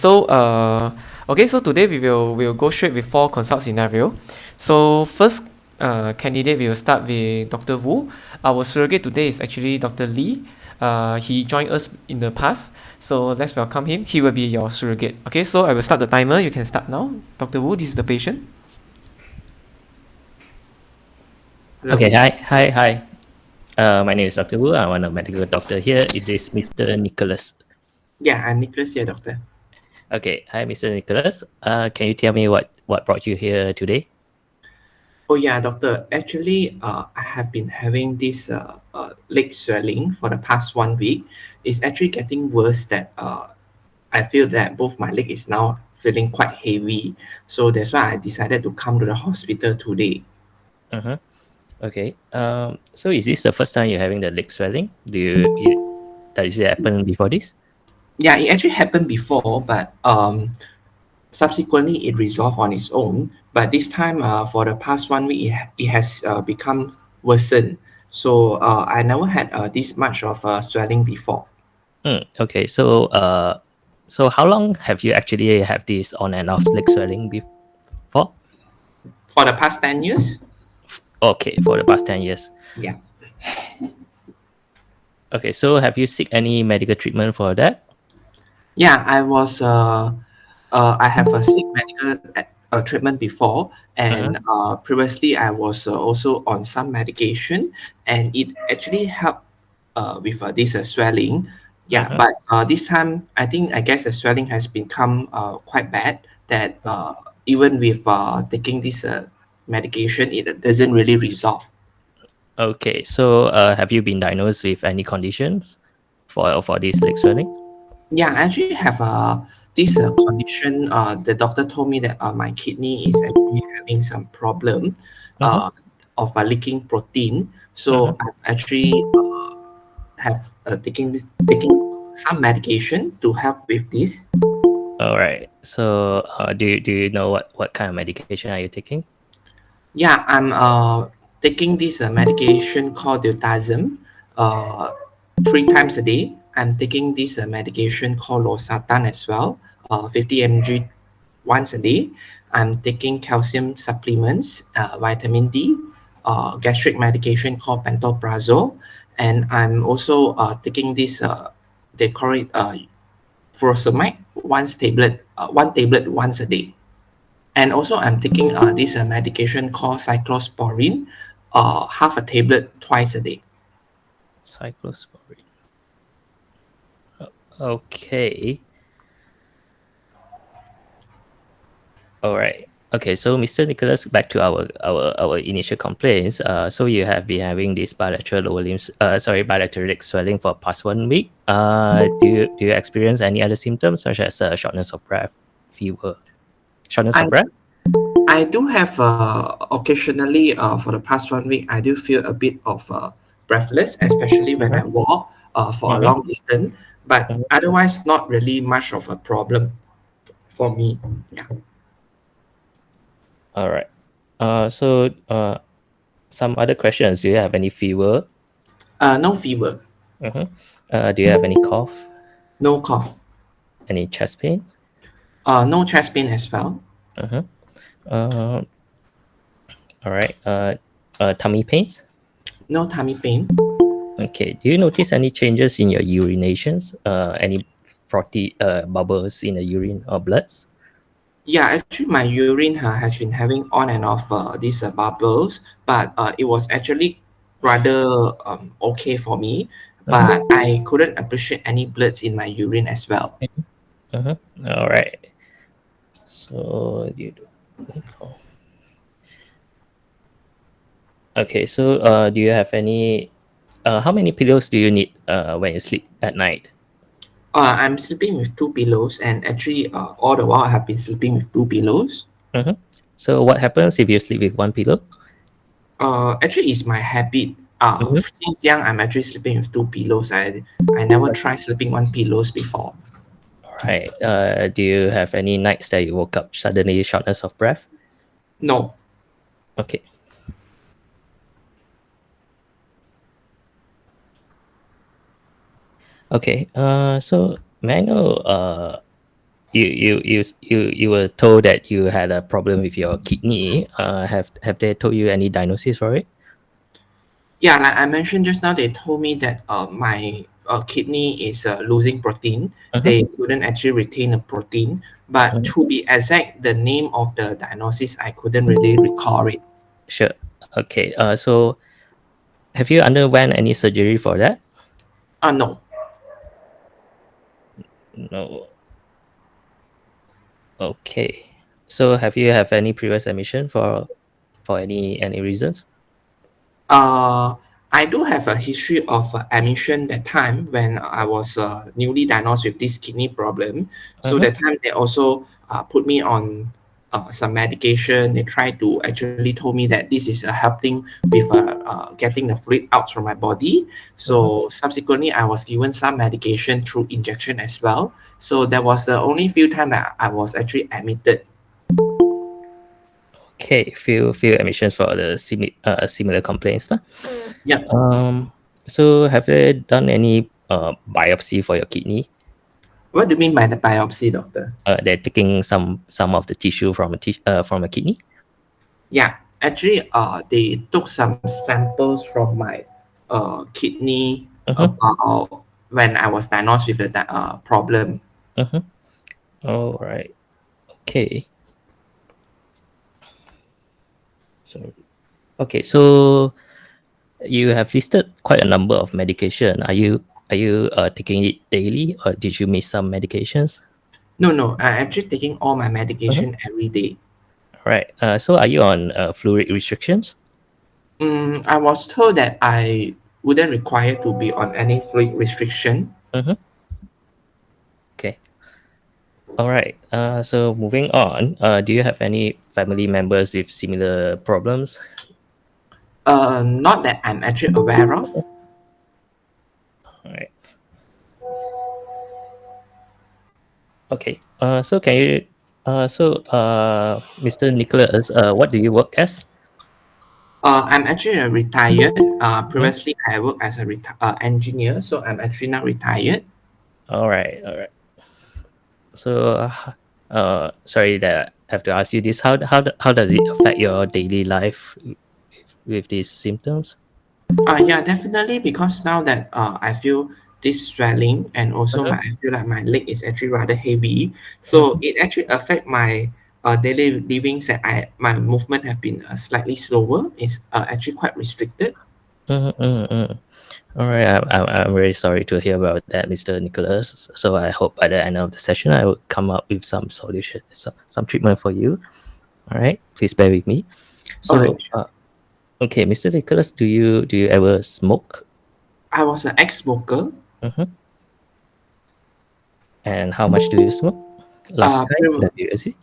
So today we will go straight with four consult scenario. So first candidate we will start with Dr. Wu. Our surrogate today is actually Dr. Lee. He joined us in the past, so let's welcome him. He will be your surrogate. Okay, so I will start the timer. You can start now. Dr. Wu, this is the patient. Okay, Hello. hi. My name is Dr. Wu. I'm one of medical doctor here. Is this Mr. Nicholas? Yeah, I'm Nicholas here, doctor. Okay, hi, Mr. Nicholas. Can you tell me what brought you here today? Oh yeah, doctor. Actually, I have been having this leg swelling for the past 1 week. It's actually getting worse. That I feel that both my leg is now feeling quite heavy. So that's why I decided to come to the hospital today. Uh-huh. Okay. So is this the first time you're having the leg swelling? Does it happen before this? Yeah, it actually happened before, but subsequently it resolved on its own. But this time, for the past 1 week, it has become worsened. So I never had this much of swelling before. Okay. So how long have you actually have this on and off leg swelling before? For the past 10 years? Okay, for the past 10 years. Yeah. Okay. So have you seek any medical treatment for that? Yeah, I have a sleep medical treatment before, Uh-huh. and previously I was also on some medication, and it actually helped with this swelling. Yeah, Uh-huh. but this time I guess the swelling has become quite bad. That even with taking this medication, it doesn't really resolve. Okay, so have you been diagnosed with any conditions for this leg swelling? Yeah, I actually have this condition. The doctor told me that my kidney is actually having some problem Uh-huh. uh, of leaking protein. Uh-huh. So I'm actually have taking some medication to help with this. All right. So do you know what kind of medication are you taking? Yeah, I'm taking this medication called diltiazem uh, 3 times a day. I'm taking this medication called losartan as well, 50 mg once a day. I'm taking calcium supplements, vitamin D, gastric medication called pantoprazole, and I'm also taking this. They call it furosemide, one tablet once a day. And also, I'm taking this medication called cyclosporine, half a tablet twice a day. Cyclosporine. Okay. All right. Okay, so Mr. Nicholas, back to our initial complaints. So you have been having this bilateral lower limbs, bilateral leg swelling for past 1 week. Do you experience any other symptoms such as shortness of breath, fever, shortness I of breath? I do have occasionally for the past 1 week, I do feel a bit of breathless, especially when Uh-huh. I walk for a Uh-huh. long distance. But Uh-huh. otherwise, not really much of a problem for me. Yeah. All right. So some other questions. Do you have any fever? No fever, Uh-huh. Do you have any cough? no cough, Any chest pains? no chest pain as well, Uh-huh. Uh, all right. Tummy pains? no tummy pain. Okay. Do you notice any changes in your urinations? Any frothy bubbles in the urine or bloods? Yeah, actually, my urine has been having on and off these bubbles, but it was actually rather okay for me. Uh-huh. But I couldn't appreciate any bloods in my urine as well. Uh-huh. All right. So you do. Okay. So do you have any? How many pillows do you need when you sleep at night? I'm sleeping with two pillows, and actually, all the while I have been sleeping with two pillows. Uh-huh. So what happens if you sleep with one pillow? Actually, it's my habit. Mm-hmm. Since young, I'm actually sleeping with two pillows. I never tried sleeping one pillows before. All right. Do you have any nights that you woke up suddenly shortness of breath? No. Okay. Okay. So may I know you were told that you had a problem with your kidney. Have they told you any diagnosis for it? Yeah, like I mentioned just now, they told me that my kidney is losing protein. Uh-huh. They couldn't actually retain a protein. But Mhm. to be exact, the name of the diagnosis, I couldn't really recall it. Sure. Okay. So have you underwent any surgery for that? No. No. Okay. So have you have any previous admission for any reasons? Uh, I do have a history of admission that time when I was newly diagnosed with this kidney problem. So Uh-huh. that time they also put me on some medication. They tried to actually told me that this is helping with getting the fluid out from my body. Uh-huh. So subsequently, I was given some medication through injection as well. So that was the only few time that I was actually admitted. Okay. Few admissions for the similar complaints, lah. Yeah. So have they done any biopsy for your kidney? What do you mean by the biopsy, doctor? They're taking some of the tissue from a kidney. Yeah, actually, they took some samples from my kidney Uh-huh. about when I was diagnosed with the problem. Uh-huh. All right. Okay. So okay. So you have listed quite a number of medication. Are you taking it daily, or did you miss some medications? No, no, I'm actually taking all my Uh-huh. medication every day. Right. So are you on fluid restrictions? I was told that I wouldn't require to be on any fluid restriction. Uh-huh. Okay. All right. So moving on, do you have any family members with similar problems? Not that I'm actually aware of. All right. Okay. So can you, Mr. Nicholas, what do you work as? I'm actually a retired. Mhm. Previously, I worked as a engineer, so I'm actually now retired. All right. All right. So, sorry that I have to ask you this. How does it affect your daily life with these symptoms? Yeah, definitely because now that I feel this swelling and also Uh-huh. I feel like my leg is actually rather heavy, so Mhm. it actually affect my daily livings that my movement have been slightly slower. It's actually quite restricted. Mhm, mhm, mhm. All right. I'm very sorry to hear about that, Mr. Nicholas. So I hope by the end of the session, I will come up with some solution, some treatment for you. All right. Please bear with me. All right, So, okay, Mr. Nicholas, do you ever smoke? I was an ex-smoker. Mm-hmm. And how much do you smoke? Last time Pre- that you see?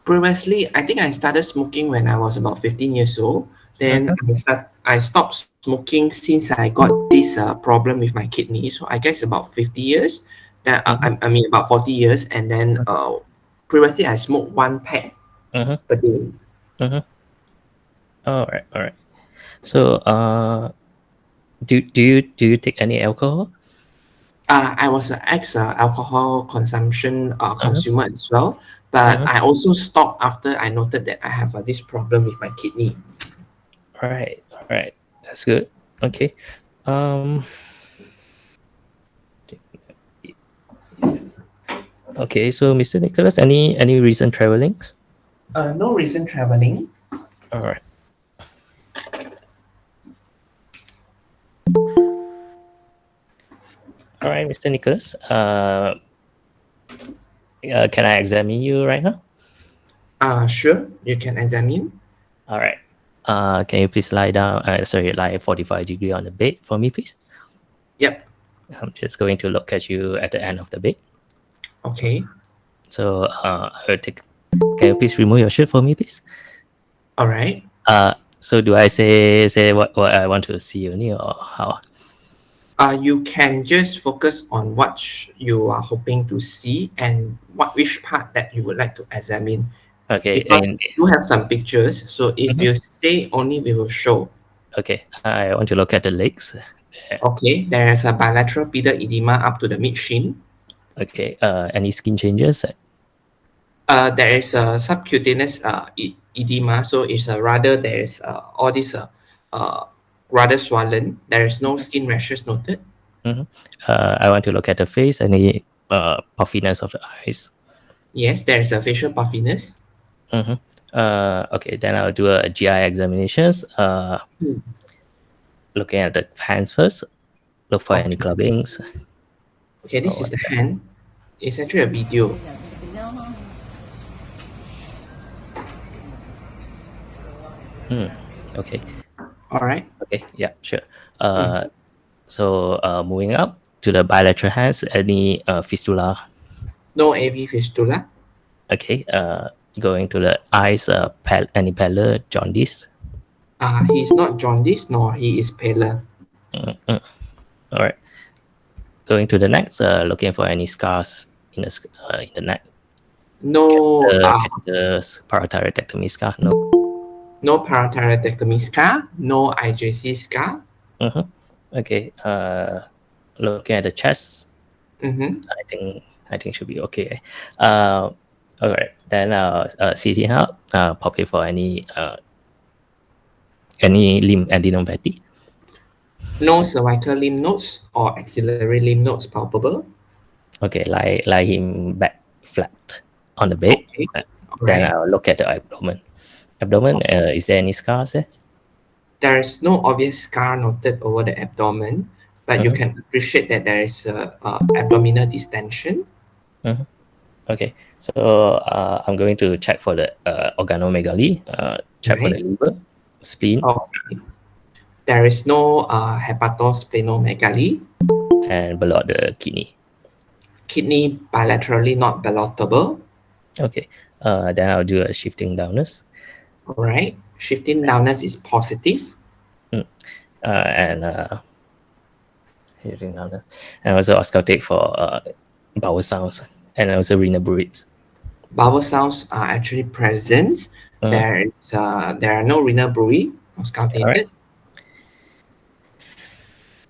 Previously, I think I started smoking when I was about 15 years old. Then Uh-huh. I stopped smoking since I got this problem with my kidney. So I guess about 50 years. Then Mm-hmm. I mean about 40 years. And then previously I smoked one pack Mm-hmm. per day. Mm-hmm. All right. All right. So, do you take any alcohol? I was an ex alcohol consumption Uh-huh. consumer as well, but Uh-huh. I also stopped after I noted that I have this problem with my kidney. All right. All right. That's good. Okay. Um. Okay. So, Mr. Nicholas, any recent travelings? No recent traveling. All right. All right, Mr. Nicholas. Can I examine you right now? Sure, you can examine. All right. Can you please lie down? Sorry, lie 45-degree on the bed for me, please. Yep. I'm just going to look at you at the end of the bed. Okay. So, I will take. Can you please remove your shirt for me, please? All right. So do I say what I want to see only, or how? You can just focus on what you are hoping to see and which part that you would like to examine. Okay, Because and we do have some pictures, so if mhm, you say only, we will show. okay, I want to look at the legs. Okay, there is a bilateral pedal edema up to the mid shin. Okay, any skin changes? There is a subcutaneous edema, so it's rather there is all this uh, rather swollen. There is no skin rashes noted. Mhm. I want to look at the face, any puffiness of the eyes. Yes, there is a facial puffiness. Mhm. Okay, then I'll do a GI examinations. Hmm. Looking at the hands first. Look for any Okay. clubbings. Okay, this Or is the hand. It's actually a video. okay, All right. okay, yeah, sure. Mm. So moving up to the bilateral hands, any fistula. No AV fistula. Okay, going to the eyes, any pallor, jaundice. He is not jaundice, nor he is paler. Mm. All right. Going to the neck, looking for any scars in the neck. No, Catheters, parathyroidectomy scar. No. no parathyroidectomy scar. No IJC scar. Mm-hmm. Okay. Looking at the chest, Mm-hmm. I think should be okay. All right. Then CT out. Probably for any limb adenopathy. No cervical lymph nodes or axillary lymph nodes palpable. Okay. Lie him back flat on the bed. Okay. All Then right. I'll look at the abdomen. Abdomen. Is there any scars there? There is no obvious scar noted over the abdomen, but you Mm-hmm. can appreciate that there is a abdominal distension. Mm-hmm. Okay, so I'm going to check for the organomegaly, check for the Right. liver, spleen, Okay. There is no hepatosplenomegaly. and below the kidney. Kidney bilaterally not ballotable. Okay, then I'll do a shifting downwards, All right. Shifting downwards is positive. and shifting downwards, and also auscultate for bowel sounds and also renal breeds. Bowel sounds are actually present. Mhm. There are no renal bruit All right. auscultated.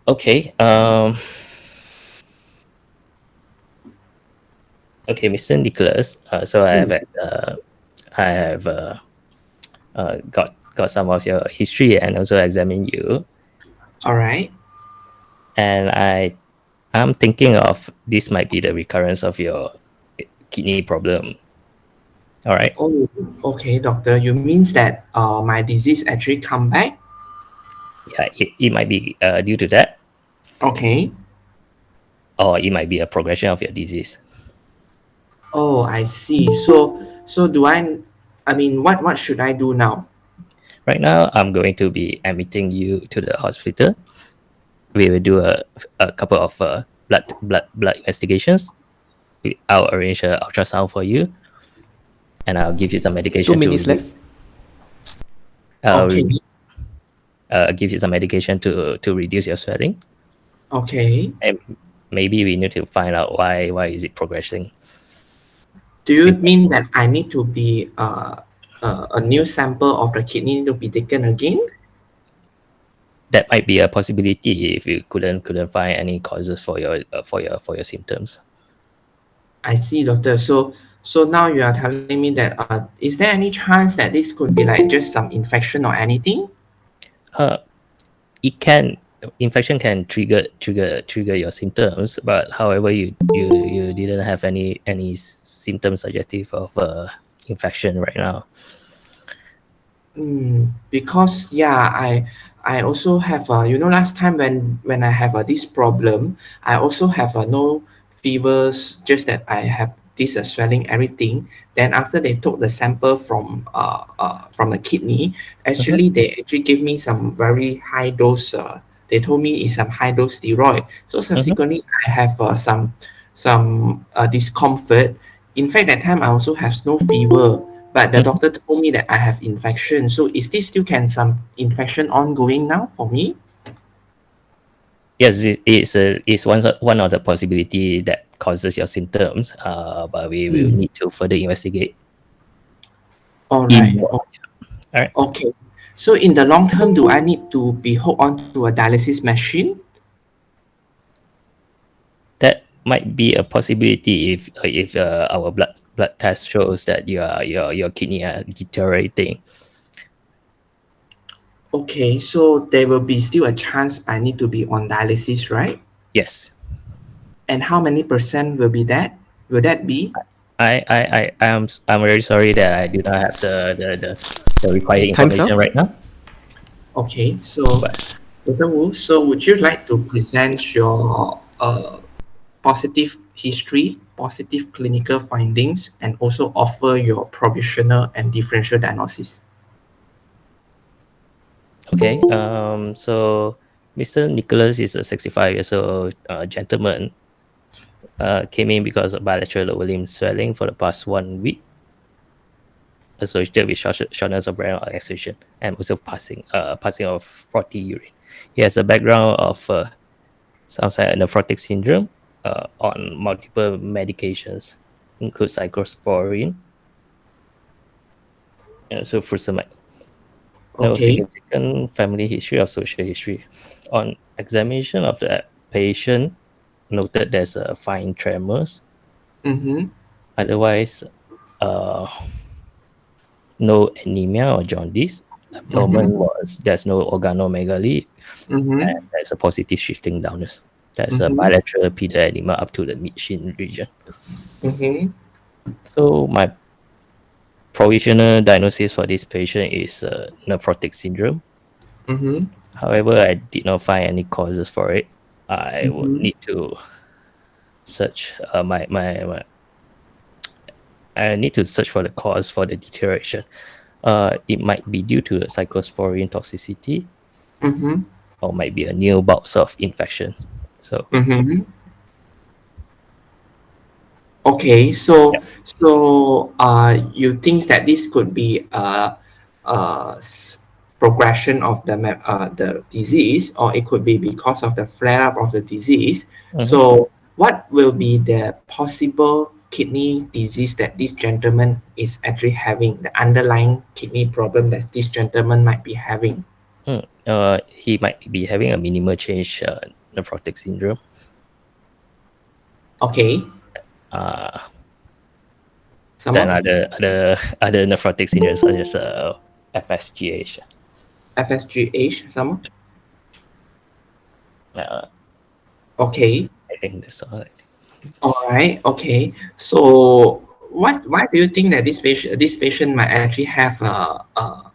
Okay. Okay, Mr. Nicholas. So Hmm. I have got some of your history and also examined you, All right. and I'm thinking of this might be the recurrence of your kidney problem. All right. Oh, okay, doctor. You means that my disease actually come back? Yeah, it might be due to that, Okay. or it might be a progression of your disease. Oh, I see. So do I mean, what should I do now? Right now, I'm going to be admitting you to the hospital. We will do a couple of blood investigations. I'll arrange an ultrasound for you, and I'll give you some Two medication to minutes left. Okay. give you some medication to reduce your swelling, Okay. and maybe we need to find out why is it progressing. Do you mean that I need to be a new sample of the kidney to be taken again? That might be a possibility if you couldn't find any causes for your symptoms. I see, doctor. So now you are telling me that is there any chance that this could be like just some infection or anything? Uh, it can infection can trigger your symptoms, but however you didn't have any symptoms suggestive of infection right now. Because yeah, I also have last time when I have this problem, I also have no fevers, just that I have this swelling everything. Then after they took the sample from the kidney, Mhm, actually they actually gave me some very high dose. They told me it's some high dose steroid. So mhm, subsequently, I have some discomfort. In fact, that time I also have no fever. But the mhm. doctor told me that I have infection. So is this still can some infection ongoing now for me? Yes, it's one of the possibility that causes your symptoms. But we will Mm. need to further investigate. All right. In all right. Okay. So in the long term, do I need to be hooked on to a dialysis machine? That might be a possibility if our blood test shows that your kidney are deteriorating. Okay, so there will be still a chance I need to be on dialysis, right? Yes. And how many percent will be that? Will that be? I'm very sorry that I do not have the required Time's up. information right now. Okay, so But Dr. Wu, so would you like to present your positive history, positive clinical findings, and also offer your provisional and differential diagnosis? okay. So Mr. Nicholas is a 65 years old gentleman. Came in because of bilateral lower limb swelling for the past 1 week, associated with shortness of breath or exhaustion, and also passing of frothy urine. He has a background of some sort of nephrotic syndrome on multiple medications, include cyclosporine and also furosemide. No Okay. significant family history or social history. On examination of the patient, noted there's a fine tremors. Mm-hmm. Otherwise, uh, no anemia or jaundice. Abdomen Mm-hmm. was there's no organomegaly, and Mm-hmm. there's a positive shifting downwards. There's a Mm-hmm. bilateral pedal edema up to the mid shin region. Mm-hmm. So my provisional diagnosis for this patient is nephrotic syndrome. Mm-hmm. However, I did not find any causes for it. I would Mm-hmm. need to search I need to search for the cause for the deterioration. It might be due to the cyclosporine toxicity, Mm-hmm. or might be a new bouts of infection. So Mm-hmm. Okay, so yeah. you think that this could be progression of the disease, or it could be because of the flare up of the disease. Mhm. So, what will be the possible kidney disease that this gentleman is actually having? The underlying kidney problem that this gentleman might be having. He might be having a minimal change nephrotic syndrome. Okay, Uh, some then more other nephrotic syndromes such as FSGH. FSGH, some more. Uh, Okay. I think that's all. All right. Okay. So, why do you think that this patient might actually have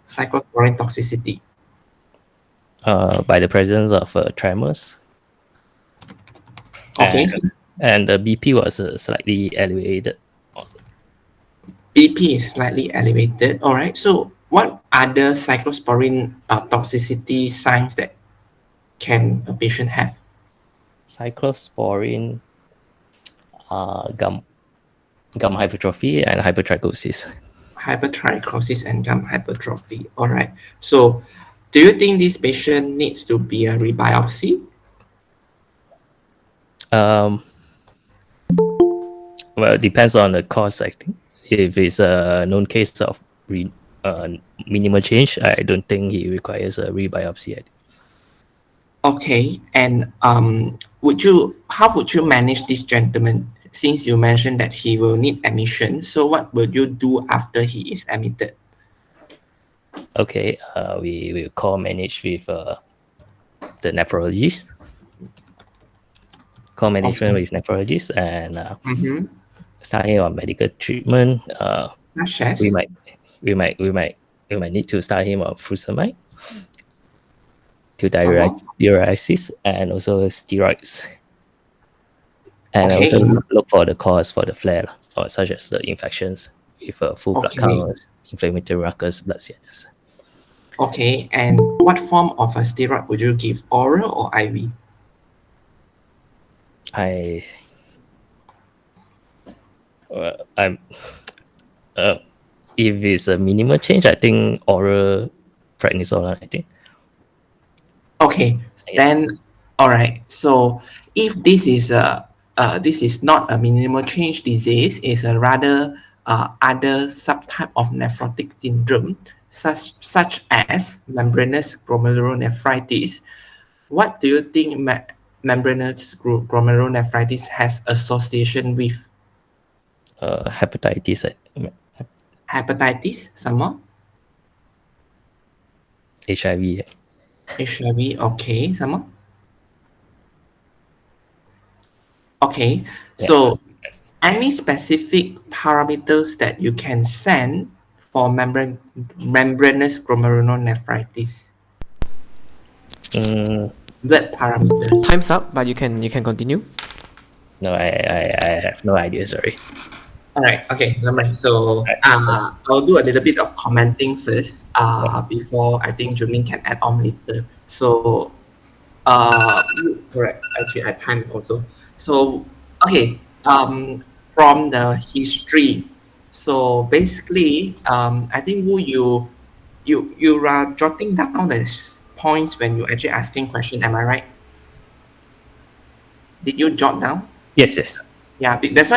cyclosporine toxicity? By the presence of tremors, Okay. and So the BP was slightly elevated. BP is slightly elevated. All right. So, what other cyclosporine toxicity signs that can a patient have? Cyclosporine, gum hypertrophy, and hypertrichosis. Hypertrichosis and gum hypertrophy. All right. So, do you think this patient needs to be a rebiopsy? Um, well, it depends on the cause. I think if it's a known case of uh, minimal change, I don't think he requires a rebiopsy. Okay, and how would you manage this gentleman since you mentioned that he will need admission? So what will you do after he is admitted? Okay, we will call manage with the nephrologist, call management Okay. with nephrologist, and Mm-hmm. start him on medical treatment. Such We as? might we might we might we might need to start him on furosemide to Some more? diuresis, and also steroids, and Okay. also look for the cause for the flare, or such as the infections with full blood Okay. counts, inflammatory markers, blood thinness. Okay. And what form of a steroid would you give? Oral or IV? I I'm if it's a minimal change, I think oral prednisone. I think. Okay, Yeah. then all right. So if this is not a minimal change disease, is a rather other subtype of nephrotic syndrome, such as membranous glomerulonephritis. What do you think membranous glomerulonephritis has association with? Hepatitis. Hepatitis, some more? HIV. HIV, okay, some more? Okay, Yeah. so any specific parameters that you can send for membranous glomerulonephritis? Mm, Blood parameters. Time's up, but you can continue. no, I have no idea. Sorry. All right. Okay. Never mind. So Right. I'll do a little bit of commenting first. Before I think Jumin can add on later. So correct. Actually, I time also. So okay. From the history. So basically, I think you are jotting down the points when you actually asking question. Am I right? Did you jot down? Yes, yes. Yeah, that's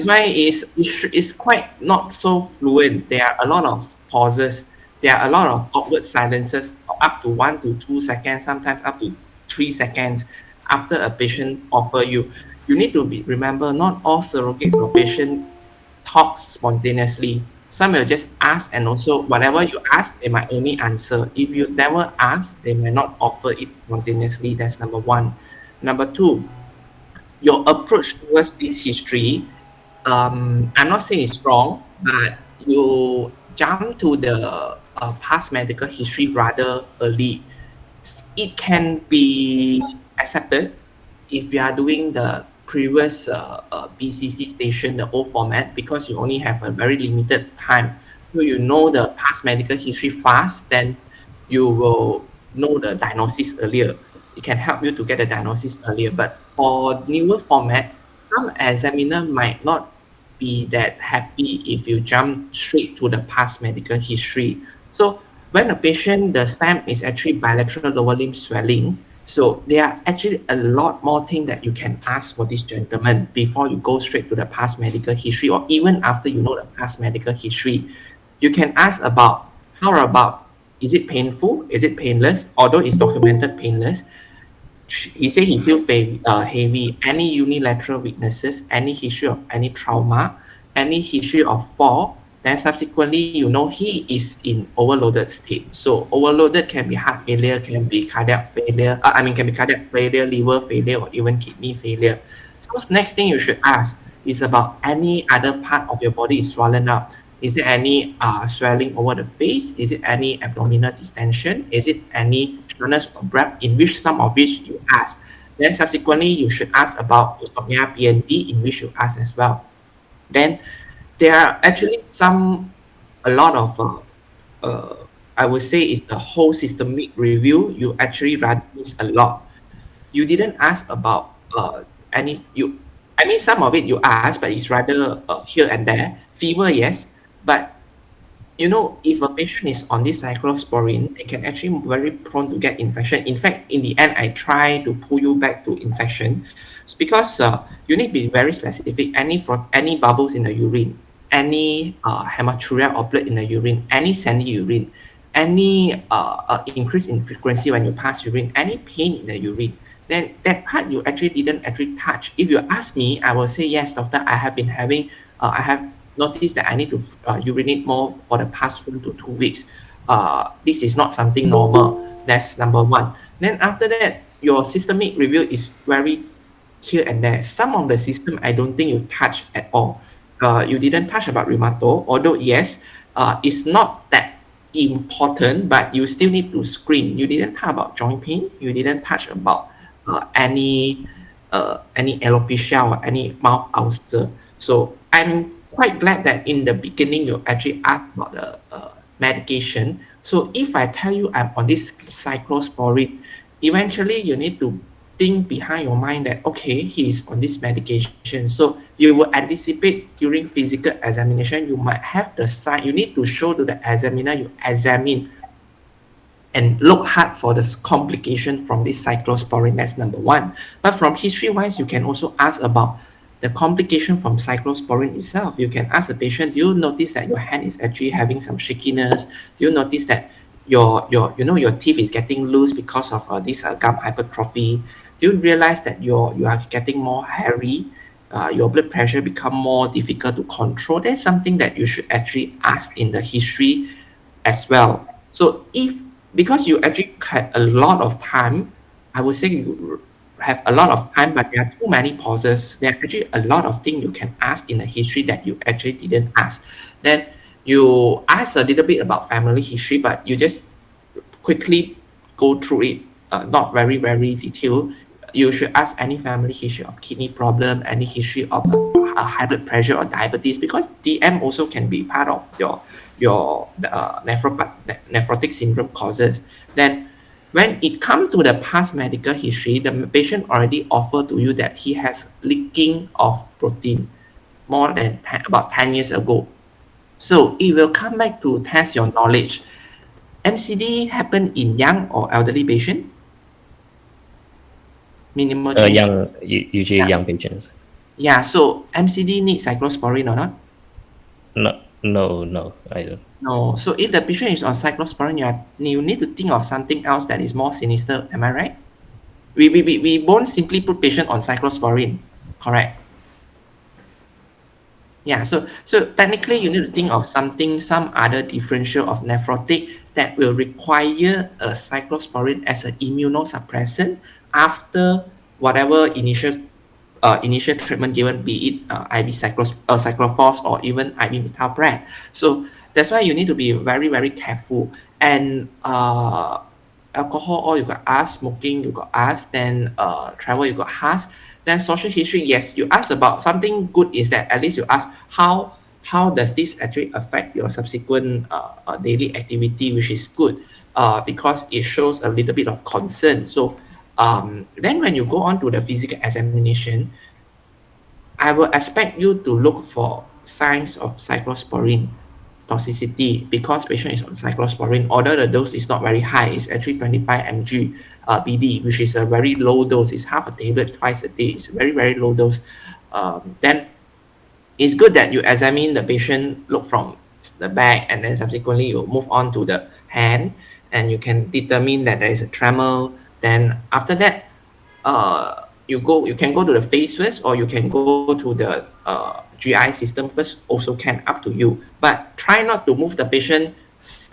why it's quite not so fluent. There are a lot of pauses. There are a lot of awkward silences, up to 1 to 2 seconds, sometimes up to 3 seconds after a patient offer you. You need to remember not all surrogates or patient talk spontaneously. Some will just ask, and also whatever you ask, they might only answer. If you never ask, they may not offer it spontaneously. That's number one. Number two, your approach towards this history, I'm not saying it's wrong, but you jump to the past medical history rather early. It can be accepted if you are doing the previous BCC station, the old format, because you only have a very limited time. So you know the past medical history fast, then you will know the diagnosis earlier. It can help you to get a diagnosis earlier. But for newer format, some examiner might not be that happy if you jump straight to the past medical history. So when a patient, the stem is actually bilateral lower limb swelling, so there are actually a lot more things that you can ask for this gentleman before you go straight to the past medical history, or even after you know the past medical history. You can ask about, how about, is it painful? Is it painless? Although it's documented painless, he said he feel heavy, any unilateral weaknesses, any history of any trauma, any history of fall, then subsequently you know he is in overloaded state. So overloaded can be heart failure, can be cardiac failure, can be cardiac failure, liver failure, or even kidney failure. So next thing you should ask is about any other part of your body is swollen up. Is there any swelling over the face? Is it any abdominal distension? Is it any shortness of breath, in which some of which you ask? Then subsequently, you should ask about insomnia, PND, in which you ask as well. Then there are actually a lot of, I would say, is the whole systemic review. You actually run this a lot. You didn't ask about some of it you asked, but it's rather here and there. Fever, yes, but if a patient is on this cyclosporin, they can actually very prone to get infection. In fact, in the end, I try to pull you back to infection. It's because you need to be very specific. Any bubbles in the urine, any hematuria or blood in the urine, any sandy urine, any increase in frequency when you pass urine, any pain in the urine, then that part you actually didn't actually touch. If you ask me, I will say, yes, doctor, I have noticed that I need to urinate more for the past 1 to 2 weeks. This is not something normal. That's number one. Then after that, your systemic review is very here and there. Some of the system I don't think you touch at all. You didn't touch about rheumato, although yes, it's not that important, but you still need to screen. You didn't touch about joint pain. You didn't touch about any alopecia or any mouth ulcer. So I'm quite glad that in the beginning you actually asked about the medication. So if I tell you I'm on this cyclosporin, eventually you need to think behind your mind that, okay, he is on this medication. So you will anticipate during physical examination, you might have the sign. You need to show to the examiner you examine and look hard for this complication from this cyclosporin. That's number one. But from history-wise, you can also ask about the complication from cyclosporin itself. You can ask the patient, do you notice that your hand is actually having some shakiness? Do you notice that your teeth is getting loose because of this gum hypertrophy? Do you realize that you are getting more hairy? Your blood pressure become more difficult to control? That's something that you should actually ask in the history as well. So if because you actually had a lot of time, I would say you have a lot of time, but there are too many pauses. There are actually a lot of things you can ask in the history that you actually didn't ask. Then you ask a little bit about family history, but you just quickly go through it, not very detailed. You should ask any family history of kidney problem, any history of a high blood pressure or diabetes, because DM also can be part of your nephrotic syndrome causes. Then when it comes to the past medical history, the patient already offered to you that he has leaking of protein more than about 10 years ago. So it will come back to test your knowledge. MCD happen in young or elderly patient? Minimal change? Usually Yeah. young patients. Yeah, so MCD needs cyclosporine or not? No, I don't. No. So if the patient is on cyclosporine, you need to think of something else that is more sinister. Am I right? We won't simply put patient on cyclosporine. Correct. Yeah, so technically you need to think of something, some other differential of nephrotic that will require a cyclosporine as an immunosuppressant after whatever initial treatment given, be it IV cyclophos or even IV methylpred. So that's why you need to be very careful. And alcohol, or you got asked, smoking, you got asked, then travel, you got asked, then social history, yes, you ask about something good is that at least you ask how does this actually affect your subsequent daily activity, which is good because it shows a little bit of concern. So then when you go on to the physical examination, I will expect you to look for signs of cyclosporine toxicity because patient is on cyclosporine. Although the dose is not very high, it's actually 25 mg BD, which is a very low dose. It's half a tablet twice a day. It's very low dose. Then it's good that you examine the patient, look from the back, and then subsequently you move on to the hand, and you can determine that there is a tremor. Then after that, you can go to the face first, or you can go to the GI system first. Also can, up to you. But try not to move the patient.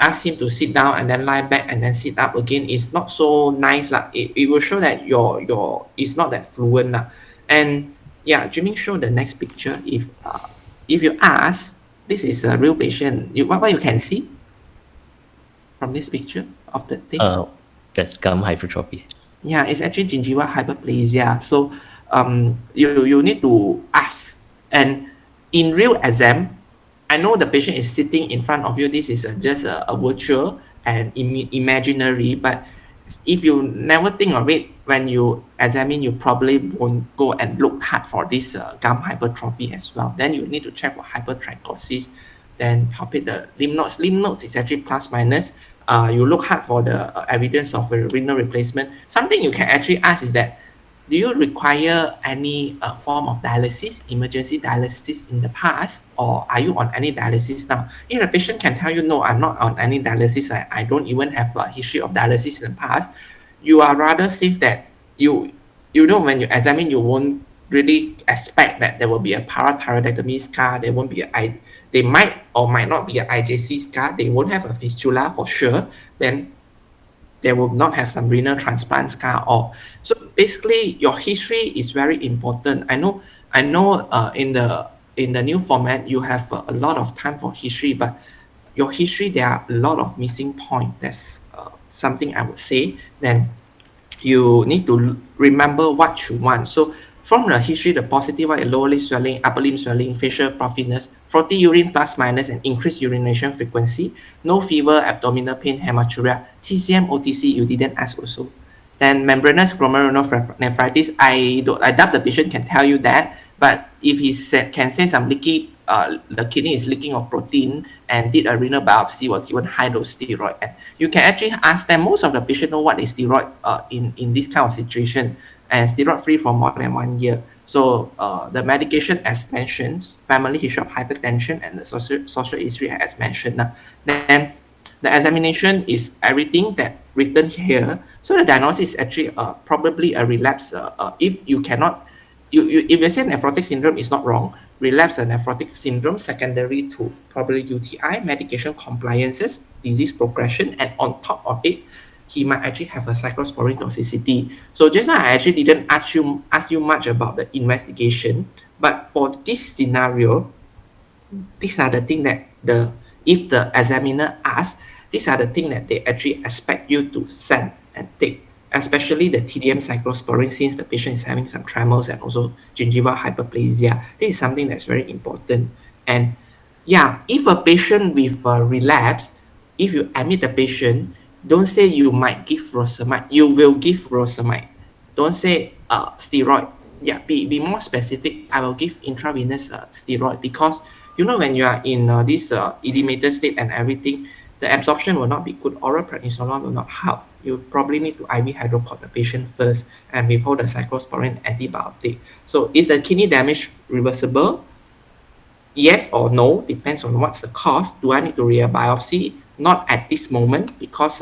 Ask him to sit down and then lie back and then sit up again. It's not so nice lah. It will show that your it's not that fluent lah. And yeah, Jimmy, show the next picture. If you ask, this is a real patient. What you can see from this picture of the thing? That's gum hypertrophy. Yeah, it's actually gingival hyperplasia. So you need to ask. And in real exam, I know the patient is sitting in front of you. This is just a virtual and imaginary, but if you never think of it, when you examine, you probably won't go and look hard for this gum hypertrophy as well. Then you need to check for hypertrichosis, then palpate the lymph nodes. Lymph nodes is actually plus minus. You look hard for the evidence of a renal replacement. Something you can actually ask is that, do you require any form of dialysis, emergency dialysis in the past, or are you on any dialysis now? If the patient can tell you, no, I'm not on any dialysis, I don't even have a history of dialysis in the past, you are rather safe that you know when you examine, you won't really expect that there will be a parathyroidectomy scar, there won't be they might or might not be an IJC scar, they won't have a fistula for sure, then they will not have some renal transplant scar. Or so basically your history is very important. I know in the new format you have a lot of time for history, but your history, there are a lot of missing point. That's something I would say. Then you need to remember what you want. So from the history, the positive one is lower limb swelling, upper limb swelling, facial puffiness, frothy urine plus minus, and increased urination frequency, no fever, abdominal pain, hematuria, TCM, OTC, you didn't ask also. Then membranous glomerulonephritis, I doubt the patient can tell you that, but if he can say some leaky, the kidney is leaking of protein and did a renal biopsy, was given high dose steroid, and you can actually ask them. Most of the patient know what is steroid in this kind of situation, and steroid free for more than 1 year. So the medication, as mentioned, family history of hypertension, and the social history as mentioned. Then The examination is everything that written here. So the diagnosis is actually probably a relapse. If you cannot, if you say nephrotic syndrome is not wrong, relapse and nephrotic syndrome secondary to probably UTI, medication compliances, disease progression, and on top of it, he might actually have a cyclosporine toxicity. So just now I actually didn't ask you much about the investigation, but for this scenario, these are the things that if the examiner asks, these are the things that they actually expect you to send and take, especially the TDM cyclosporine, since the patient is having some tremors and also gingival hyperplasia. This is something that's very important. And yeah, if a patient with a relapse, if you admit the patient, don't say you might give furosemide, you will give furosemide. Don't say steroid. Yeah, be more specific. I will give intravenous steroid, because when you are in this edematous state and everything, the absorption will not be good. Oral prednisolone will not help. You probably need to IV hydrocort the patient first and before the cyclosporine antibiotic. So is the kidney damage reversible? Yes or no, depends on what's the cause. Do I need to rear biopsy? Not at this moment, because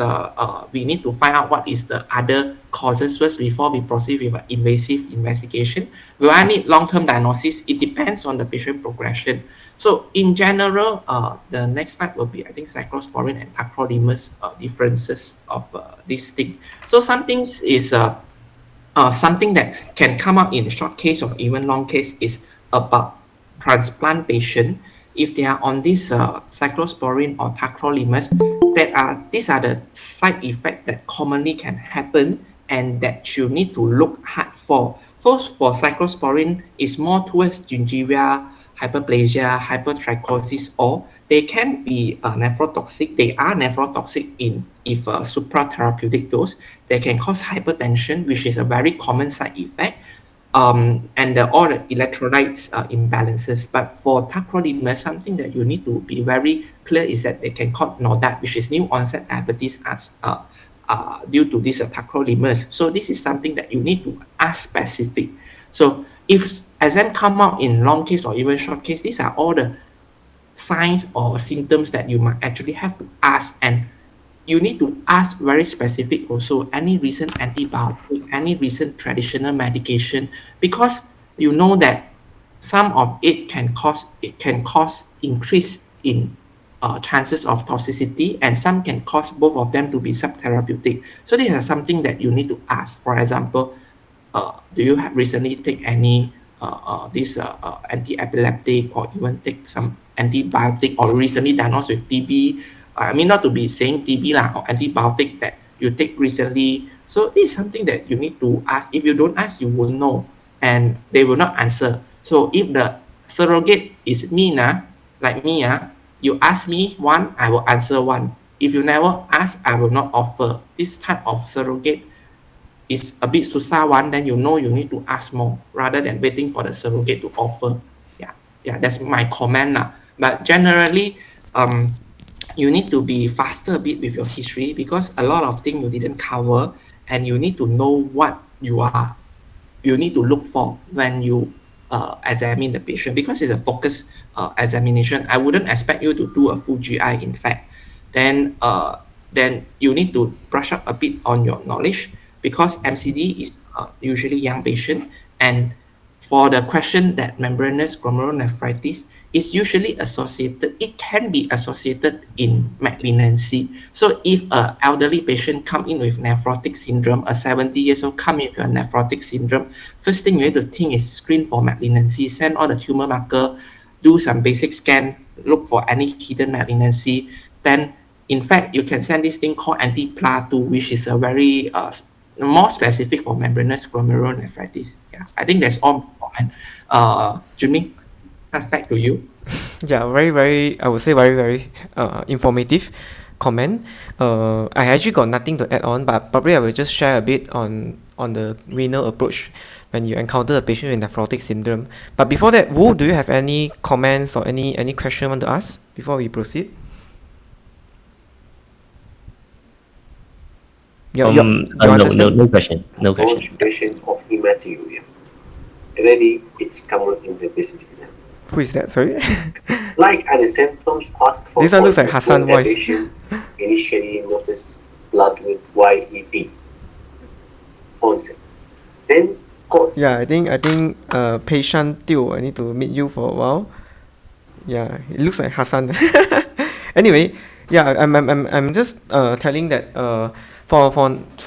we need to find out what is the other causes first before we proceed with an invasive investigation. Will I need long-term diagnosis? It depends on the patient progression. So in general, the next slide will be, I think, cyclosporine and tacrolimus differences of this thing. So some things is something that can come up in short case or even long case is about transplant patient. If they are on this cyclosporine or tacrolimus, these are the side effects that commonly can happen and that you need to look hard for. First, for cyclosporine, is more towards gingiva, hyperplasia, hypertrichosis, or they can be nephrotoxic. They are nephrotoxic if supratherapeutic dose. They can cause hypertension, which is a very common side effect. And all the electrolytes imbalances. But for tacrolimus, something that you need to be very clear is that they can cause NODAT, which is new onset diabetes, as due to this tacrolimus. So this is something that you need to ask specific. So if exam come out in long case or even short case, these are all the signs or symptoms that you might actually have to ask, and you need to ask very specific also, any recent antibiotic, any recent traditional medication, because you know that some of it can cause increase in chances of toxicity, and some can cause both of them to be subtherapeutic. So these are something that you need to ask. For example, do you have recently take any anti-epileptic, or even take some antibiotic, or recently diagnosed with TB? I mean, not to be saying TB or antibiotic that you take recently. So this is something that you need to ask. If you don't ask, you won't know, and they will not answer. So if the surrogate is me, like me, you ask me one, I will answer one. If you never ask, I will not offer. This type of surrogate is a bit susah one, then you need to ask more rather than waiting for the surrogate to offer. Yeah, that's my comment. But generally, you need to be faster a bit with your history, because a lot of things you didn't cover, and you need to know what you need to look for when you examine the patient, because it's a focused examination. I wouldn't expect you to do a full GI, in fact. Then you need to brush up a bit on your knowledge, because MCD is usually young patient, and for the question that membranous glomerulonephritis is usually associated, it can be associated in malignancy. So if an elderly patient come in with nephrotic syndrome, a 70 years old come in with a nephrotic syndrome, first thing you need to think is screen for malignancy, send all the tumor marker, do some basic scan, look for any hidden malignancy. Then, in fact, you can send this thing called anti-PLA2, which is a very more specific for membranous glomerulonephritis. Yeah, I think that's all. Jimmy, pass back to you. Yeah, very, I would say very informative comment. I actually got nothing to add on, but probably I will just share a bit on the renal approach when you encounter a patient with nephrotic syndrome. But before that, Wu, do you have any comments or any question you want to ask before we proceed? No question. No question. Concentration of hematuria. Already, it's common in the basic exam. Who is that? Sorry. Like other symptoms, ask for This one looks like Hassan voice. initially notice blood with YEP onset. Then cause. Yeah, I think patient Teo, I need to meet you for a while. Yeah, it looks like Hassan. Anyway, yeah, I'm just telling that for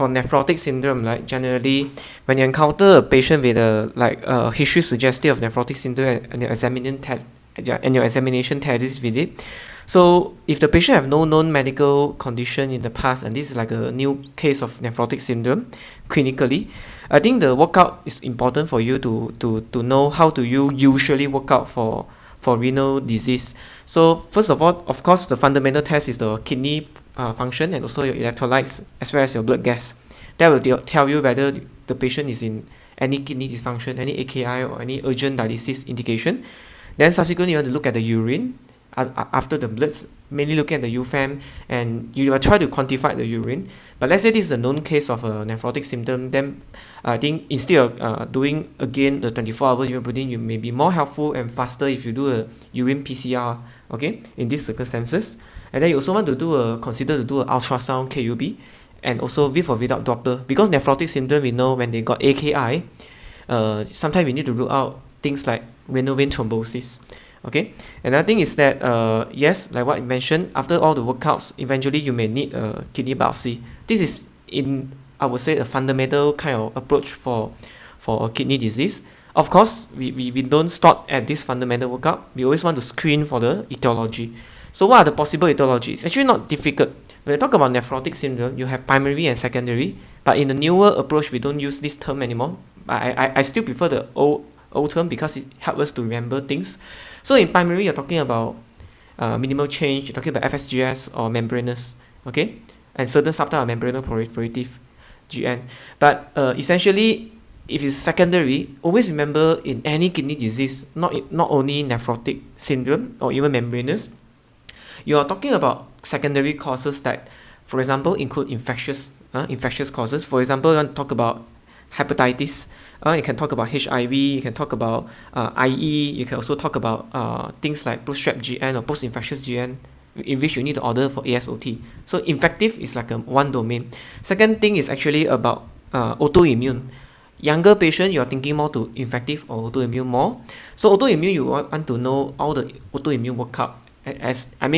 nephrotic syndrome, like generally when you encounter a patient with a history suggestive of nephrotic syndrome and your examination tallies with it. So if the patient have no known medical condition in the past and this is like a new case of nephrotic syndrome clinically, I think the workup is important for you to know how do you usually work out for renal disease. So first of all, of course, the fundamental test is the kidney function and also your electrolytes as well as your blood gas. That will tell you whether the patient is in any kidney dysfunction, any AKI or any urgent dialysis indication. Then subsequently you want to look at the urine after the bloods, mainly looking at the UFAM, and you will try to quantify the urine. But let's say this is a known case of a nephrotic symptom, then I think instead of doing again the 24-hour urine protein, you may be more helpful and faster if you do a urine PCR, okay, in these circumstances. And then you also want to consider to do an ultrasound KUB, and also with or without Doppler, because nephrotic syndrome, we know when they got AKI, sometimes we need to rule out things like renal vein thrombosis. Okay, another thing is that yes, like what I mentioned, after all the workouts, eventually you may need a kidney biopsy. This is I would say a fundamental kind of approach for a kidney disease. Of course, we don't stop at this fundamental workup. We always want to screen for the etiology. So what are the possible etiologies? Actually not difficult. When you talk about nephrotic syndrome, you have primary and secondary, but in the newer approach, we don't use this term anymore. I still prefer the old term because it helps us to remember things. So in primary, you're talking about minimal change, you're talking about FSGS or membranous, okay? And certain subtype of membranous proliferative GN. But essentially, if it's secondary, always remember in any kidney disease, not only nephrotic syndrome or even membranous, you are talking about secondary causes that, for example, include infectious causes. For example, you want to talk about hepatitis. You can talk about HIV, you can talk about IE, you can also talk about things like post-strep GN or post-infectious GN, in which you need to order for ASOT. So infective is like one domain. Second thing is actually about autoimmune. Younger patient, you are thinking more to infective or autoimmune more. So autoimmune, you want to know all the autoimmune workup.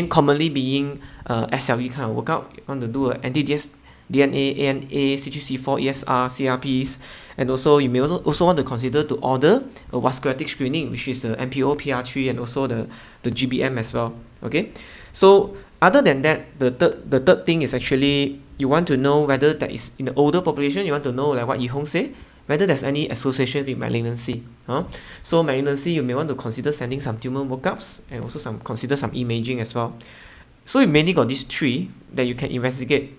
Commonly being SLE kind of workup. You want to do an anti-DS DNA, ANA, C3C4, ESR, CRPs, and also you may also want to consider to order a vasculitic screening, which is the MPO, PR3, and also the GBM as well. Okay, so other than that, the third thing is actually you want to know whether that is in the older population. You want to know, like what Yihong say, whether there's any association with malignancy. So malignancy, you may want to consider sending some tumor workups and also consider some imaging as well. So you mainly got these three that you can investigate.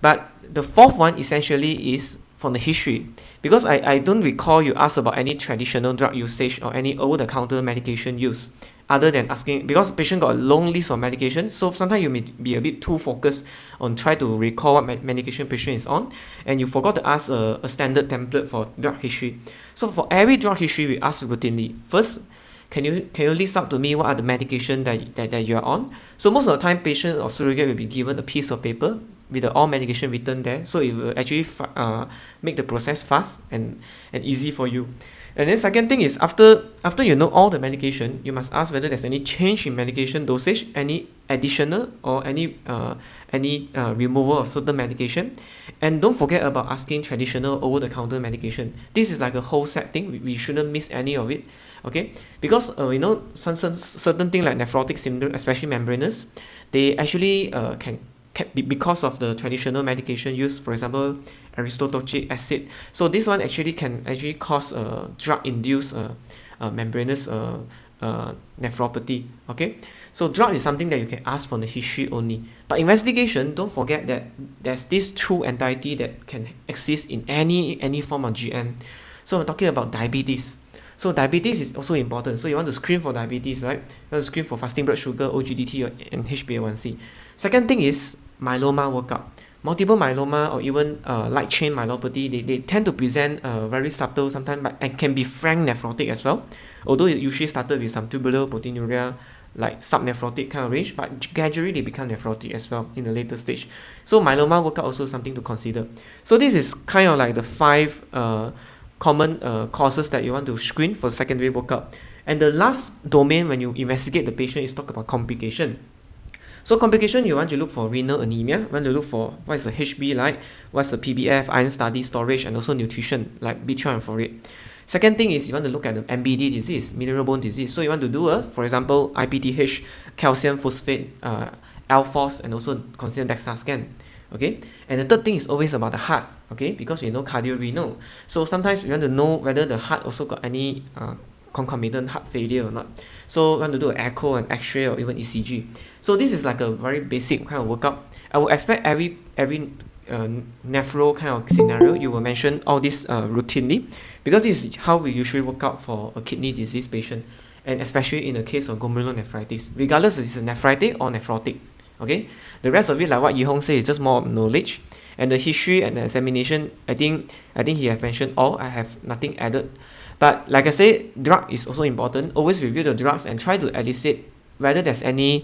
But the fourth one essentially is from the history, because I don't recall you asked about any traditional drug usage or any over-the-counter medication use, other than asking, because the patient got a long list of medication, so sometimes you may be a bit too focused on try to recall what medication patient is on, and you forgot to ask a standard template for drug history. So for every drug history, we ask routinely. First, can you list out to me what are the medication that you are on? So most of the time, patient or surrogate will be given a piece of paper with all medication written there, so it will actually make the process fast and easy for you. And then second thing is after you know all the medication, you must ask whether there's any change in medication dosage, any additional or any removal of certain medication. And don't forget about asking traditional over-the-counter medication. This is like a whole set thing. We shouldn't miss any of it, okay? Because some certain thing like nephrotic syndrome, especially membranous, they actually can be because of the traditional medication used, for example, aristotoxic acid. So this one can cause drug-induced membranous nephropathy. Okay, so drug is something that you can ask from the history only. But investigation, don't forget that there's this true entity that can exist in any form of GN. So we're talking about diabetes. So diabetes is also important. So you want to screen for diabetes, right? You want to screen for fasting blood sugar, OGDT, and HbA1c. Second thing is myeloma workup. Multiple myeloma or even light chain myelopathy, they tend to present very subtle sometimes, and can be frank nephrotic as well. Although it usually started with some tubular proteinuria, like subnephrotic kind of range, but gradually they become nephrotic as well in the later stage. So myeloma workup also something to consider. So this is kind of like the 5 common causes that you want to screen for secondary workup. And the last domain when you investigate the patient is talk about complication. So complication, you want to look for renal anemia, you want to look for what is the HB like, what's the PBF, iron study, storage, and also nutrition like B12 and folate. Second thing is you want to look at the MBD disease, mineral bone disease. So you want to do for example, IPTH, calcium phosphate, L-phos, and also consider DEXA scan. Okay, and the third thing is always about the heart. Okay, because we know cardiorenal. So sometimes we want to know whether the heart also got any concomitant heart failure or not. So we want to do an echo and X-ray or even ECG. So this is like a very basic kind of workup. I would expect every nephro kind of scenario you will mention all this routinely, because this is how we usually work out for a kidney disease patient, and especially in the case of glomerulonephritis, regardless if it's a nephritic or nephrotic. Okay, the rest of it, like what Yi Hong said, is just more knowledge, and the history and the examination. I think he have mentioned all. I have nothing added. But like I said, drug is also important. Always review the drugs and try to elicit whether there's any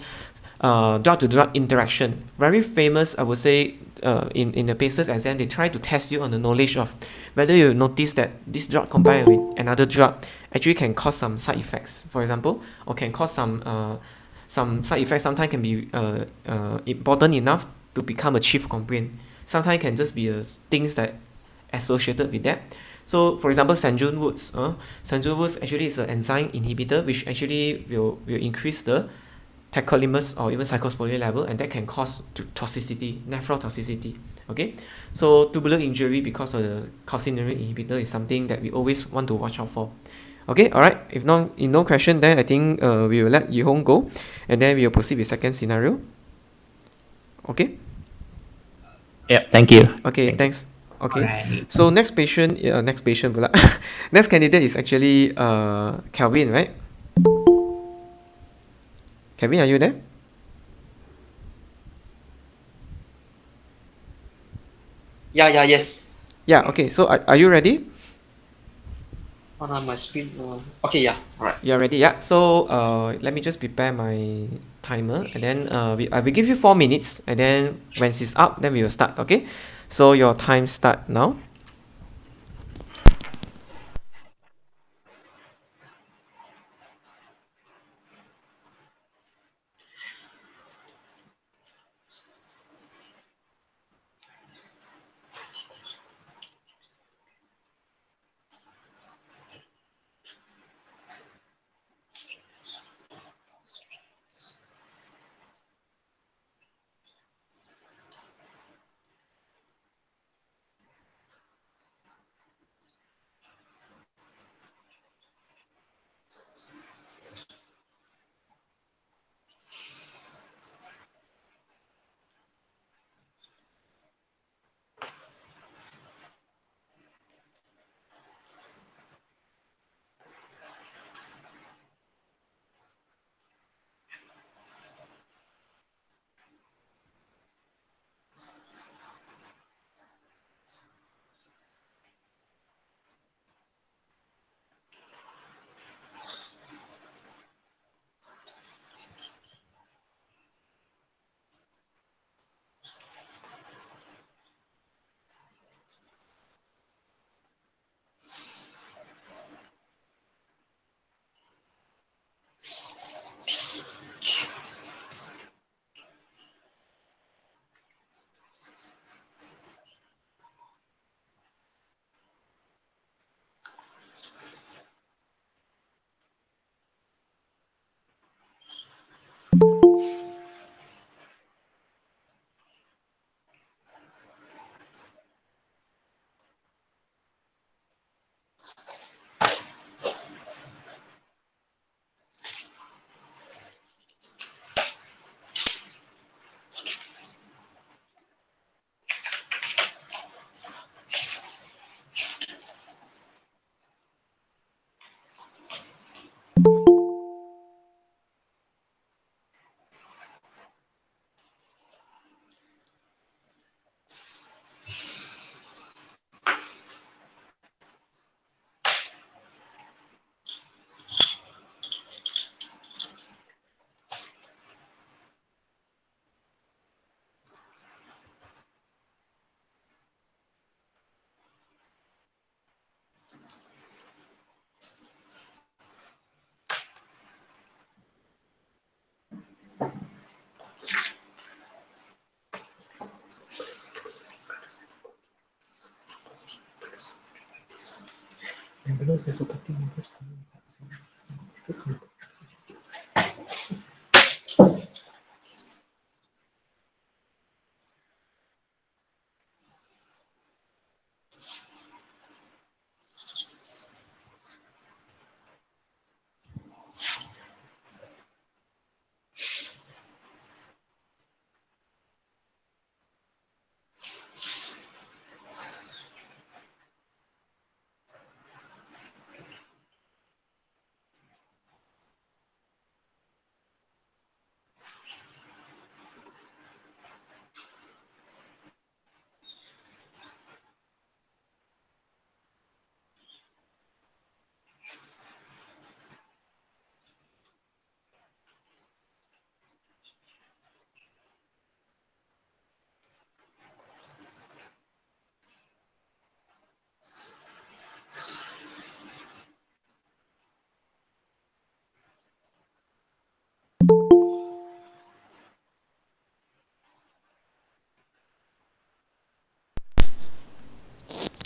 drug-to-drug interaction. Very famous, I would say, in the PACES exam, they try to test you on the knowledge of whether you notice that this drug combined with another drug actually can cause some side effects, for example, or can cause some side effects. Sometimes can be important enough to become a chief complaint. Sometimes can just be things that associated with that. So for example, St. John Woods actually is an enzyme inhibitor which actually will increase the tacrolimus or even cyclosporine level, and that can cause toxicity, nephrotoxicity. Okay, so tubular injury because of the calcineurin inhibitor is something that we always want to watch out for. Okay, alright, if no question, then I think we will let Yi Hong go, and then we will proceed with second scenario. Okay? Yeah, thank you. Okay, thanks. Okay, Alright. so next candidate is actually Kelvin, right? Kevin, are you there? Yes. Yeah, okay, so are you ready? My screen. Okay, yeah. All right. You're ready, yeah. So let me just prepare my timer, and then I will give you 4 minutes, and then when it's up, then we will start, okay? So your time start now.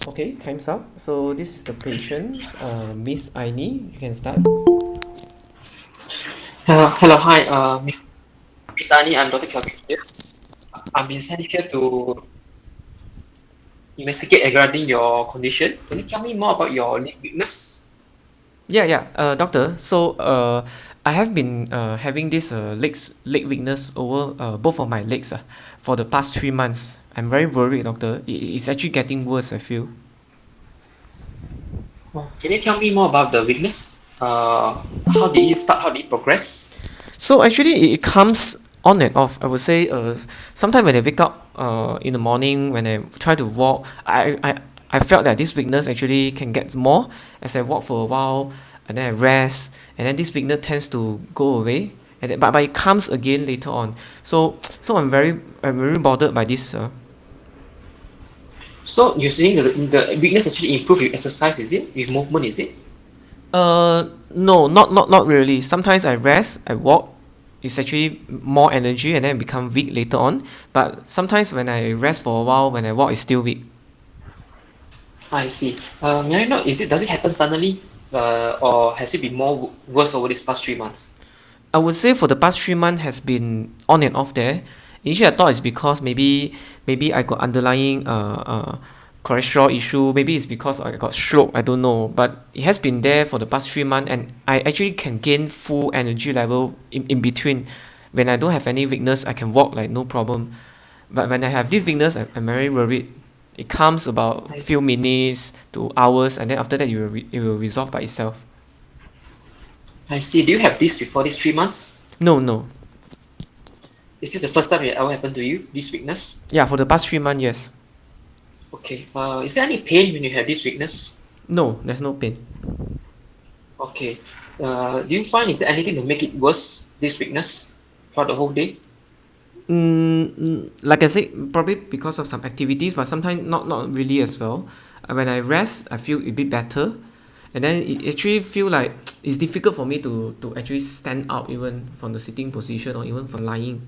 Okay, time's up. So this is the patient, Miss Aini. You can start. Hello, hi, Miss Ani. I'm Dr. Kelvin here. I've been sent here to investigate regarding your condition. Can you tell me more about your leg weakness? Yeah. Doctor. So I have been having this leg weakness over both of my legs for the past 3 months. I'm very worried, doctor. It's actually getting worse, I feel. Can you tell me more about the weakness? How did it start? How did it progress? So actually, it comes on and off. I would say, sometimes when I wake up, in the morning when I try to walk, I felt that this weakness actually can get more as I walk for a while, and then I rest, and then this weakness tends to go away, and then, but it comes again later on. So I'm very bothered by this. So you're saying that the weakness actually improve with exercise, is it? With movement, is it? No, not really. Sometimes I rest, I walk. It's actually more energy, and then I become weak later on. But sometimes when I rest for a while, when I walk, it's still weak. I see. May I know, does it happen suddenly, or has it been worse over these past 3 months? I would say for the past 3 months has been on and off there. Initially, I thought it's because maybe I got underlying cholesterol issue. Maybe it's because I got stroke. I don't know. But it has been there for the past 3 months, and I actually can gain full energy level in between. When I don't have any weakness, I can walk like no problem. But when I have this weakness, I'm very worried. It comes about I, few minutes to hours, and then after that, it will resolve by itself. I see. Do you have this before these 3 months? No. Is this the first time it ever happened to you, this weakness? Yeah, for the past 3 months, yes. Okay. Is there any pain when you have this weakness? No, there's no pain. Okay. Do you find is there anything to make it worse, this weakness, throughout the whole day? Like I said, probably because of some activities, but sometimes not really as well. When I rest, I feel a bit better, and then it actually feel like it's difficult for me to actually stand up even from the sitting position or even for lying.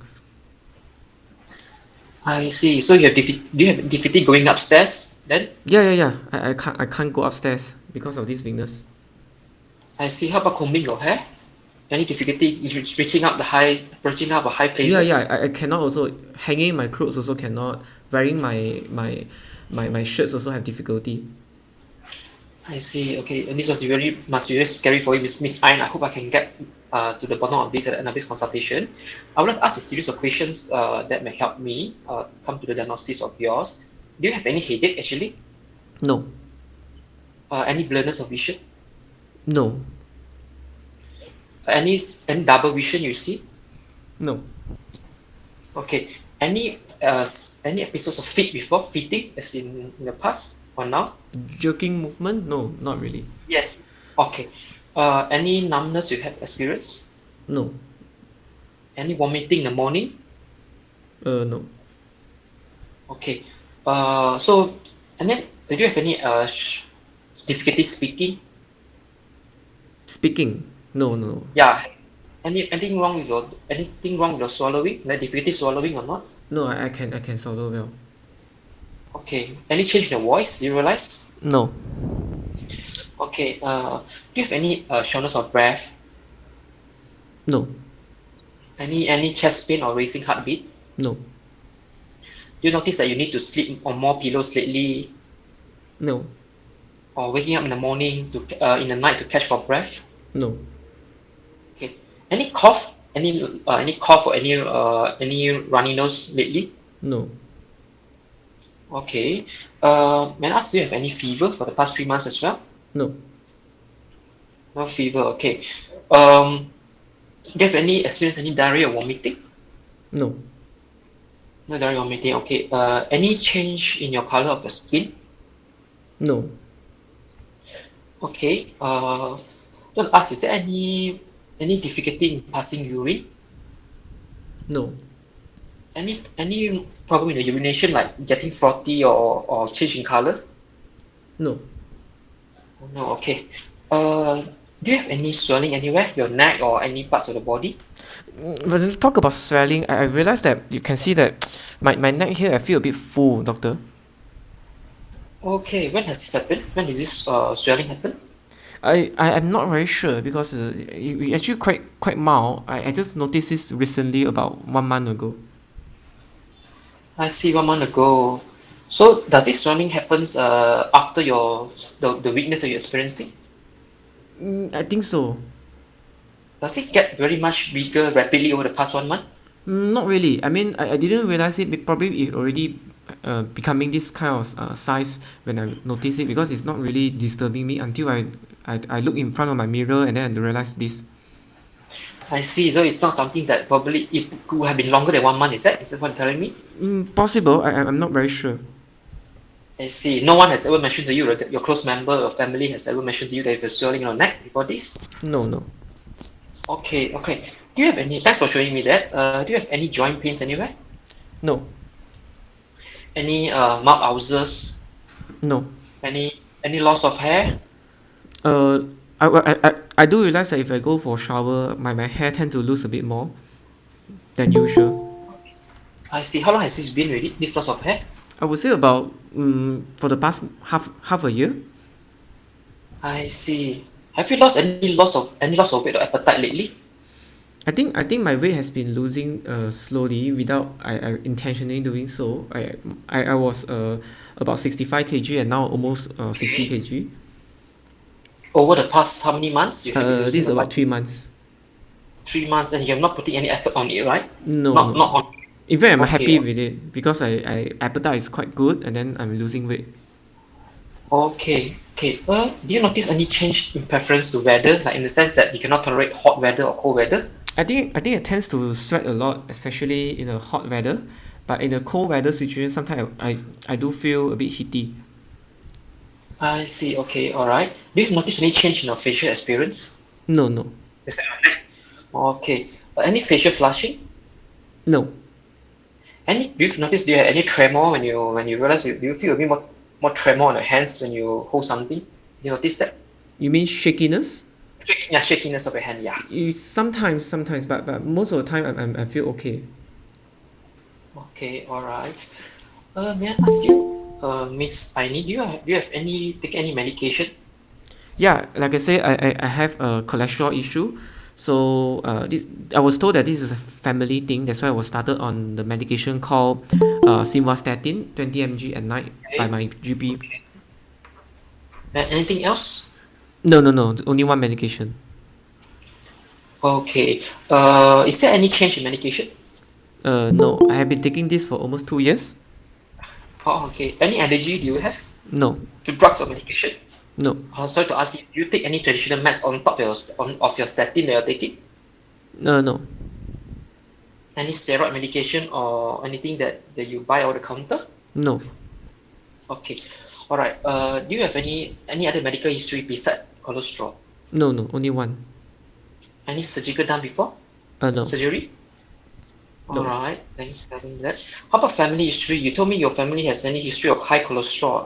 I see. So do you have difficulty going upstairs then? Yeah. I can't go upstairs because of this weakness. I see. How about combing your hair? Any difficulty reaching up a high Yeah. places? I cannot also hanging my clothes also cannot. Wearing my shirts also have difficulty. I see. Okay, and this must be very scary for you, Miss Ayn. I hope I can get to the bottom of this at the end of this consultation. I would like to ask a series of questions that may help me come to the diagnosis of yours. Do you have any headache actually? No. Any blurriness of vision? No. Any double vision you see? No. Okay. Any episodes of fitting as in the past or now? Jerking movement? No, not really. Yes. Okay. Any numbness you have experienced? No. Any vomiting in the morning? No. Okay. So, and then, do you have any difficulty speaking? Speaking? No. Yeah. Anything wrong with your swallowing? Like difficulty swallowing or not? No, I can swallow well. Okay. Any change in your voice? You realize? No. Okay. Do you have any shortness of breath? No. Any chest pain or racing heartbeat? No. Do you notice that you need to sleep on more pillows lately, No. or waking up in the morning to in the night to catch for breath? No. Okay. Any cough? Any cough or any runny nose lately? No. Okay. May I ask, do you have any fever for the past 3 months as well? No. No fever. Okay. Um, do you have any experience any diarrhea or vomiting? No. No diarrhea or vomiting. Okay. Any change in your color of your skin? No. Okay. Don't ask. Is there any difficulty in passing urine? No. Any problem in the urination, like getting frothy or change in color? No. Oh, no. Okay. Do you have any swelling anywhere, your neck or any parts of the body? When you talk about swelling, I realized that you can see that my neck here, I feel a bit full, doctor. Okay. When has this happened? When did this swelling happen? I am not very sure because it actually quite mild. I just noticed this recently about 1 month ago. I see, 1 month ago. So does this swelling happens after the weakness that you're experiencing? I think so. Does it get very much bigger rapidly over the past 1 month? Not really. I mean, I didn't realize it. Probably it already becoming this kind of size when I notice it because it's not really disturbing me until I look in front of my mirror and then I realize this. I see. So it's not something that probably it could have been longer than 1 month. Is that what you're telling me? Possible. I'm not very sure. I see. No one has ever mentioned to you, your close member or family has ever mentioned to you that you have swelling in your neck before this? No, no. Okay, okay. Do you have any? Thanks for showing me that. Do you have any joint pains anywhere? No. Any mouth ulcers? No. Any loss of hair? Uh, I do realize that if I go for a shower, my hair tend to lose a bit more than usual. I see. How long has this been already? This loss of hair? I would say about for the past half a year. I see. Have you lost any loss of weight or appetite lately? I think my weight has been losing slowly without I intentionally doing so. I was about 65 kg and now almost 60 kg. Over the past how many months you have been This losing is the about weight? 3 months. 3 months, and you have not putting any effort on it, right? No, Not no. not on. In fact, I'm Okay, happy with it because I appetite is quite good and then I'm losing weight. okay, okay. Do you notice any change in preference to weather, like in the sense that you cannot tolerate hot weather or cold weather? I think it tends to sweat a lot, especially in a hot weather. But in a cold weather situation, sometimes I do feel a bit heaty. I see. Okay, all right. Do you notice any change in your facial experience? No, no, Except your neck. Okay. Any facial flushing? no. Do you notice? Do you have any tremor when you realize? Do you feel a bit more tremor on your hands when you hold something? You notice that? You mean shakiness? Yeah, shakiness of your hand. Yeah. Sometimes, but most of the time I feel okay. Okay. All right. May I ask you, Miss Aini, do you have take any medication? Yeah, like I say, I have a cholesterol issue. So this I was told that this is a family thing. That's why I was started on the medication called simvastatin 20 mg at night by Okay. my GP. Okay. Anything else? No, only one medication. Okay. Is there any change in medication? No, I have been taking this for almost 2 years. Oh, okay. Any allergy do you have No, to drugs or medication? no, Sorry to ask you, do you take any traditional meds on top of your statin that you're taking? no, Any steroid medication or anything that you buy over the counter? no, Okay. All right. Do you have any other medical history besides cholesterol? no, only one. Any surgical done before? No, Surgery? All no. right. Thanks for having that. How about family history? You told me your family has any history of high cholesterol.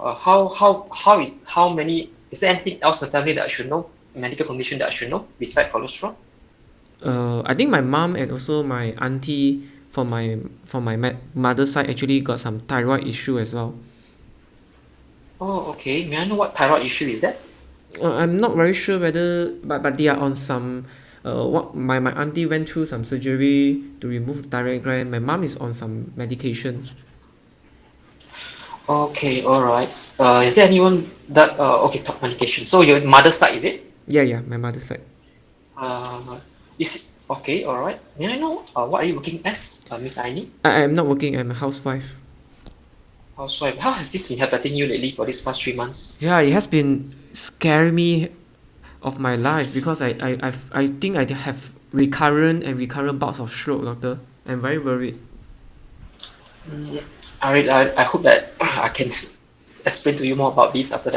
How many? Is there anything else in the family that I should know? Medical condition that I should know besides cholesterol? I think my mom and also my auntie from my mother's side actually got some thyroid issue as well. Oh, okay. May I know what thyroid issue is that? I'm not very sure whether, but they are on some. What my auntie went through some surgery to remove the thyroid gland. My mom is on some medication. Okay, all right. Is there anyone that okay, top medication? So your mother's side, is it? Yeah, my mother's side. Is okay, all right. May I know what are you working as, Miss Aini? I am not working. I'm a housewife. Housewife. How has this been affecting you lately for these past 3 months? Yeah, it has been scaring me of my life because I think I have recurrent bouts of stroke, doctor. I'm very worried. Mm, I hope that I can explain to you more about this after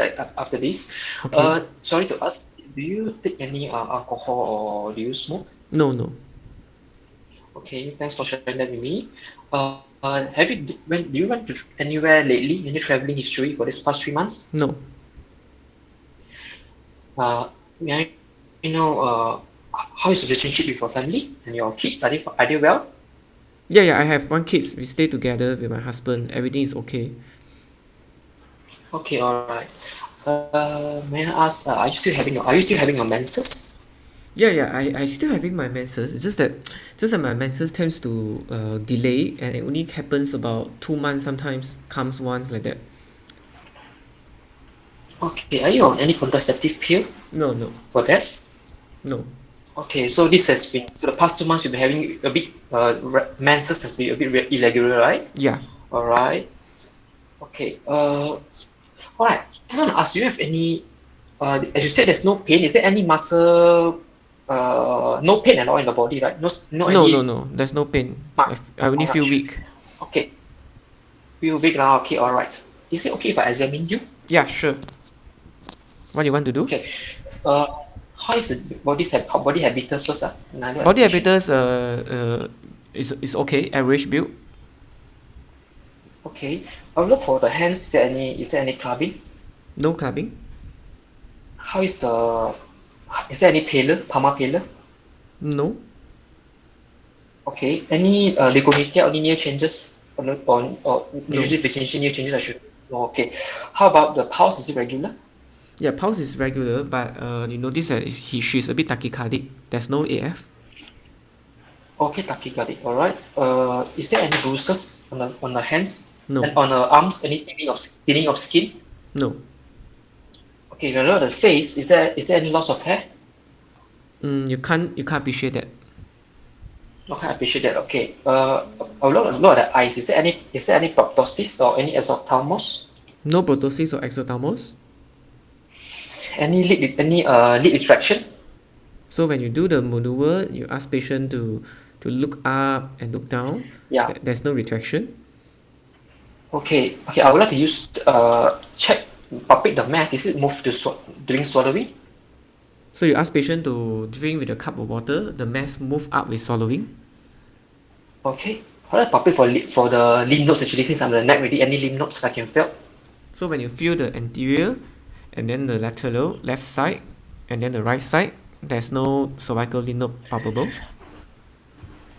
this. Okay. Sorry to ask, do you take any alcohol or do you smoke? No. Okay, thanks for sharing that with me. Have you do you went to anywhere lately? Any traveling history for this past 3 months? No. May I know how is the relationship with your family and your kids? Are they well? Yeah, I have one kids. We stay together with my husband. Everything is okay. Okay, all right. May I ask, are you still having your menses? Yeah, I still having my menses. It's just that my menses tends to delay and it only happens about 2 months sometimes, comes once like that. Okay, are you on any contraceptive pill No. for that? No. Okay, so this has been for the past 2 months. You've been having a bit menses has been a bit irregular, right? Yeah. All right. Okay. All right. Just want to ask, do you have any? As you said, there's no pain. Is there any muscle? No pain at all in the body, right? No any. No. There's no pain. Mark. I only Alright, feel sure. weak. Okay. Feel weak now. Okay. All right. Is it okay if I examine you? Yeah, sure. What do you want to do? Okay. Uh, how is the body habitus first? Body habitus is okay, average build. Okay. I'll look for the hands. Is there any clubbing? No clubbing. How is the is there any pallor, palmar pallor? No. Okay. Any ligomedia or linear changes or No. usually definition new changes I should no, okay. How about the pulse? Is it regular? Yeah, pulse is regular, but you notice that she's a bit tachycardic. There's no AF. Okay, tachycardic. All right. Is there any bruises on the hands No. and on the arms? Any thinning of skin? No. Okay. Now the face. Is there any loss of hair? You can't appreciate that. Okay, I appreciate that. Okay. I'll look at the eyes. Is there any proptosis or any exophthalmos? No proptosis or exophthalmos. Any lid retraction? So when you do the maneuver, you ask patient to look up and look down. Yeah. There's no retraction. Okay. I would like to use check palpate the mass. Is it moved during swallowing? So you ask patient to drink with a cup of water. The mass move up with swallowing. Okay. I would like to palpate for the lymph nodes actually, since I'm on the neck already. Any lymph nodes I can feel? So when you feel the anterior, and then the lateral left side, and then the right side, there's no cervical lymph node palpable.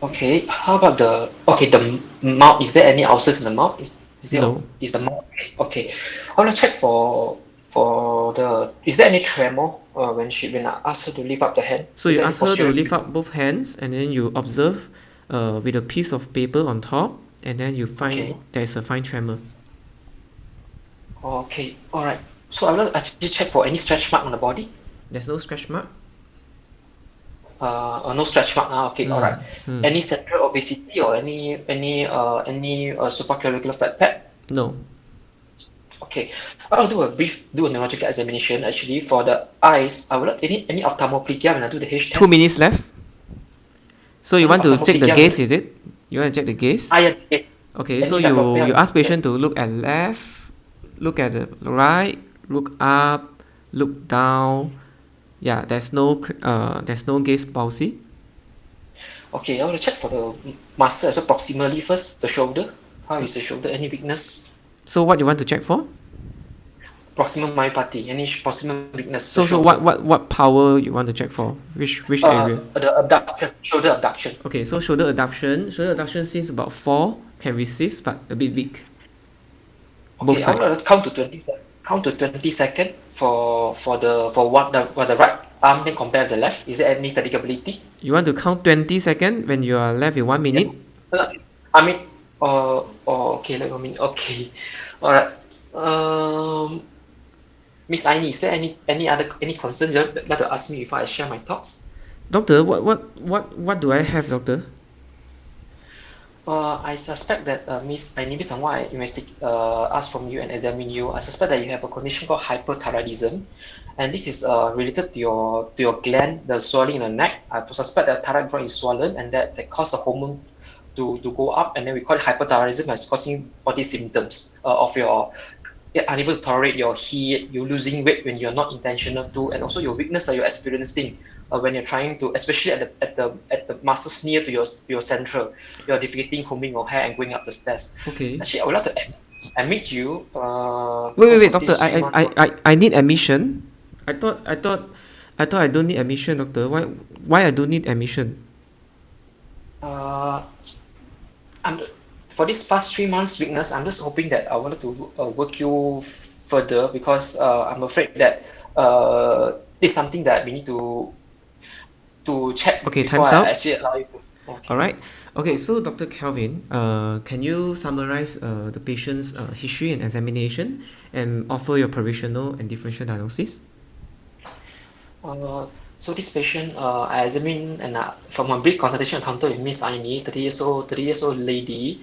Okay. How about the mouth? Is there any ulcers in the mouth? Is No. the mouth okay? I want to check for the. Is there any tremor when I ask her to lift up the hand? So Is you there any ask her to postural- lift up both hands, and then you observe with a piece of paper on top, and then you find Okay. there's a fine tremor. Okay. All right. So I will actually check for any stretch mark on the body. There's no scratch mark. No stretch mark now. Okay. All right. Hmm. Any central obesity or any supraclavicular fat pad? No. Okay. I'll do a neurological examination actually for the eyes. I will not any ophthalmoplegia when I do the H test. 2 minutes left. So you want to check the Ophthalmoplegia gaze, is it? You want to check the gaze? Yeah. Okay, Any so type of you ask patient to look at left, look at the right, look up, look down. Yeah, there's no gaze palsy. Okay, I want to check for the muscle. So proximally first, the shoulder. How is the shoulder? Any weakness? So what you want to check for? Proximal myopathy. Any proximal weakness? So what power you want to check for? Which area? The abduction, shoulder abduction. Okay, so shoulder abduction since about 4 can resist but a bit weak. Both Okay, sides. I'm gonna count to 20. count to 20 seconds for the right arm, then compare with the left? Is there any fatigability? You want to count 20 seconds when you are left with 1 minute? Uh, I mean, okay, let me okay, all right. Um, Miss Aini, is there any concern you'd like to ask me before I share my thoughts? Doctor, what do I have, doctor? I suspect that Miss Aini, based on what I asked from you and examine you, I suspect that you have a condition called hyperthyroidism, and this is related to your gland, the swelling in the neck. I suspect that thyroid gland is swollen, and that cause the hormone to go up, and then we call it hyperthyroidism as causing all these symptoms of your unable to tolerate your heat, you losing weight when you're not intentional to, and also your weakness that you're experiencing when you're trying to, especially at the muscles near to your central, you're difficulty combing your hair and going up the stairs. Okay. Actually, I would like to admit you. Wait, doctor. I need admission. I thought I don't need admission, doctor. Why I don't need admission? I'm for this past 3 months weakness. I'm just hoping that I wanted to work you further because I'm afraid that this is something that we need to check Okay, before time's I up. actually allow you to. Okay. All right. Okay, so Dr. Kelvin, can you summarize the patient's history and examination and offer your provisional and differential diagnosis? So this patient, I examined and from a brief consultation encounter with Miss Aini, 30 years old lady.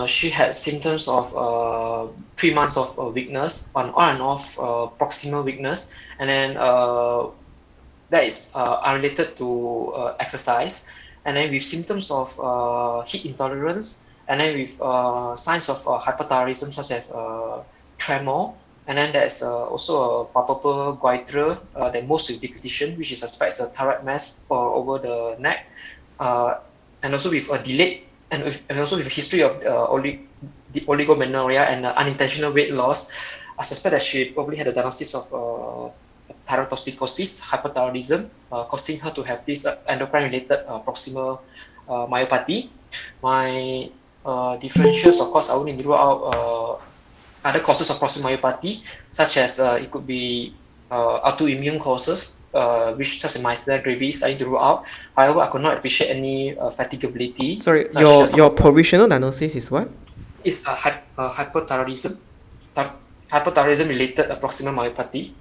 She had symptoms of 3 months of weakness, on and off proximal weakness, and then that is unrelated to exercise, and then with symptoms of heat intolerance, and then with signs of hyperthyroidism such as tremor, and then there's also a palpable goiter, the most with deglutition, which is suspects a thyroid mass over the neck, and also with a delayed and also with a history of the oligomenorrhea and unintentional weight loss. I suspect that she probably had a diagnosis of thyrotoxicosis, hyperthyroidism, causing her to have this endocrine-related proximal myopathy. My differentials, of course, I will need to rule out other causes of proximal myopathy, such as it could be autoimmune causes, which such as myasthenia gravis, I need to rule out. However, I could not appreciate any fatigability. Sorry, She does your have provisional diagnosis is what? is hyperthyroidism, hyperthyroidism related proximal myopathy.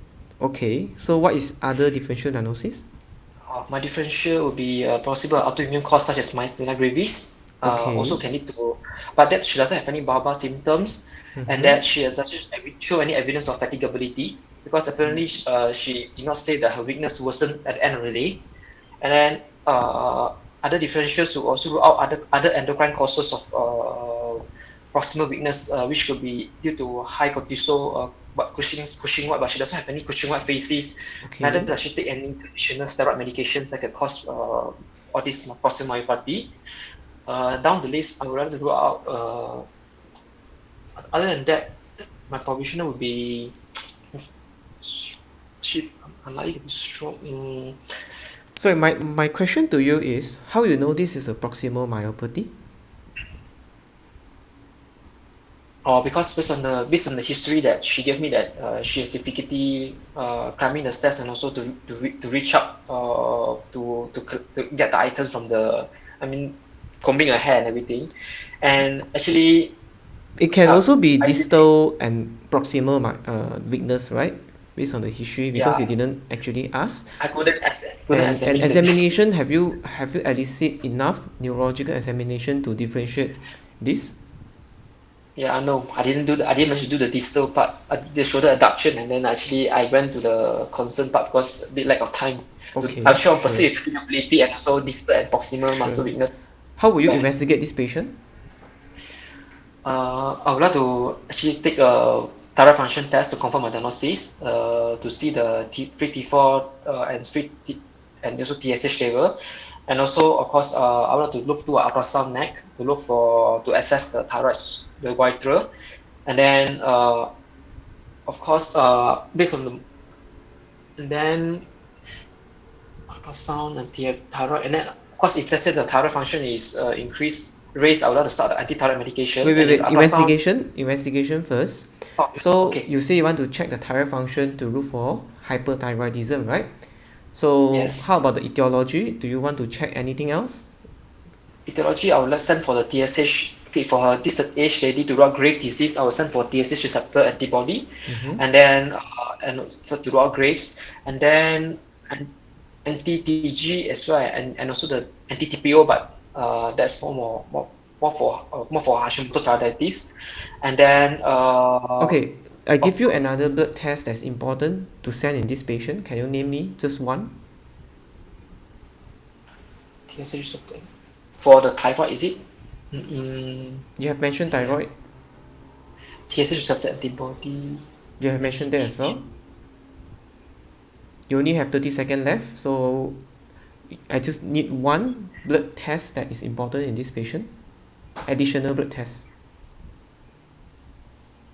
Okay, so what is other differential diagnosis? My differential would be possible autoimmune cause such as myasthenia gravis. Okay. Also can lead to, but that she doesn't have any bulbar symptoms, and that she doesn't show any evidence of fatigability because apparently she did not say that her weakness worsened at the end of the day. And then other differentials will also rule out other endocrine causes of proximal weakness, which could be due to high cortisol, but Cushing-like, but she doesn't have any Cushing-like phases. Okay. Neither does she take any traditional steroid medication that can cause all this proximal myopathy. Down the list, I would like to rule out. Other than that, my provisional would be she unlikely to be stroke. So my question to you is, how you know this is a proximal myopathy? Because based on the history that she gave me, that she has difficulty climbing the stairs and also to reach up to get the items from combing her hair and everything, and actually It can also be distal and proximal weakness, right? Based on the history, because you didn't actually ask. I couldn't And examination, have you elicited enough neurological examination to differentiate this? Yeah, no, I didn't manage to do the distal part. I did the shoulder adduction, and then actually I went to the concern part because a bit lack of time. Okay, I'm sure I'm sure. perceived fatigability and also distal and proximal muscle weakness. How will you investigate this patient? I would like to actually take a thyroid function test to confirm my diagnosis, to see the free T4 and also TSH level, and also of course I would like to look through an ultrasound neck to assess the thyroid, the goiter, and then of course based on and then ultrasound and thyroid, and then of course if let's say the thyroid function is increased race, I would like to start the anti-thyroid medication. Wait, and wait, if wait. the ultrasound, Investigation first. oh, So okay, you say you want to check the thyroid function to look for hyperthyroidism, right? So yes. how about the etiology? Do you want to check anything else? Etiology, I would like send for the TSH. Okay, for her, this age lady to rule out Graves' disease, I will send for TSH receptor antibody, Mm-hmm. and then and for to rule out Graves, and then anti-TG as well, and also the anti-TPO, but that's more for Hashimoto thyroiditis, and then Okay, I of give you course another blood test that's important to send in this patient. Can you name me just one? TSH receptor for the thyroid, is it? Mm, You have mentioned yeah. thyroid. TSH receptor antibody. You have mentioned that as well. You only have 30 seconds left, so I just need one blood test that is important in this patient. Additional blood test.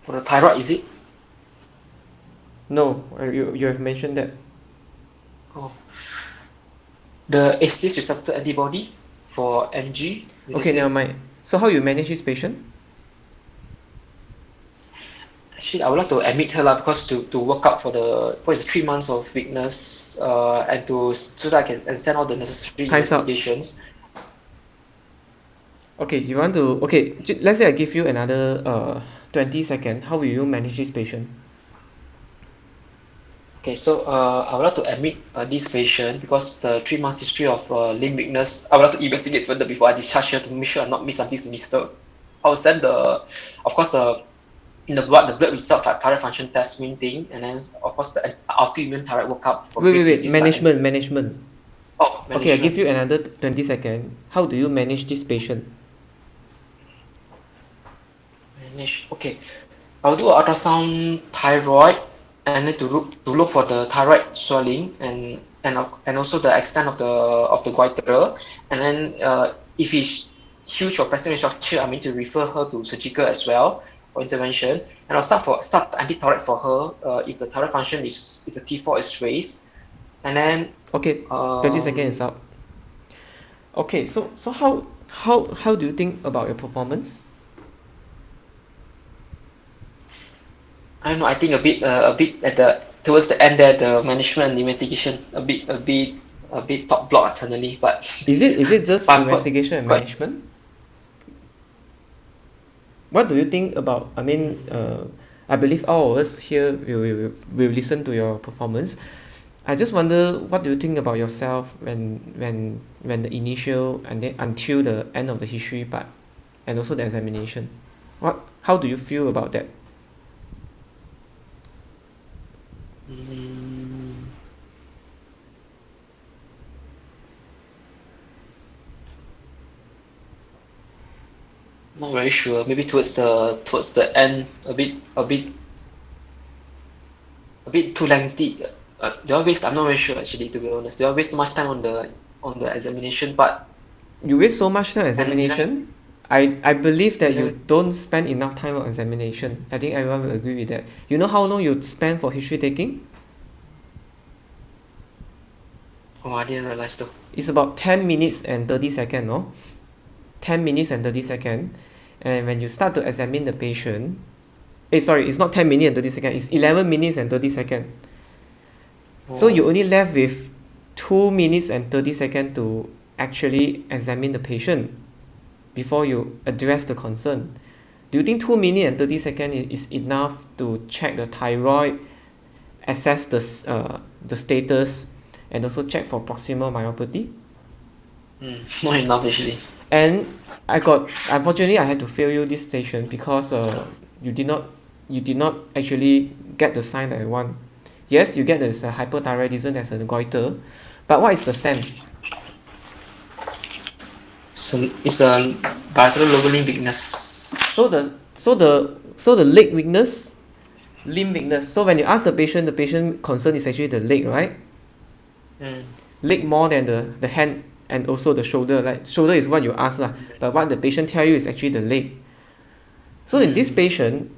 For the thyroid, is it? No, you have mentioned that. Oh, the ACE receptor antibody for MG. Okay, never mind. So how you manage this patient? Actually, I would like to admit her because to work out for the 3 months of weakness, and so that I can send all the necessary Time's up. investigations. Okay, you want to let's say I give you another 20 seconds. How will you manage this patient? Okay, so I would like to admit this patient because the 3 months history of limb weakness. I would like to investigate further before I discharge her to make sure I not miss something sinister. I will send of course, in the blood results like thyroid function test, main thing, and then of course the autoimmune thyroid workup for Wait, Graves' disease. management. Oh, Okay, I management. give you another 20 seconds. How do you manage this patient? Okay, I'll do an ultrasound thyroid, and then to look for the thyroid swelling and also the extent of the goiter, and then if it's huge or pressing structure, I mean to refer her to surgical as well for intervention, and I'll start anti-thyroid for her if the thyroid function if the T4 is raised, and then Okay, 20 seconds is up. Okay, so how do you think about your performance? I don't know. I think a bit at the towards the end there, the management and the investigation a bit top block internally, but Is it just but investigation and quite- management? What do you think about? I mean, I believe all of us here will listen to your performance. I just wonder, what do you think about yourself when the initial and then until the end of the history part, and also the examination? How do you feel about that? Not very sure. Maybe towards the end, a bit too lengthy. They all waste. I'm not very sure actually. To be honest, they all waste too much time on the examination part. You waste so much time on examination. I believe that you Didn't- don't spend enough time on examination. I think everyone will agree with that. You know how long you spend for history taking? Oh, I didn't realize though. It's about 10 minutes and 30 seconds, no? 10 minutes and 30 seconds. And when you start to examine the patient, sorry, it's not 10 minutes and 30 seconds, it's 11 minutes and 30 seconds. So you only left with 2 minutes and 30 seconds to actually examine the patient before you address the concern. Do you think 2 minutes and 30 seconds is enough to check the thyroid, assess the status, and also check for proximal myopathy? Not enough actually. And unfortunately I had to fail you this station because you did not actually get the sign that I want. Yes, you get this hyperthyroidism as a goiter, but what is the stem? So it's a bilateral lower limb weakness. So the leg weakness, limb weakness. So when you ask the patient concern is actually the leg, right? Leg more than the hand and also the shoulder. Like shoulder is what you ask lah, but what the patient tell you is actually the leg. So in this patient,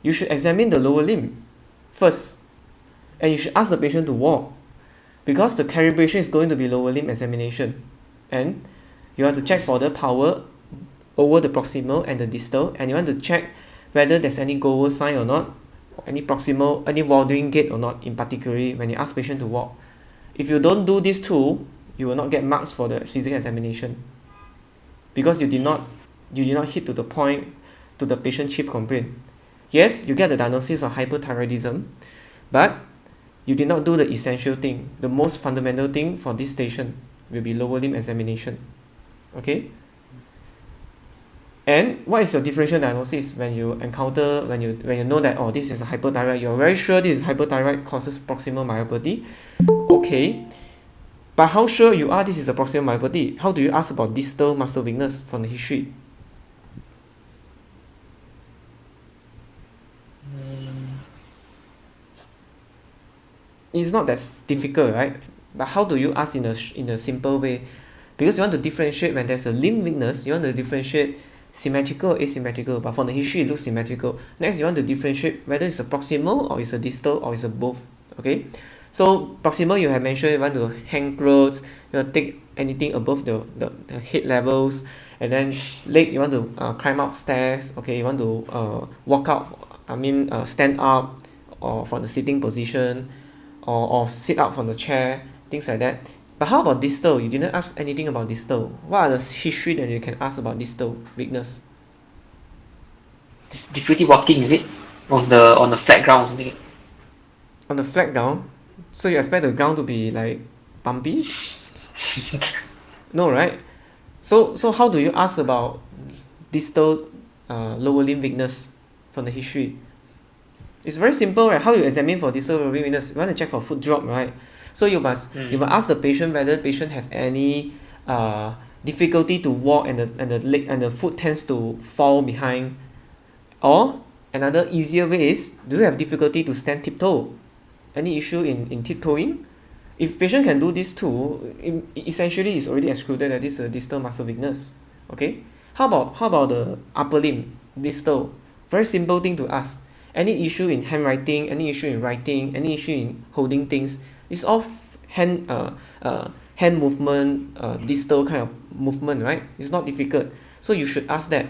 you should examine the lower limb first, and you should ask the patient to walk, because the calibration is going to be lower limb examination, and you have to check for the power over the proximal and the distal, and you want to check whether there's any goal sign or not, any proximal, any wandering gait or not, in particular when you ask patient to walk. If you don't do these two, you will not get marks for the physical examination, because you did not hit to the point, to the patient chief complaint. Yes, you get the diagnosis of hyperthyroidism, but you did not do the essential thing. The most fundamental thing for this station will be lower limb examination. Okay? And what is your differential diagnosis when you encounter, when you know that, oh, this is a hyperthyroid, you're very sure this is hyperthyroid causes proximal myopathy. Okay, but how sure you are this is a proximal myopathy? How do you ask about distal muscle weakness from the history? It's not that difficult, right? But how do you ask in a simple way? Because you want to differentiate when there's a limb weakness, you want to differentiate symmetrical or asymmetrical, but from the history it looks symmetrical. Next, you want to differentiate whether it's a proximal or it's a distal or it's a both. Okay, so proximal, you have mentioned you want to hang clothes, you want to take anything above the head levels, and then leg, you want to climb up stairs. Okay, you want to walk out, stand up or from the sitting position, or sit up from the chair, things like that. But how about distal? You didn't ask anything about distal. What are the history that you can ask about distal weakness? Difficulty walking, is it? On the flat ground or something? On the flat ground? So you expect the ground to be like bumpy? No, right? So how do you ask about distal lower limb weakness from the history? It's very simple, right? How you examine for distal lower limb weakness? You want to check for foot drop, right? So you must ask the patient whether the patient have any difficulty to walk, and the leg and the foot tends to fall behind. Or another easier way is, do you have difficulty to stand tiptoe? Any issue in tiptoeing? If patient can do this too, essentially it's already excluded that this is a distal muscle weakness. Okay? How about the upper limb, distal? Very simple thing to ask. Any issue in handwriting, any issue in writing, any issue in holding things, it's all hand movement, distal kind of movement, right? It's not difficult. So you should ask that.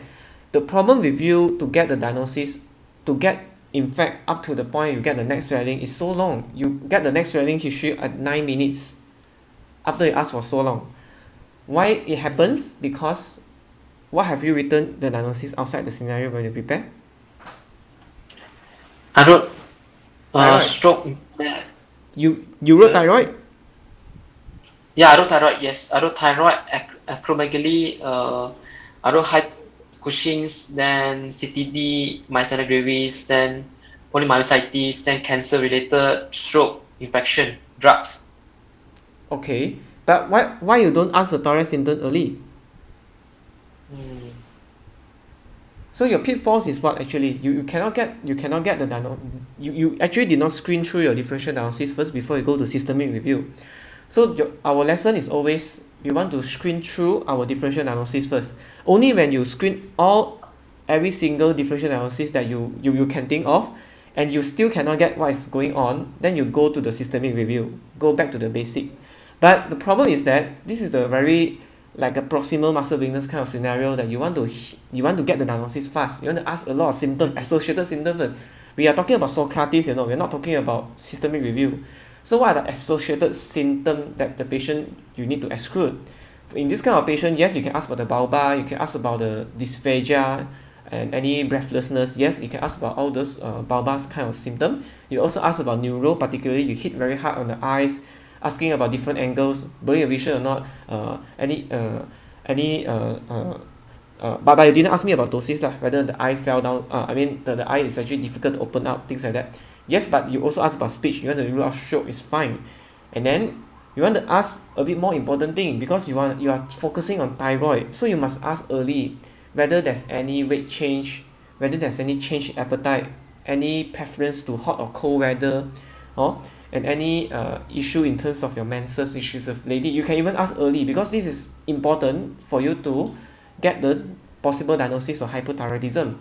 The problem with you to get the diagnosis, to get in fact up to the point you get the neck swelling, is so long. You get the neck swelling history at 9 minutes after you ask for so long. Why it happens? Because what have you written the diagnosis outside the scenario when you prepare? I wrote Thyroid. stroke. You wrote thyroid? Yeah, I wrote thyroid. Yes, I wrote thyroid, acromegaly. I wrote high Cushing's, then CTD, myasthenia gravis, then polymyositis, then cancer-related, stroke, infection, drugs. Okay, but why you don't ask the thyroid symptom early? So your pitfalls is what actually you cannot get the diagnosis. You actually did not screen through your differential diagnosis first before you go to systemic review. So our lesson is always, we want to screen through our differential diagnosis first. Only when you screen every single differential diagnosis that you can think of, and you still cannot get what is going on, then you go to the systemic review, go back to the basic. But the problem is that this is a very like a proximal muscle weakness kind of scenario that you want to get the diagnosis fast. You want to ask a lot of symptoms, associated symptoms first. We are talking about Socrates, we're not talking about systemic review. So what are the associated symptoms that the patient you need to exclude? In this kind of patient, yes, you can ask about the bulbar, you can ask about the dysphagia and any breathlessness. Yes, you can ask about all those bulbar kind of symptom. You also ask about neuro, particularly you hit very hard on the eyes, asking about different angles, blurring of vision or not, but you didn't ask me about ptosis, whether the eye fell down, the eye is actually difficult to open up, things like that. Yes, but you also ask about speech, you want to rule out stroke, is fine. And then you want to ask a bit more important thing, because you are focusing on thyroid, so you must ask early whether there's any weight change, whether there's any change in appetite, any preference to hot or cold weather, and any issue in terms of your menses, which is a lady. You can even ask early, because this is important for you to get the possible diagnosis of hypothyroidism.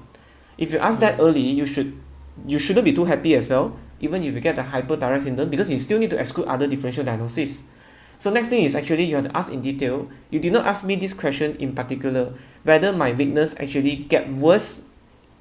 If you ask that early, you shouldn't be too happy as well, even if you get the hypothyroid symptom, because you still need to exclude other differential diagnoses. So next thing is actually you have to ask in detail. You did not ask me this question in particular, whether my weakness actually get worse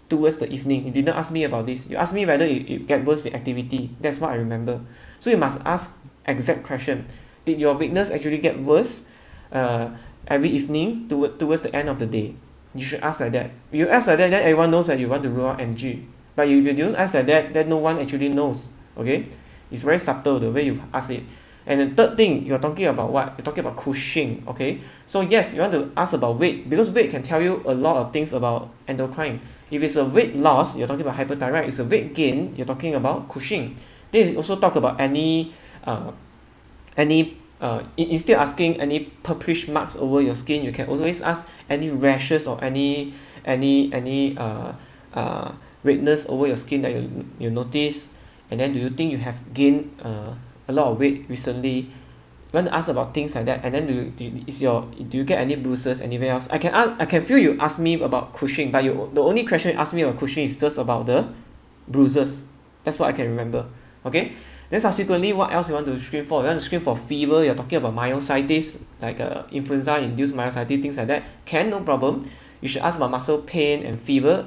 towards the evening. You did not ask me about this. You asked me whether it get worse with activity. That's what I remember. So you must ask exact question. Did your weakness actually get worse every evening towards the end of the day? You should ask like that. You ask like that, then everyone knows that you want to rule out MG. But if you don't ask like that, then no one actually knows. Okay? It's very subtle the way you ask it. And the third thing, you're talking about what? You're talking about Cushing. Okay? So yes, you want to ask about weight, because weight can tell you a lot of things about endocrine. If it's a weight loss, you're talking about hyperthyroid. If it's a weight gain, you're talking about Cushing. They also talk about any instead of asking any purplish marks over your skin, you can always ask any rashes or any redness over your skin that you notice. And then do you think you have gained a lot of weight recently? You want to ask about things like that. And then do you get any bruises anywhere else? I can feel you ask me about Cushing, but the only question you ask me about Cushing is just about the bruises. That's what I can remember. Okay. Then subsequently, what else you want to screen for? You want to screen for fever. You're talking about myositis, like influenza-induced myositis, things like that. No problem. You should ask about muscle pain and fever.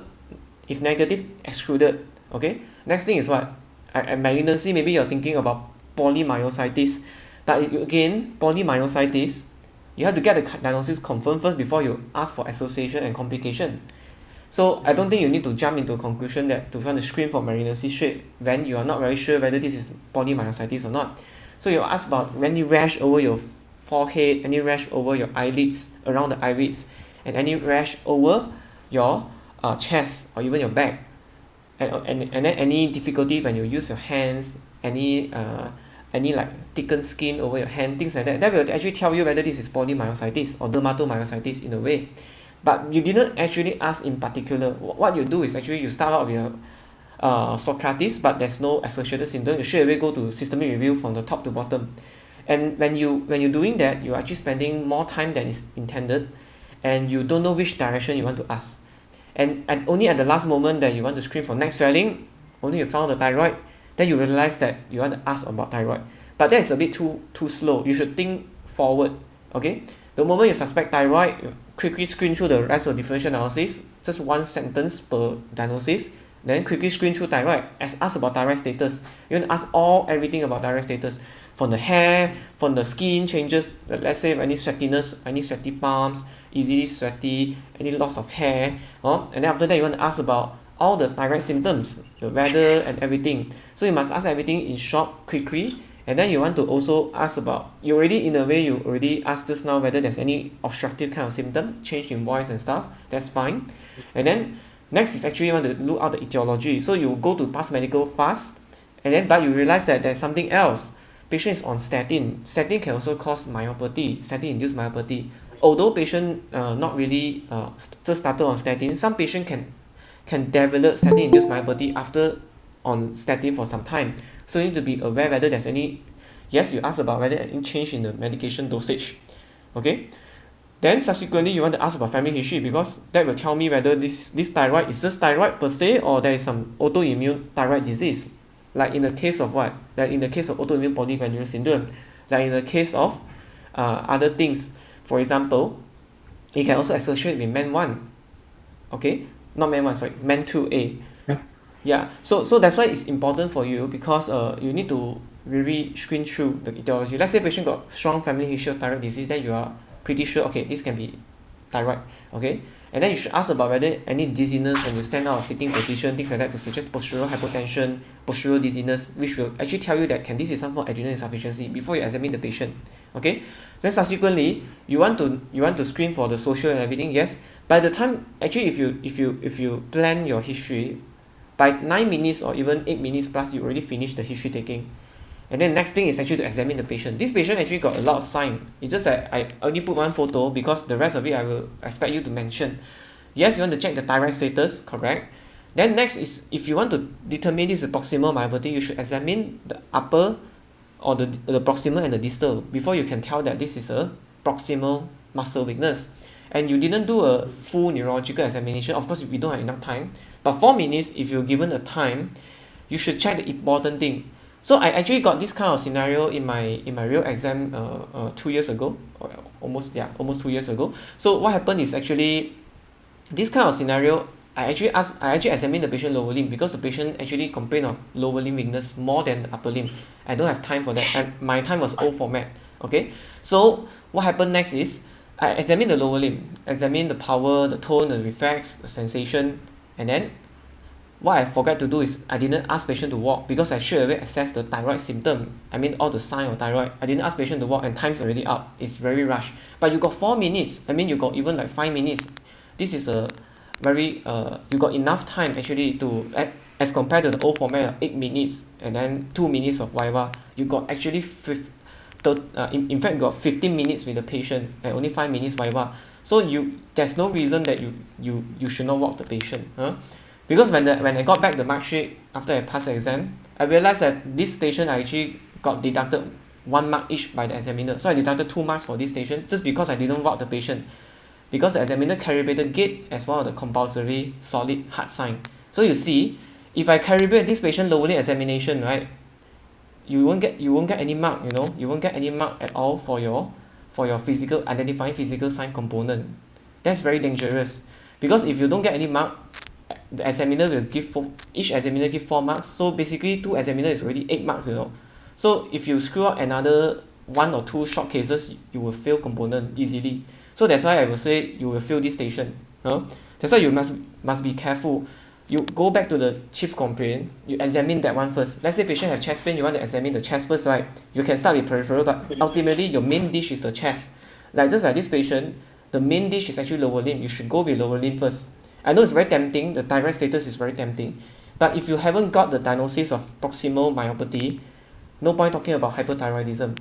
If negative, excluded. Okay. Next thing is what? Malignancy. Maybe you're thinking about polymyositis. But again, polymyositis, you have to get the diagnosis confirmed first before you ask for association and complication. So I don't think you need to jump into a conclusion that to try to screen for malignancy straight when you are not very sure whether this is polymyositis or not. So you ask about any rash over your forehead, any rash over your eyelids, around the eyelids, and any rash over your chest or even your back. And then any difficulty when you use your hands, any like thickened skin over your hand, things like that. That will actually tell you whether this is polymyositis or dermatomyositis in a way. But you didn't actually ask in particular. What you do is actually you start out with Socrates, but there's no associated symptom. You straight away go to systemic review from the top to bottom. And when you're doing that, you're actually spending more time than is intended, and you don't know which direction you want to ask. And only at the last moment that you want to screen for neck swelling, only you found the thyroid, then you realize that you want to ask about thyroid. But that is a bit too slow. You should think forward. Okay? The moment you suspect thyroid, you quickly screen through the rest of differential analysis, just one sentence per diagnosis, then quickly screen through thyroid, ask about thyroid status. You want to ask everything about thyroid status, from the hair, from the skin changes, let's say any sweatiness, any sweaty palms, easily sweaty, any loss of hair, and then after that you want to ask about all the thyroid symptoms, the weather and everything. So you must ask everything in short, quickly. And then you want to also ask about, you already asked just now whether there's any obstructive kind of symptom, change in voice and stuff. That's fine. And then next is actually you want to look out the etiology. So you go to past medical fast, and then but you realize that there's something else. Patient is on statin. Statin can also cause myopathy, statin-induced myopathy. Although patient not really just started on statin, some patient can develop statin-induced myopathy after on statin for some time. So you need to be aware whether there's any, yes, you ask about whether any change in the medication dosage. Okay? Then subsequently you want to ask about family history, because that will tell me whether this thyroid is just thyroid per se or there is some autoimmune thyroid disease. Like in the case of what? Like in the case of autoimmune polycystic syndrome. Like in the case of other things. For example, it can also associate with MEN1. Okay? Not MEN1, sorry, MEN2A. Yeah, so that's why it's important for you, because you need to really screen through the etiology. Let's say patient got strong family history of thyroid disease, then you are pretty sure, okay, this can be thyroid, okay? And then you should ask about whether any dizziness when you stand out of sitting position, things like that, to suggest postural hypotension, postural dizziness, which will actually tell you that this is some form of adrenal insufficiency before you examine the patient, okay? Then subsequently, you want to screen for the social and everything, yes. By the time, actually, if you plan your history, by 9 minutes or even 8 minutes plus, you already finished the history taking. And then next thing is actually to examine the patient. This patient actually got a lot of sign. It's just that I only put one photo because the rest of it I will expect you to mention. Yes, you want to check the thyroid status, correct? Then next is, if you want to determine this is proximal myopathy, you should examine the upper or the proximal and the distal before you can tell that this is a proximal muscle weakness. And you didn't do a full neurological examination. Of course, we don't have enough time. But 4 minutes, if you're given a time, you should check the important thing. So I actually got this kind of scenario in my real exam 2 years ago, or almost 2 years ago. So what happened is actually this kind of scenario. I actually examined the patient lower limb because the patient actually complained of lower limb weakness more than the upper limb. I don't have time for that, and my time was old format. Okay, so what happened next is I examined the lower limb, examined the power, the tone, the reflex, the sensation, and then what I forgot to do is I didn't ask patient to walk because I should have assessed the thyroid symptom. I mean all the sign of thyroid. I didn't ask patient to walk and time's already up. It's very rushed. But you got 4 minutes. I mean you got even like 5 minutes. This is a very you got enough time actually to as compared to the old format of 8 minutes and then 2 minutes of viva. You got actually in fact you got 15 minutes with the patient and only 5 minutes viva. So there's no reason that you should not walk the patient. Because when I got back the mark sheet after I passed the exam, I realized that this station I actually got deducted 1 mark each by the examiner. So I deducted 2 marks for this station just because I didn't walk the patient. Because the examiner calibrated gait as one of the compulsory solid hard sign. So you see, if I calibrate this patient lower limb examination, right, you won't get any mark, you won't get any mark at all for your physical identifying physical sign component. That's very dangerous. Because if you don't get any mark, the examiner will each examiner give 4 marks. So basically 2 examiners is already 8 marks, So if you screw up another 1 or 2 short cases, you will fail component easily. So that's why I will say you will fail this station. That's why you must be careful. You go back to the chief complaint, you examine that one first. Let's say patient have chest pain, you want to examine the chest first, right? You can start with peripheral, but ultimately your main dish is the chest. Just like this patient, the main dish is actually lower limb. You should go with lower limb first. I know it's very tempting, the thyroid status is very tempting, but if you haven't got the diagnosis of proximal myopathy, no point talking about hyperthyroidism.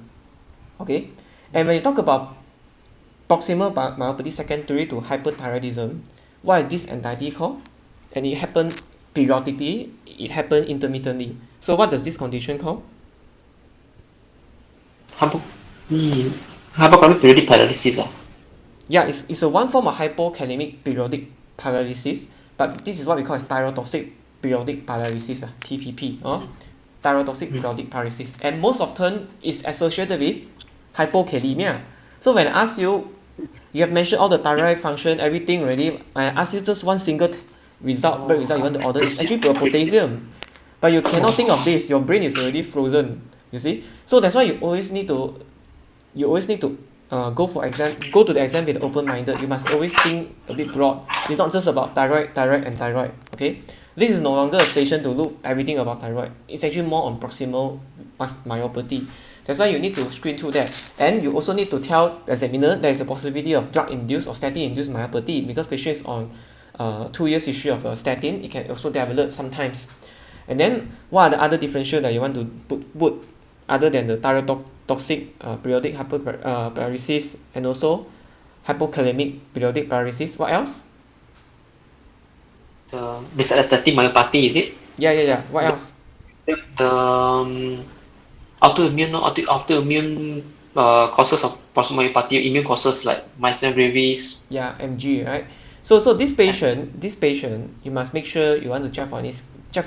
Okay? And when you talk about proximal myopathy secondary to hyperthyroidism, what is this entirety called? And it happens periodically, it happens intermittently. So what does this condition called? Hypokalemic periodic paralysis. Yeah, it's a one form of hypokalemic periodic paralysis, but this is what we call as thyrotoxic periodic paralysis, TPP. Thyrotoxic periodic paralysis. And most often is associated with hypokalemia. So when I ask you, you have mentioned all the thyroid function, everything already. When I ask you just one single result you want to order, it's actually pure potassium. But you cannot think of this, your brain is already frozen, you see. So that's why you always need to go to the exam with open-minded. You must always think a bit broad. It's not just about thyroid, okay? This is no longer a station to look everything about thyroid. It's actually more on proximal myopathy. That's why you need to screen through that. And you also need to tell the examiner there is a possibility of drug-induced or statin-induced myopathy because patient is on 2 years history of statin. It can also develop sometimes. And then what are the other differential that you want to put other than the thyrotoxic periodic paralysis and also hypokalemic periodic paralysis? What else? Besides statin myopathy, is it? Yeah. What else? The autoimmune causes of proximal myopathy, immune causes like myasthenia gravis. Yeah, MG, right? So this patient, you must make sure you want to check for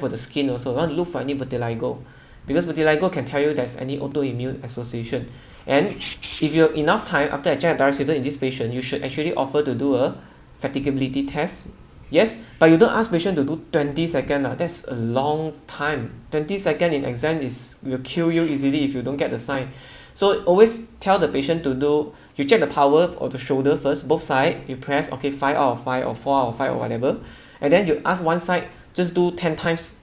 the skin also. You want to look for any vitiligo, because vitiligo can tell you there's any autoimmune association. And if you have enough time after I check the thyroid status in this patient, you should actually offer to do a fatigability test. Yes, but you don't ask patient to do 20 seconds. That's a long time. 20 seconds in exam will kill you easily if you don't get the sign. So always tell the patient to do, you check the power of the shoulder first, both sides, you press, okay, 5 out of 5 or 4 out of 5 or whatever. And then you ask one side, just do 10 times.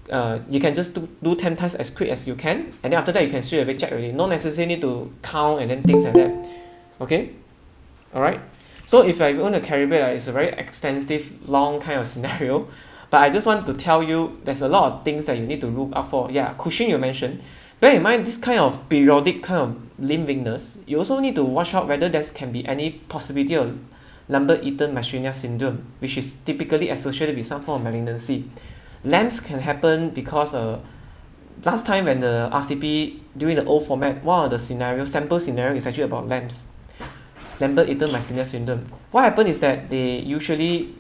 You can just do 10 times as quick as you can. And then after that, you can straight away check already. Not necessarily need to count and then things like that. Okay? Alright? So if I want to calibrate, it's a very extensive, long kind of scenario. But I just want to tell you, there's a lot of things that you need to look out for. Yeah, Cushing you mentioned. Bear in mind, this kind of periodic kind of limb weakness, you also need to watch out whether there can be any possibility of Lambert-Eaton myasthenia syndrome, which is typically associated with some form of malignancy. LAMS can happen because last time when the RCP, during the old format, one of the sample scenario is actually about LAMS. Lambert-Eaton myasthenia syndrome. What happens is that they usually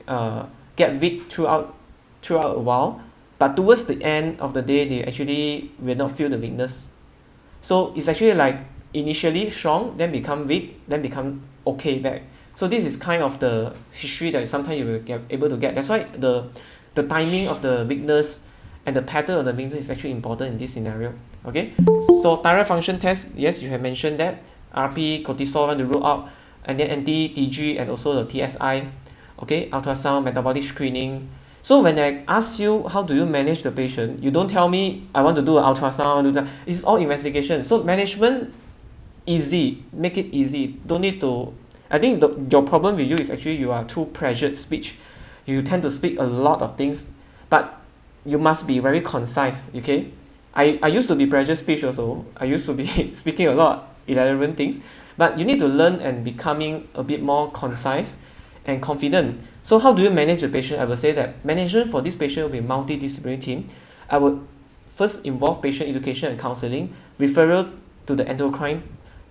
get weak throughout a while, but towards the end of the day, they actually will not feel the weakness. So it's actually like initially strong, then become weak, then become okay back. So this is kind of the history that sometimes you will get able to get. That's why the timing of the weakness and the pattern of the weakness is actually important in this scenario. Okay, so thyroid function test, yes, you have mentioned that RP, cortisol want to rule out, and then anti-TG and also the TSI. Okay, ultrasound, metabolic screening. So when I ask you how do you manage the patient, you don't tell me I want to do an ultrasound. It's all investigation. So management easy, make it easy. Don't need to. I think your problem with you is actually you are too pressured speech. You tend to speak a lot of things, but you must be very concise. Okay, I used to be pressured speech also. I used to be speaking a lot irrelevant things, but you need to learn and becoming a bit more concise and confident. So how do you manage the patient? I will say that management for this patient will be multidisciplinary team. I would first involve patient education and counseling, referral to the endocrine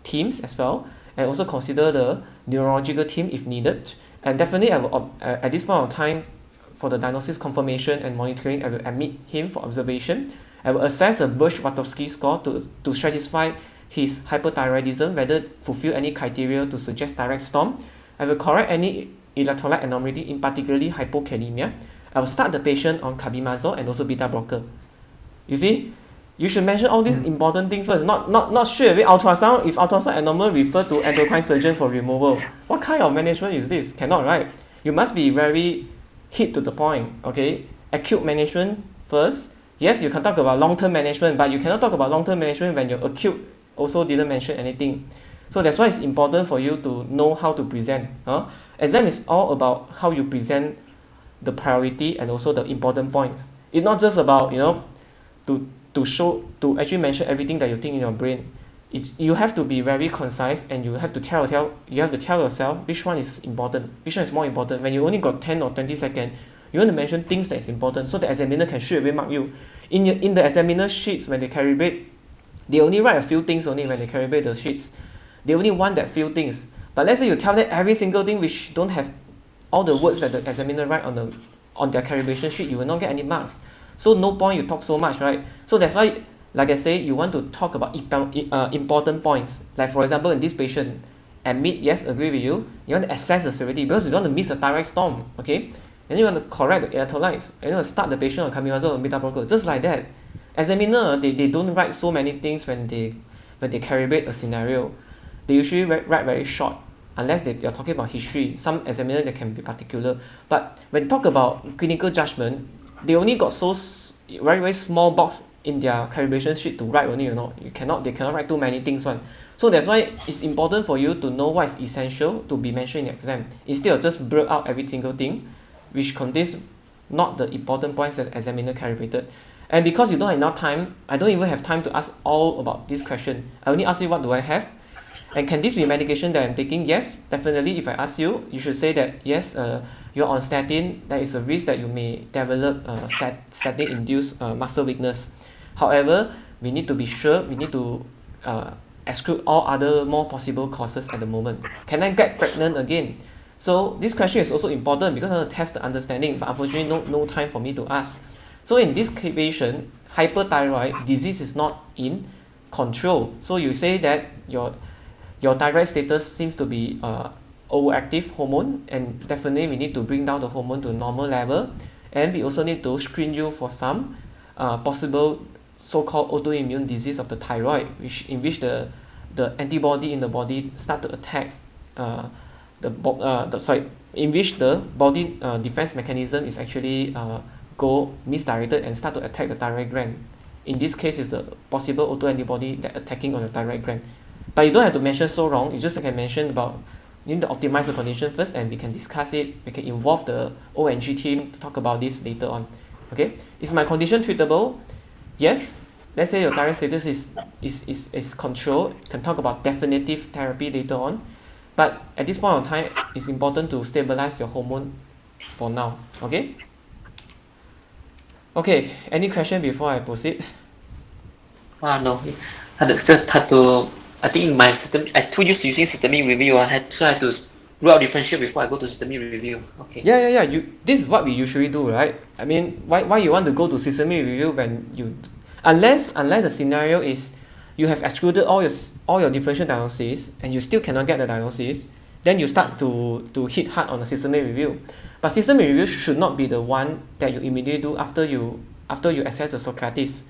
teams as well, and also consider the neurological team if needed. And definitely I will, at this point of time, for the diagnosis confirmation and monitoring, I will admit him for observation. I will assess a Bush-Watowski score to stratify his hyperthyroidism, whether fulfill any criteria to suggest thyroid storm. I will correct any electrolyte abnormality, in particularly hypokalemia. I will start the patient on carbimazole and also beta blocker. You see, you should mention all these important things first, not straight away ultrasound. If ultrasound abnormal, refer to endocrine surgeon for removal. What kind of management is this? Cannot, right? You must be very hit to the point, okay? Acute management first. Yes, you can talk about long-term management, but you cannot talk about long-term management when your acute also didn't mention anything. So that's why it's important for you to know how to present. Exam is all about how you present the priority and also the important points. It's not just about, to actually mention everything that you think in your brain. You have to be very concise, and you have to tell yourself which one is important, which one is more important. When you only got 10 or 20 seconds, you want to mention things that is important so the examiner can straight away mark you. In the examiner sheets, when they calibrate, they only write a few things only when they calibrate the sheets. They only want that few things. But let's say you tell them every single thing which don't have all the words that the examiner write on their calibration sheet, you will not get any marks. So no point you talk so much, right? So that's why, like I say, you want to talk about important points. Like for example, in this patient, admit, yes, agree with you. You want to assess the severity because you don't want to miss a thyroid storm, okay? And you want to correct the electrolytes. And you want to start the patient on carbimazole and beta blocker, just like that. Examiner, they don't write so many things when they calibrate a scenario. They usually write very short, unless you're talking about history. Some examiner they can be particular. But when you talk about clinical judgment, they only got very, very small box in their calibration sheet to write only, they cannot write too many things one. So that's why it's important for you to know what is essential to be mentioned in the exam, instead of just blurt out every single thing which contains not the important points that the examiner calibrated. And because you don't have enough time, I don't even have time to ask all about this question. I only ask you what do I have, and can this be medication that I'm taking? Yes, definitely. If I ask you, you should say that yes, you're on statin. There is a risk that you may develop statin-induced muscle weakness. However, we need to be sure, we need to exclude all other more possible causes at the moment. Can I get pregnant again? So this question is also important because I want to test the understanding, but unfortunately no time for me to ask. So in this patient, hyperthyroid disease is not in control. So you say that your thyroid status seems to be overactive hormone, and definitely we need to bring down the hormone to normal level, and we also need to screen you for some possible so-called autoimmune disease of the thyroid, in which the antibody in the body start to attack in which the body defense mechanism is actually go misdirected and start to attack the thyroid gland. In this case, is the possible autoantibody that attacking on the thyroid gland. But you don't have to mention so wrong. You just can mention about you need to optimize the condition first, and we can discuss it. We can involve the ONG team to talk about this later on. Okay, is my condition treatable? Yes. Let's say your thyroid status is controlled. You can talk about definitive therapy later on. But at this point of time, it's important to stabilize your hormone for now. Okay. Okay. Any question before I proceed? No. I just had to. I think in my system, I too used to using systemic review. So I had to rule out differentiate before I go to systemic review. Okay. Yeah. This is what we usually do, right? I mean, why you want to go to systemic review when you, unless the scenario is you have excluded all your differential diagnosis and you still cannot get the diagnosis, then you start to hit hard on the systemic review. But systemic review should not be the one that you immediately do after you assess the Socrates.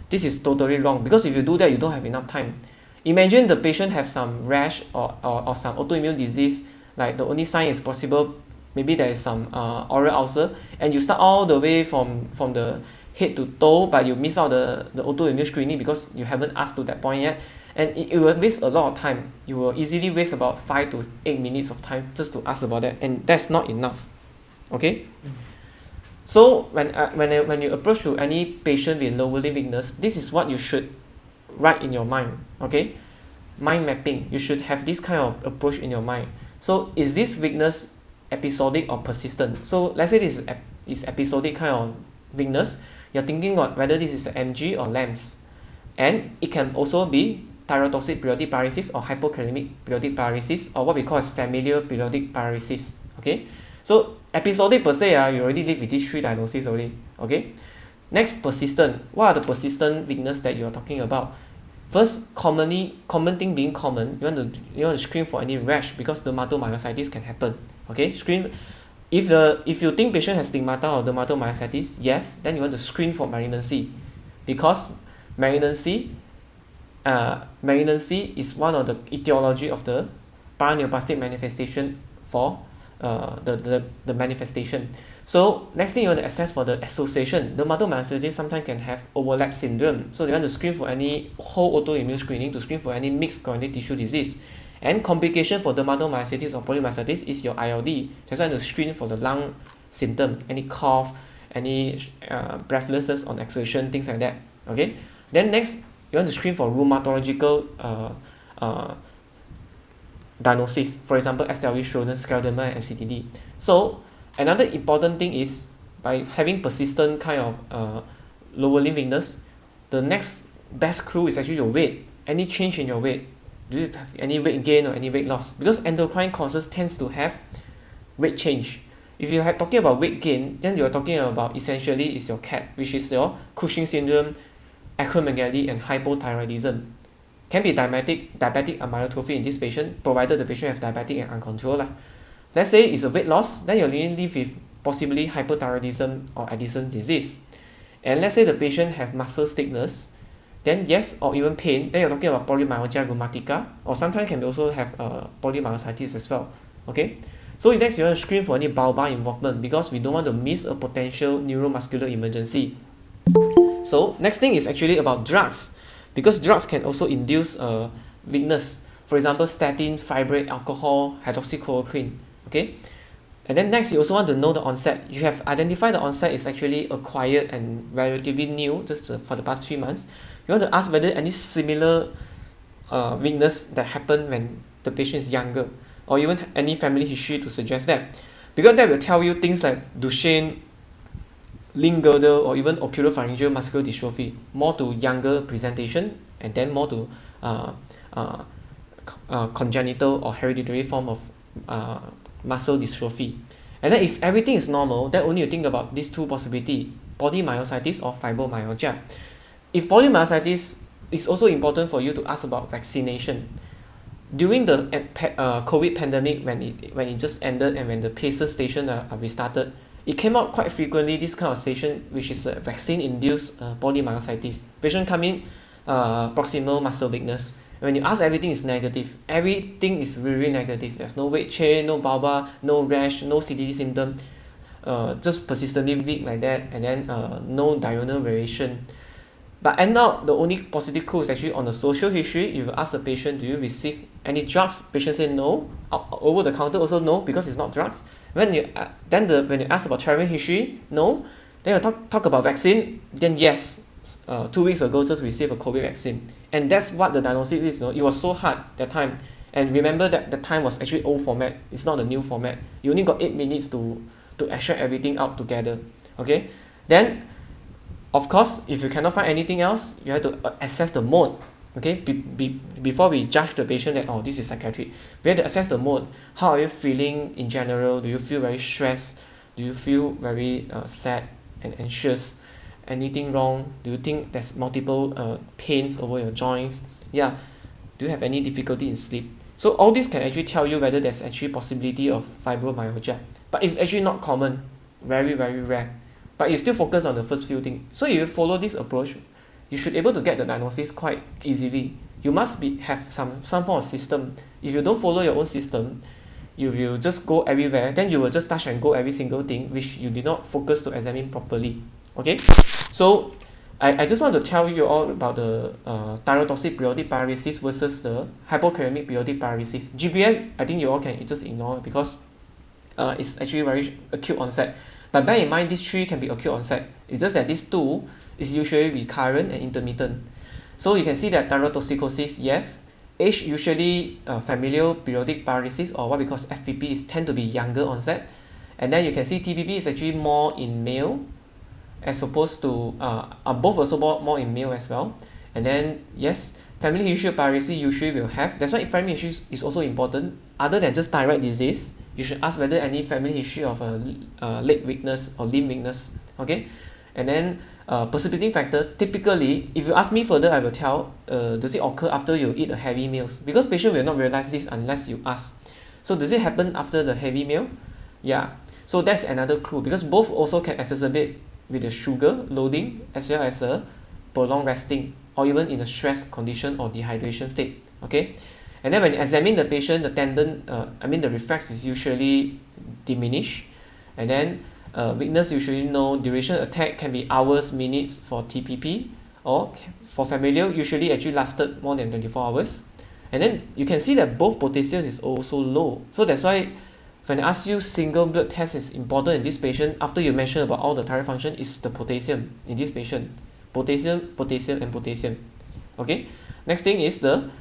This is totally wrong, because if you do that, you don't have enough time. Imagine the patient have some rash or some autoimmune disease, like the only sign is possible, maybe there is some oral ulcer, and you start all the way from the head to toe, but you miss out the autoimmune screening because you haven't asked to that point yet, and it will waste a lot of time. You will easily waste about 5 to 8 minutes of time just to ask about that, and that's not enough. Okay. So when you approach to any patient with lower limb weakness, this is what you should write in your mind. Okay, mind mapping. You should have this kind of approach in your mind. So is this weakness episodic or persistent? So let's say this is episodic kind of weakness. You're thinking about whether this is MG or LAMS, and it can also be thyrotoxic periodic paralysis or hypokalemic periodic paralysis, or what we call as familial periodic paralysis. Okay, so episodic per se, you already live with these 3 diagnoses already. Okay, next, persistent. What are the persistent weakness that you are talking about? First, common thing being common, you want to screen for any rash, because dermatomyositis can happen. Okay, screen if you think patient has stigmata or dermatomyositis, yes, then you want to screen for malignancy, because malignancy is one of the etiology of the paraneoplastic manifestation for the manifestation. So next thing, you want to assess for the association. Dermatomyositis sometimes can have overlap syndrome, so you want to screen for any whole autoimmune screening to screen for any mixed connective tissue disease. And complication for dermatomyositis or polymyositis is your ILD. Just want to screen for the lung symptom, any cough, any breathlessness on exertion, things like that. Okay. Then next, you want to screen for rheumatological diagnosis, for example SLE, Schroders, scleroderma, and MCTD. So another important thing is, by having persistent kind of lower limb weakness, the next best clue is actually your weight. Any change in your weight. Do you have any weight gain or any weight loss? Because endocrine causes tends to have weight change. If you are talking about weight gain, then you are talking about essentially is your CAT, which is your Cushing syndrome, acromegaly, and hypothyroidism. Can be diabetic amyotrophy in this patient, provided the patient have diabetic and uncontrolled. Let's say it's a weight loss, then you're going to live with possibly hypothyroidism or Addison disease. And let's say the patient have muscle stiffness, then yes, or even pain, then you're talking about polymyalgia rheumatica, or sometimes can also have polymyositis as well. Okay, so next you want to screen for any bulbar involvement, because we don't want to miss a potential neuromuscular emergency. So next thing is actually about drugs, because drugs can also induce weakness. For example, statin, fibrate, alcohol, hydroxychloroquine. Okay, and then next, you also want to know the onset. You have identified the onset is actually acquired and relatively new, just for the past 3 months. You want to ask whether any similar weakness that happened when the patient is younger, or even any family history to suggest that, because that will tell you things like Duchenne, limb-girdle, or even oculopharyngeal muscular dystrophy, more to younger presentation, and then more to congenital or hereditary form of muscle dystrophy. And then if everything is normal, then only you think about these 2 possibilities, polymyositis or fibromyalgia. If polymyositis, it's also important for you to ask about vaccination. During the COVID pandemic, when it just ended and when the PACER station are restarted, it came out quite frequently, this kind of station, which is a vaccine-induced polymyositis. Patient come in, proximal muscle weakness. When you ask, everything is negative. Everything is really negative. There's no weight change, no bulbar, no rash, no CTD symptom, just persistently weak like that, and then no diurnal variation. But end up, the only positive clue is actually on the social history. If you ask the patient, do you receive any drugs? Patient say no. Over the counter also no, because it's not drugs. When you when you ask about travel history, no. Then you talk about vaccine, then yes. 2 weeks ago just received a COVID vaccine, and that's what the diagnosis is. It was so hard that time, and remember that the time was actually old format. It's not the new format. You only got 8 minutes to extract everything out together. Okay, then of course, if you cannot find anything else, you have to assess the mode. Okay, before we judge the patient that, oh, this is psychiatric, we have to assess the mode. How are you feeling in general? Do you feel very stressed? Do you feel very sad and anxious? Anything wrong? Do you think there's multiple pains over your joints? Yeah. Do you have any difficulty in sleep? So all this can actually tell you whether there's actually possibility of fibromyalgia. But it's actually not common, very, very rare. But you still focus on the first few things. So if you follow this approach, you should be able to get the diagnosis quite easily. You must have some form of system. If you don't follow your own system, you will just go everywhere, then you will just touch and go every single thing which you did not focus to examine properly. Okay, so I just want to tell you all about the thyrotoxic periodic paralysis versus the hypokalemic periodic paralysis. GPS, I think you all can just ignore because it's actually very acute onset. But bear in mind, these three can be acute onset. It's just that these two is usually recurrent and intermittent. So you can see that thyrotoxicosis, yes. Age, usually familial periodic paralysis, or what we call FPP, is tend to be younger onset. And then you can see TPP is actually more in male, as opposed to both also more in male as well. And then yes, family history of paralysis usually will have. That's why family history is also important. Other than just thyroid disease, you should ask whether any family history of leg weakness or limb weakness. Okay, and then precipitating factor. Typically, if you ask me further, I will tell does it occur after you eat a heavy meals? Because patient will not realize this unless you ask. So does it happen after the heavy meal? Yeah. So that's another clue, because both also can exacerbate with the sugar loading as well as a prolonged resting, or even in a stress condition or dehydration state. Okay, and then when you examine the patient, the tendon, the reflex is usually diminished, and then weakness usually no. Duration attack can be hours, minutes for TPP, or for familial usually actually lasted more than 24 hours. And then you can see that both potassium is also low. So that's why when I ask you single blood test is important in this patient, after you mention about all the thyroid function, is the potassium in this patient. Potassium, potassium, and potassium. Okay. Next thing is the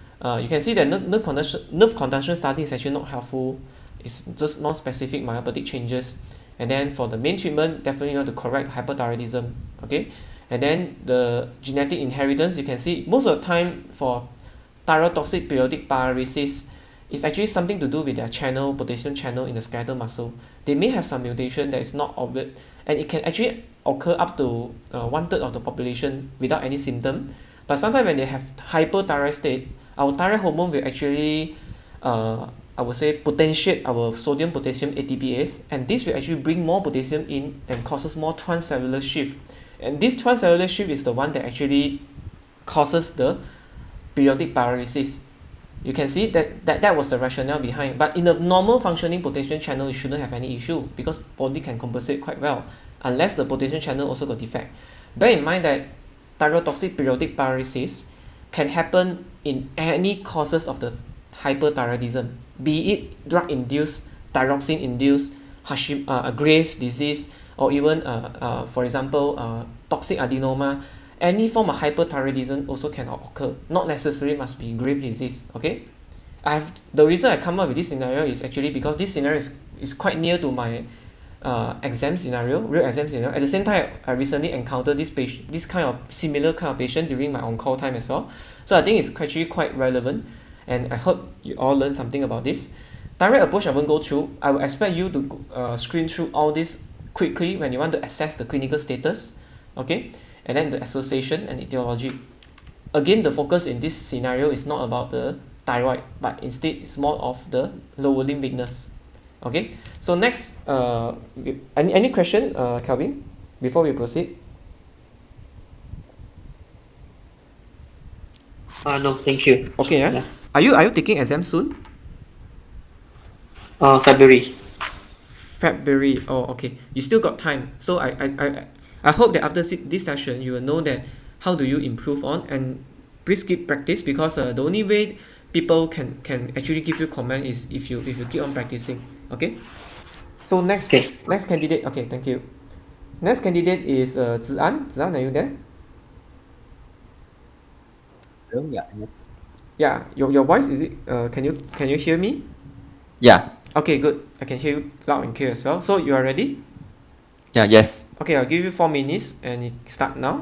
you can see that nerve conduction study is actually not helpful. It's just non-specific myopathic changes. And then for the main treatment, definitely you want to correct hyperthyroidism. Okay. And then the genetic inheritance, you can see most of the time for thyrotoxic periodic paralysis, it's actually something to do with their channel, potassium channel in the skeletal muscle. They may have some mutation that is not obvious, and it can actually occur up to 1/3 of the population without any symptom. But sometimes when they have hyperthyroid state, our thyroid hormone will actually, I would say, potentiate our sodium potassium ATPase, and this will actually bring more potassium in and causes more transcellular shift. And this transcellular shift is the one that actually causes the periodic paralysis. You can see that was the rationale behind. But in a normal functioning potassium channel, you shouldn't have any issue because body can compensate quite well, unless the potassium channel also got defect. Bear in mind that thyrotoxic periodic paralysis can happen in any causes of the hyperthyroidism, be it drug-induced, thyroxine-induced, Graves' disease, or even, for example, toxic adenoma. Any form of hyperthyroidism also can occur. Not necessarily must be Graves' disease. Okay, the reason I come up with this scenario is actually because this scenario is quite near to my exam scenario, real exam scenario. At the same time, I recently encountered this kind of similar kind of patient during my on-call time as well. So I think it's actually quite relevant, and I hope you all learn something about this. Thyroid approach I won't go through. I will expect you to screen through all this quickly when you want to assess the clinical status. Okay. And then the association and etiology. Again, the focus in this scenario is not about the thyroid, but instead it's more of the lower limb weakness. Okay, so next, any question, Calvin, before we proceed? No, thank you. Okay, yeah. Are you taking exam soon? February. February. Oh, okay. You still got time. So I hope that after this session, you will know that how do you improve on, and please keep practice, because the only way people can actually give you comment is if you keep on practicing. Okay. So next candidate. Okay, thank you. Next candidate is Zian. Zian, are you there? Yeah. Your voice, is it? Can you hear me? Yeah. Okay, good. I can hear you loud and clear as well. So you are ready? Yeah. Yes. Okay, I'll give you 4 minutes and you start now.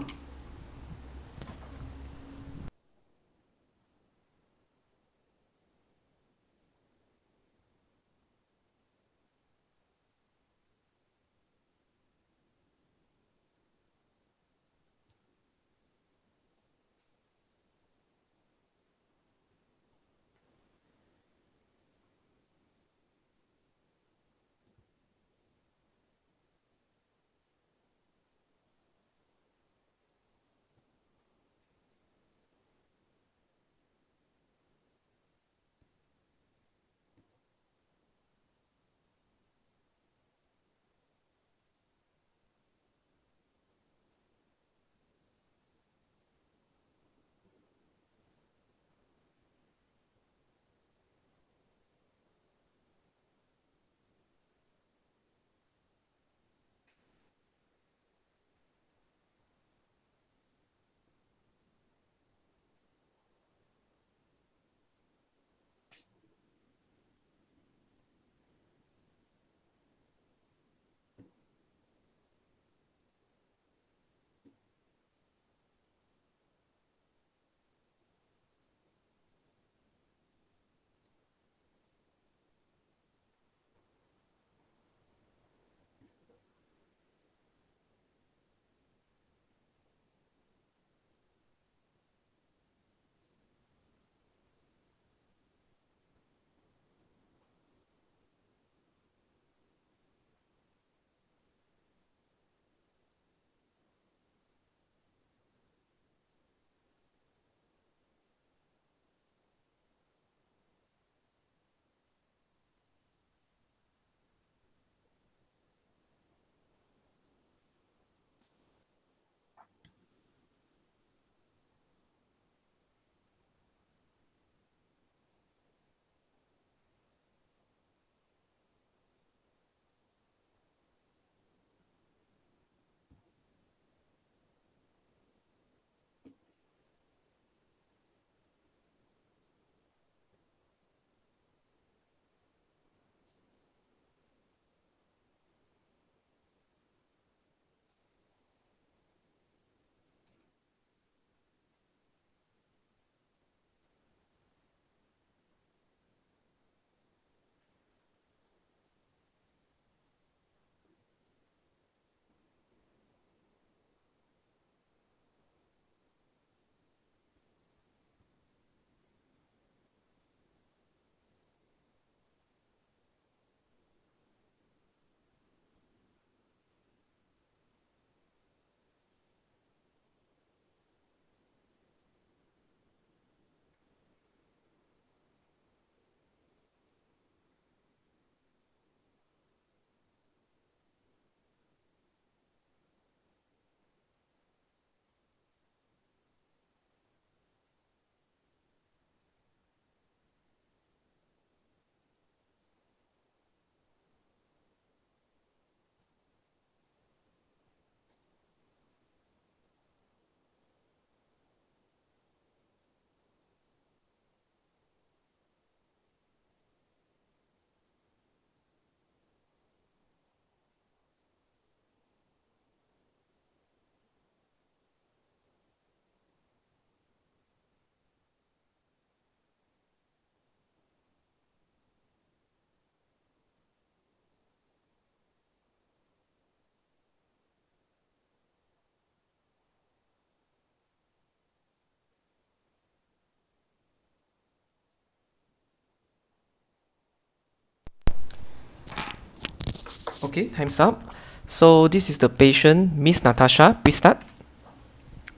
Okay, time's up. So this is the patient, Miss Natasha. Please start.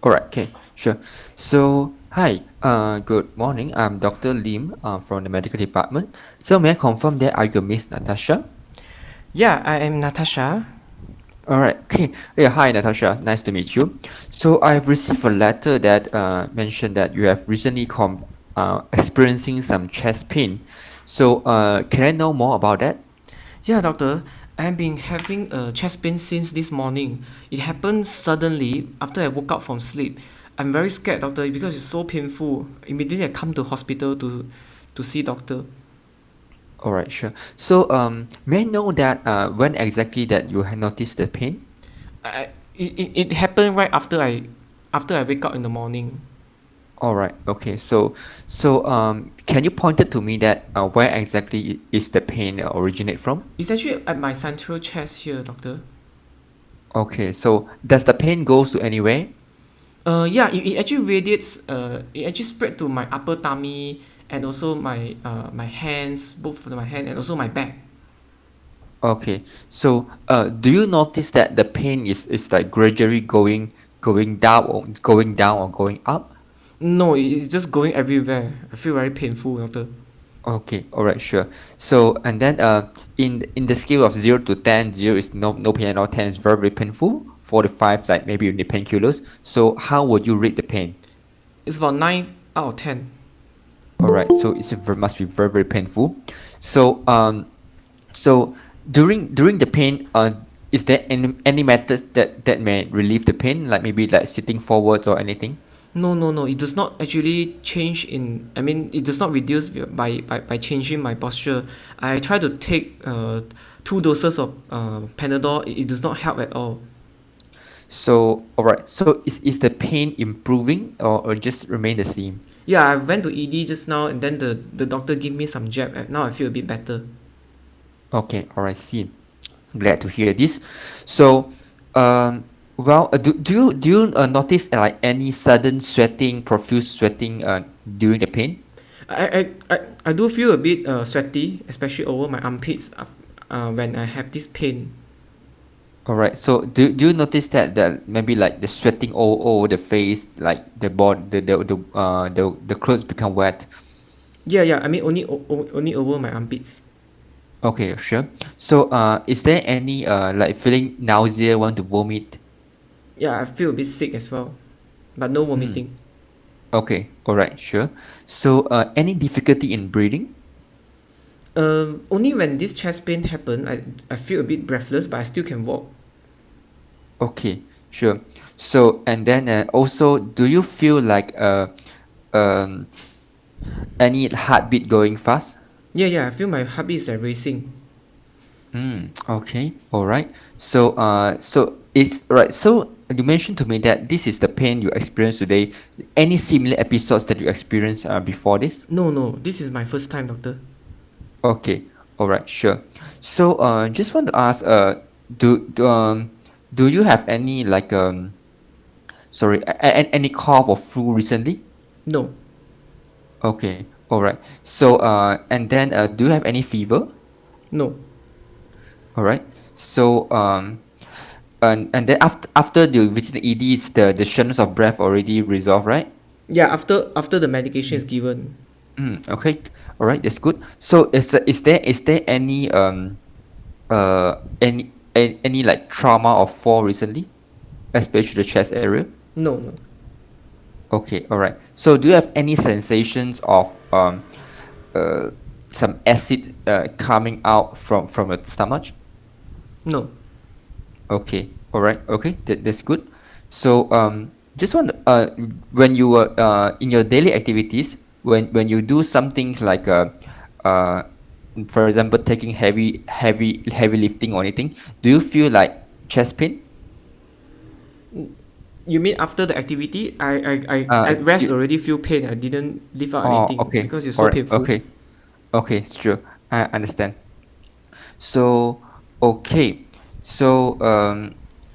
All right. Okay. Sure. So, hi. Good morning. I'm Dr. Lim. From the medical department. So, may I confirm that are you Miss Natasha? Yeah, I am Natasha. All right. Okay. Yeah. Hi, Natasha. Nice to meet you. So, I've received a letter that mentioned that you have recently experiencing some chest pain. So, can I know more about that? Yeah, doctor. I've been having a chest pain since this morning. It happened suddenly after I woke up from sleep. I'm very scared, doctor, because it's so painful. Immediately I come to hospital to see doctor. All right. Sure. So, may I know that when exactly that you had noticed the pain? It happened right after I wake up in the morning. All right. Okay. So, can you point it to me that where exactly is the pain originate from? It's actually at my central chest here, doctor. Okay. So, does the pain goes to anywhere? Yeah, it actually radiates. It actually spread to my upper tummy and also my hands, both of my hand and also my back. Okay. So, do you notice that the pain is like gradually going down or going up? No, it's just going everywhere. I feel very painful, doctor. Okay. All right. Sure. So, and then in the scale of 0 to 10, 0 is no pain at all. 10 is very painful. 4 to 5, like maybe you need painkillers. So, how would you rate the pain? It's about 9 out of 10. All right, so must be very painful. So so during the pain, is there any methods that may relieve the pain, like maybe like sitting forwards or anything? No, no, no. It does not actually change in. I mean, it does not reduce by changing my posture. I try to take 2 doses of Panadol. It does not help at all. So all right, so is the pain improving or just remain the same? Yeah, I went to ED just now, and then the doctor gave me some jab. Now I feel a bit better. Okay, all right, see. Glad to hear this. So, well, do you notice like any sudden sweating, profuse sweating during the pain? I do feel a bit sweaty, especially over my armpits when I have this pain. All right. So do you notice that maybe like the sweating all over the face, like the body, the clothes become wet? Yeah, yeah. I mean, only over my armpits. Okay, sure. So is there any like feeling nausea, want to vomit? Yeah, I feel a bit sick as well, but no Hmm. vomiting. Okay. All right. Sure. So any difficulty in breathing? Only when this chest pain happen, I feel a bit breathless, but I still can walk. Okay. Sure. So and then also, do you feel like um any heartbeat going fast? Yeah, yeah. I feel my heartbeat is racing. Okay, all right. So, so it's right. So you mentioned to me that this is the pain you experienced today. Any similar episodes that you experienced before this? No, no. This is my first time, doctor. Okay, all right, sure. So, just want to ask, do you have any like sorry, any cough or flu recently? No, Okay, all right. So, and then do you have any fever? no. All right. So, and then after the visit the ED, is the shortness of breath already resolved, right? Yeah, after the medication is given. Okay, all right, that's good. So is there any like trauma or fall recently, especially the chest area? No, no, Okay, all right. So do you have any sensations of uh some acid coming out from your stomach? no. Okay, all right, okay, that's good. So just want to, when you were in your daily activities, when you do something like uh for example taking heavy lifting or anything, do you feel like chest pain? You mean after the activity? I Uh, at rest you, already feel pain. I didn't lift out oh, anything okay, because it's all so right, painful. okay, okay, sure, I understand. So, okay. So,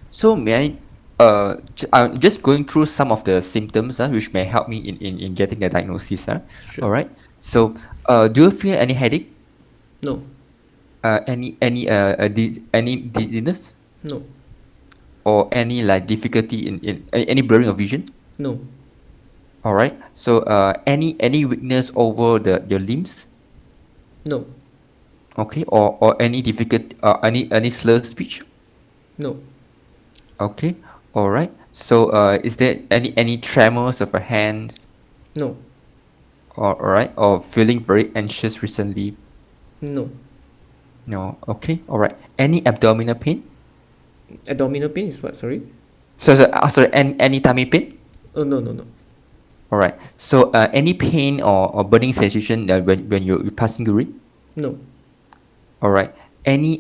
so may I, I'm just going through some of the symptoms, which may help me in getting the diagnosis, Sure. All right. So, do you feel any headache? No, any dizziness No. or any like difficulty in any blurring of vision? No. All right. So any weakness over the your limbs? No. Okay. Or any difficult any slur speech? No. Okay. All right. So is there any tremors of a hand? No. Or all right. Or feeling very anxious recently? No. No. Okay. All right. Any abdominal pain? Abdominal pain is what? Sorry. Sorry. Any tummy pain? Oh, no, no, no. All right. So any pain or burning sensation when you're passing urine? No. All right. Any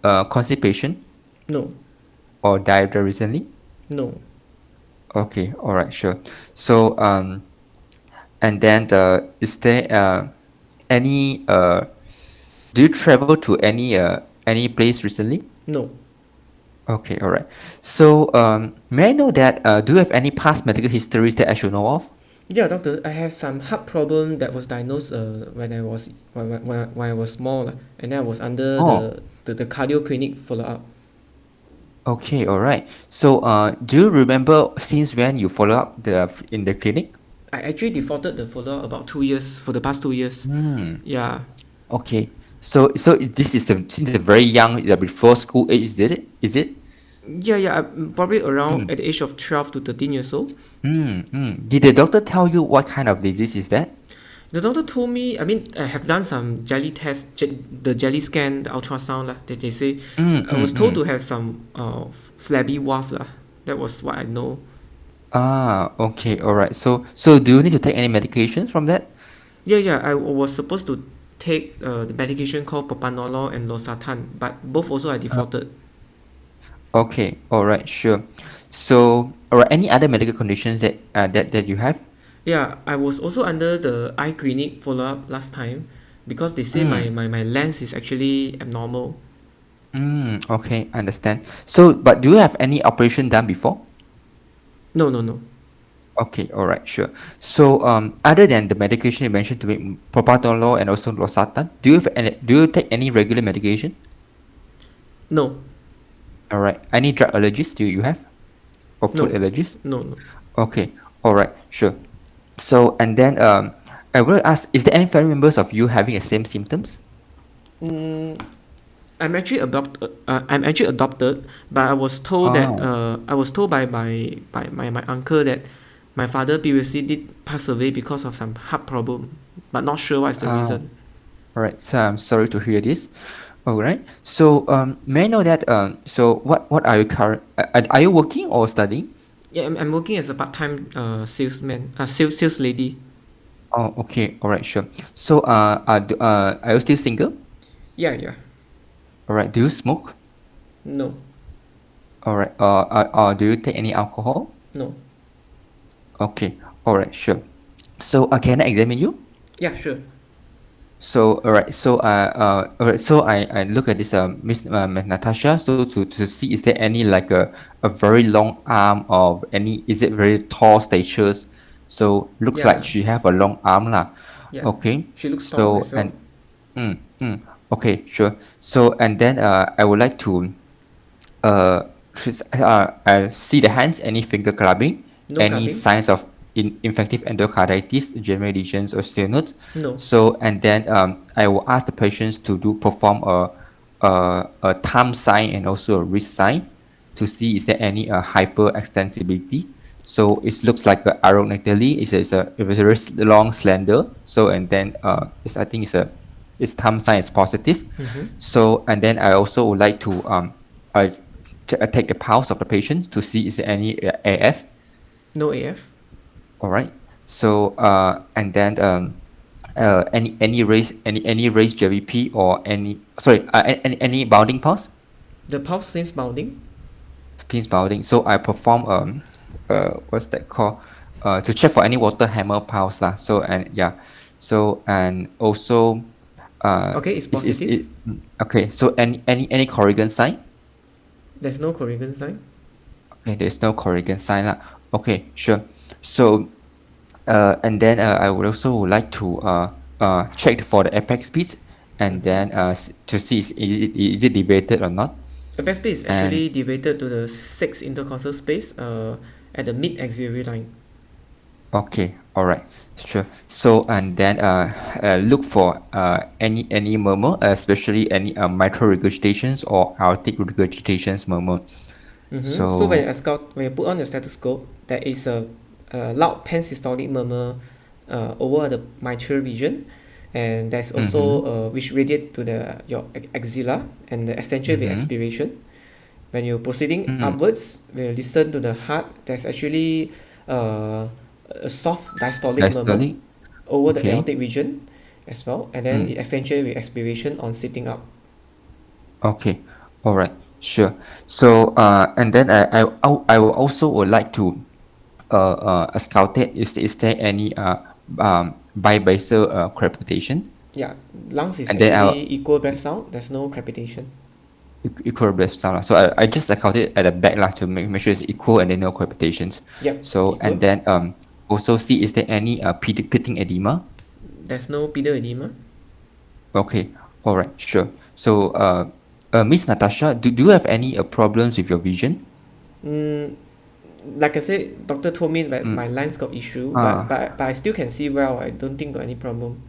constipation No. or diarrhea recently? No. Okay. All right. Sure. So and then is there any do you travel to any place recently? No. Okay. All right. So may I know that do you have any past medical histories that I should know of? Yeah, doctor, I have some heart problem that was diagnosed when I was when I was small, and then I was under Oh. the cardio clinic follow up. Okay. All right. So do you remember since when you follow up in the clinic? I actually defaulted the follow up about 2 years for the past 2 years. Hmm. Yeah. Okay. So this is since a very young, before school age, is it? Is it? Yeah, yeah, probably Hmm. around at the age of 12 to 13 years old. Did the doctor tell you what kind of disease is that? The doctor told me, I mean, I have done some jelly test, the jelly scan, the ultrasound lah, that they say. I was told to have some flabby wharf lah. That was what I know. Ah, okay, all right. So do you need to take any medications from that? Yeah, yeah, I was supposed to take the medication called propanolol and losartan, but both also I defaulted. Okay, all right, sure. So, all right, any other medical conditions that you have? Yeah, I was also under the eye clinic follow up last time because they say Mm. my lens is actually abnormal. Okay, understand. So, but do you have any operation done before? No, no, no. Okay, all right, sure. So, other than the medication you mentioned to me, propanolol and also losartan, do you take any regular medication? No, All right. Any drug allergies do you have? Or food no, allergies? no, no. Okay, all right, sure. So, and then I will ask, is there any family members of you having the same symptoms? Mm, I'm actually adopted, but Oh, I was told by my uncle that my father previously did pass away because of some heart problem, but not sure what's the ah, reason. all right. So I'm sorry to hear this. All right. So, may I know that so what are you are you working or studying? Yeah, I'm working as a part-time salesman, sales lady. Oh, okay. All right, sure. So, are you still single? Yeah, yeah. All right. Do you smoke? No, All right. Do you take any alcohol? no. Okay. All right, sure. So, can I examine you? Yeah, sure. So, all right. So, all right. So, I look at this Miss Natasha. So, to see is there any like a very long arm of any? Is it very tall statures? So, looks like Yeah, she have a long arm lah. yeah. Okay. She looks tall So, as well. and mm, mm, okay, sure. So, and then I would like to uh, see the hands, any finger clubbing, No any clubbing. signs of infective endocarditis, general lesions, or stenosis. No. So, and then I will ask the patients to perform a thumb sign and also a wrist sign to see is there any hyperextensibility. So it looks like aerodactyly. It's a very long, slender. So and then I think its thumb sign is positive. Mm-hmm. So and then I also would like to I take the pulse of the patient to see is there any AF. No AF. All right. So and then any raised JVP or any sorry any bounding pulse, The pulse seems bounding. pins bounding. So I perform what's that called to check for any water hammer pulse lah. So and yeah, so and also Okay, it's is positive. it okay? So any Corrigan sign? There's no Corrigan sign. Okay, there's no Corrigan sign lah. Okay, sure. So and then I would also like to check for the apex speeds. and then to see is it deviated or not. The best space is And actually deviated to the sixth intercostal space at the mid axillary line. okay, all right, sure. So and then look for any murmur, especially any mitral regurgitations or aortic regurgitations murmur. So So when you put on your stethoscope, there is a loud pansystolic murmur over the mitral region, and there's mm-hmm, also which radiate to the your axilla and the accentuate with mm-hmm, expiration. When you're proceeding mm, upwards, when you listen to the heart, there's actually uh, a soft diastolic murmur diastolic. over the Okay. aortic region as well, and then Mm. it accentuate with expiration on sitting up. Okay, all right, sure. So, and then I will also would like to scout it. Is there any bibasal crepitation? Yeah, lungs is And then I'll actually equal breath sound. There's no crepitation. equal breath sound lah. So I just scout it at the back lah to make sure it's equal and then no crepitations. Yep, So and equal. then also see is there any pitting edema? There's no pedal edema. Okay, all right, sure. So Miss Natasha, do you have any problems with your vision? Mm, like I said, doctor told me that Mm. my lines got issue, but, Ah, but but I still can see well. I don't think got any problem.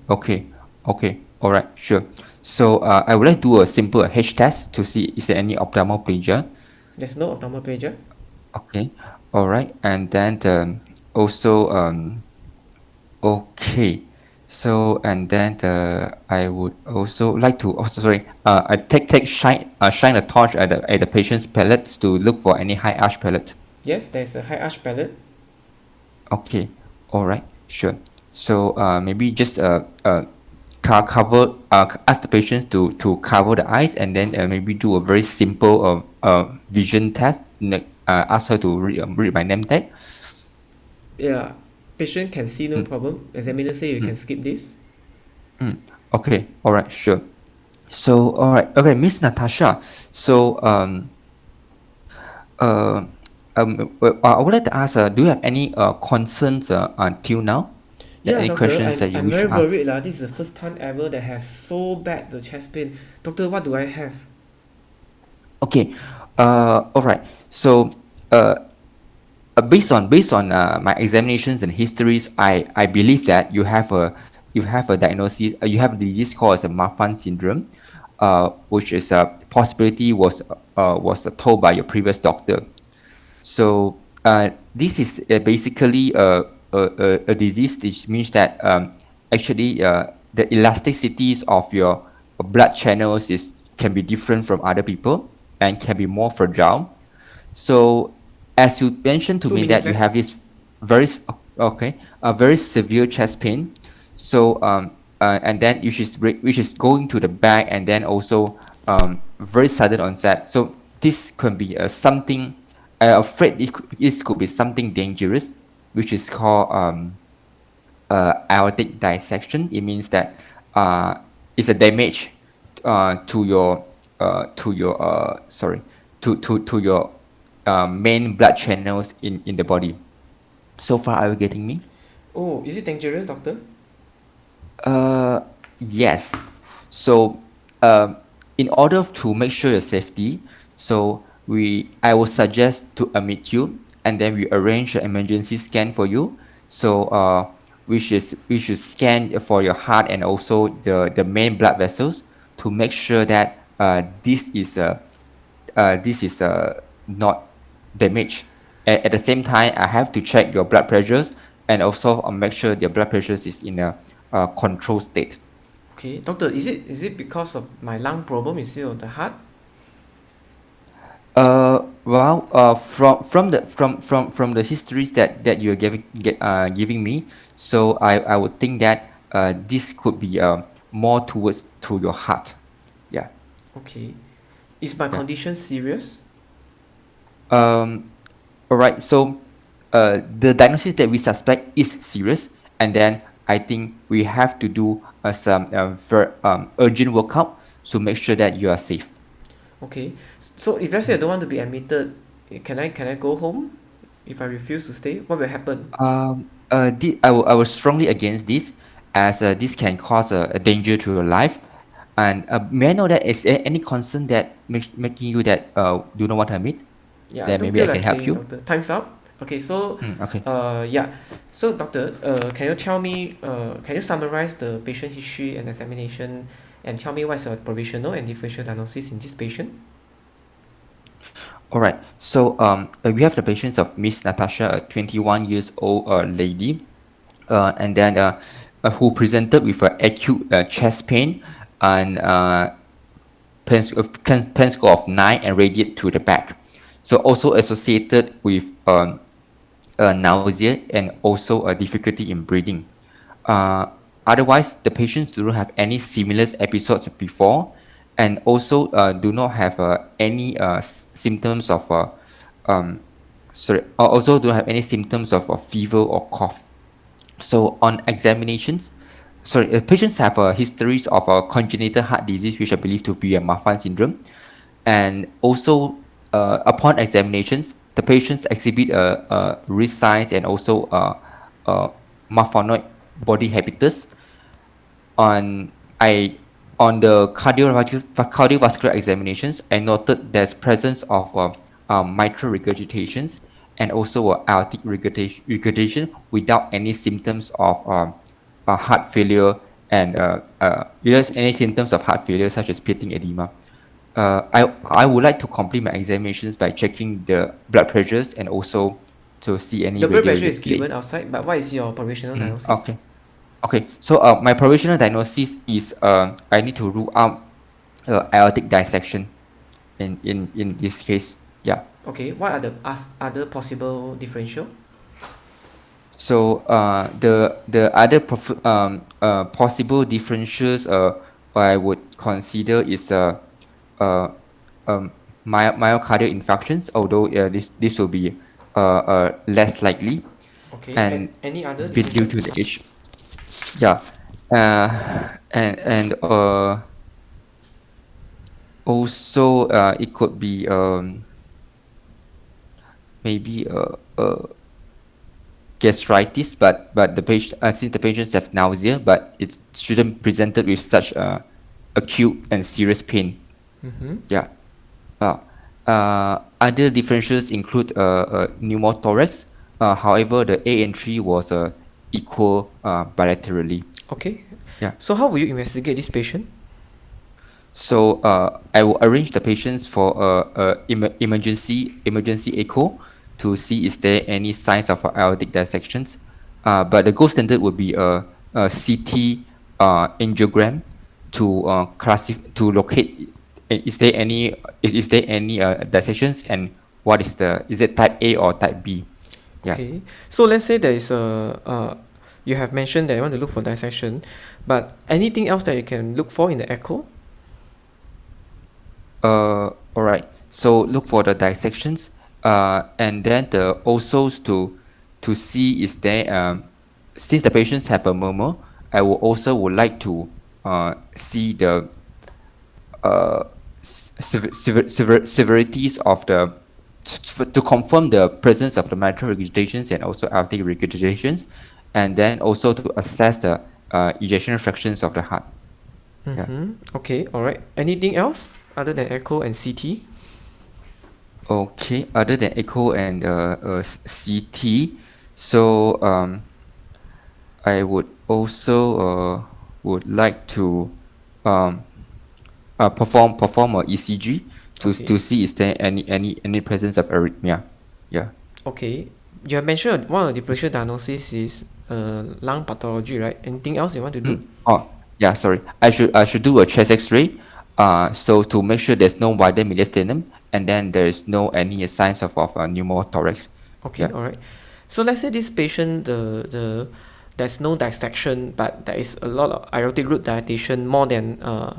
okay, okay, all right, sure. So I would like to do a simple H test to see is there any ophthalmoplegia. There's no ophthalmoplegia. Okay, all right, and then also okay, so and then I would also like to also sorry I shine a torch at the patient's palates to look for any high arch palate. Yes, there's a high arch palate. Okay, all right, sure. So maybe just cover ask the patients to cover the eyes and then maybe do a very simple vision test. Ask her to read my name tag. Yeah, patient can see no Mm, problem. Examiner say you can mm, skip this. mm. Okay, all right, sure. So all right, okay, Miss Natasha. So uh, I would like to ask, do you have any concerns until now? Yeah, Any doctor, questions that I'm you I'm wish very to ask? worried lah. This is the first time ever that I have so bad the chest pain. Doctor, what do I have? Okay, all right. So, uh, based on my examinations and histories, I believe that you have a diagnosis. You have a disease called as a Marfan syndrome, which is a possibility was told by your previous doctor. So this is basically a disease, which means that actually the elasticities of your blood channels is can be different from other people and can be more fragile. So as you mentioned to Two me minutes that you left. have this okay, a very severe chest pain. So and then which is going to the back and then also very sudden onset. So this can be something. I'm afraid it could be something dangerous, which is called aortic dissection. It means that it's a damage to your sorry to your main blood channels in the body. So far, are you getting me? Oh, is it dangerous, doctor? Uh, yes. So, um, in order to make sure your safety, so I will suggest to admit you, and then we arrange an emergency scan for you. So, we should scan for your heart and also the main blood vessels to make sure that this is not damaged. At the same time, I have to check your blood pressures and also make sure your blood pressures is in a control state. Okay, doctor, is it because of my lung problem instead of the heart? Well, from the histories that you're giving me, so I would think that this could be more towards to your heart. Yeah, Okay. Is my yeah. condition serious? Um, all right. So, the diagnosis that we suspect is serious, and then I think we have to do some urgent workup to make sure that you are safe. Okay. So if let's say I don't want to be admitted, can I go home? If I refuse to stay, what will happen? I will strongly against this, as this can cause a danger to your life. And may I know that is there any concern that making you that do not want to admit? Yeah, I That don't maybe feel I like can help staying, you. doctor. Time's up. Okay, so, Okay. yeah. So, doctor, can you tell me, can you summarize the patient history and examination and tell me what's your provisional and differential diagnosis in this patient? All right. So we have the patients of Miss Natasha, a 21 years old lady, and then who presented with acute chest pain and pen score of 9 and radiate to the back. So also associated with nausea and also a difficulty in breathing. Uh, Otherwise, the patients do not have any similar episodes before, and also do not have any symptoms of also don't have any symptoms of fever or cough. So on examinations, patients have histories of congenital heart disease, which I believe to be a Marfan syndrome, and also upon examinations, the patients exhibit risk signs and also uh, Marfanoid body habitus. On I on the cardiovascular examinations, I noted there's presence of mitral regurgitations and also aortic regurgitation without any symptoms of heart failure and without any symptoms of heart failure such as pitting edema. I would like to complete my examinations by checking the blood pressures and also to see any The blood pressure is radiologic. given outside, but what is your provisional diagnosis? Okay. Okay, so my provisional diagnosis is I need to rule out aortic dissection in this case. Yeah. Okay, what are the other possible differential? So the other possible differences I would consider is uh, myocardial infarctions, although this will be less likely Okay, and and any other due differential? to the age. Yeah. Uh, and Also, it could be maybe gastritis, but the patient since the patients have nausea, but it shouldn't presented with such acute and serious pain. Mm-hmm. Yeah. Uh, Other differences include pneumothorax. However, the A entry was equal bilaterally. Okay, Yeah. so how will you investigate this patient? So I will arrange the patients for emergency echo to see is there any signs of aortic dissections. But the gold standard would be a CT angiogram to to locate is there any dissections, and what is it type A or type B? Yeah. Okay, so let's say there is you have mentioned that you want to look for dissection, but anything else that you can look for in the echo? All right. So look for the dissections, and then the also to see is there since the patients have a murmur, I will also would like to see the severities of the to confirm the presence of the mitral regurgitations and also aortic regurgitations, and then also to assess the ejection fractions of the heart. Yeah. Mm-hmm. Okay, all right. Anything else other than echo and CT? Okay, other than echo and CT, so I would also would like to um, perform a ECG to Okay. see is there any presence of arrhythmia. Yeah. Okay. You have mentioned one of the differential diagnosis is lung pathology, right? Anything else you want to do? Oh, yeah. Sorry, I should do a chest X-ray. So to make sure there's no wider mediastinum and then there is no any signs of pneumothorax. Okay, Yeah. all right. So let's say this patient, there's no dissection, but there is a lot of aortic root dilatation, more than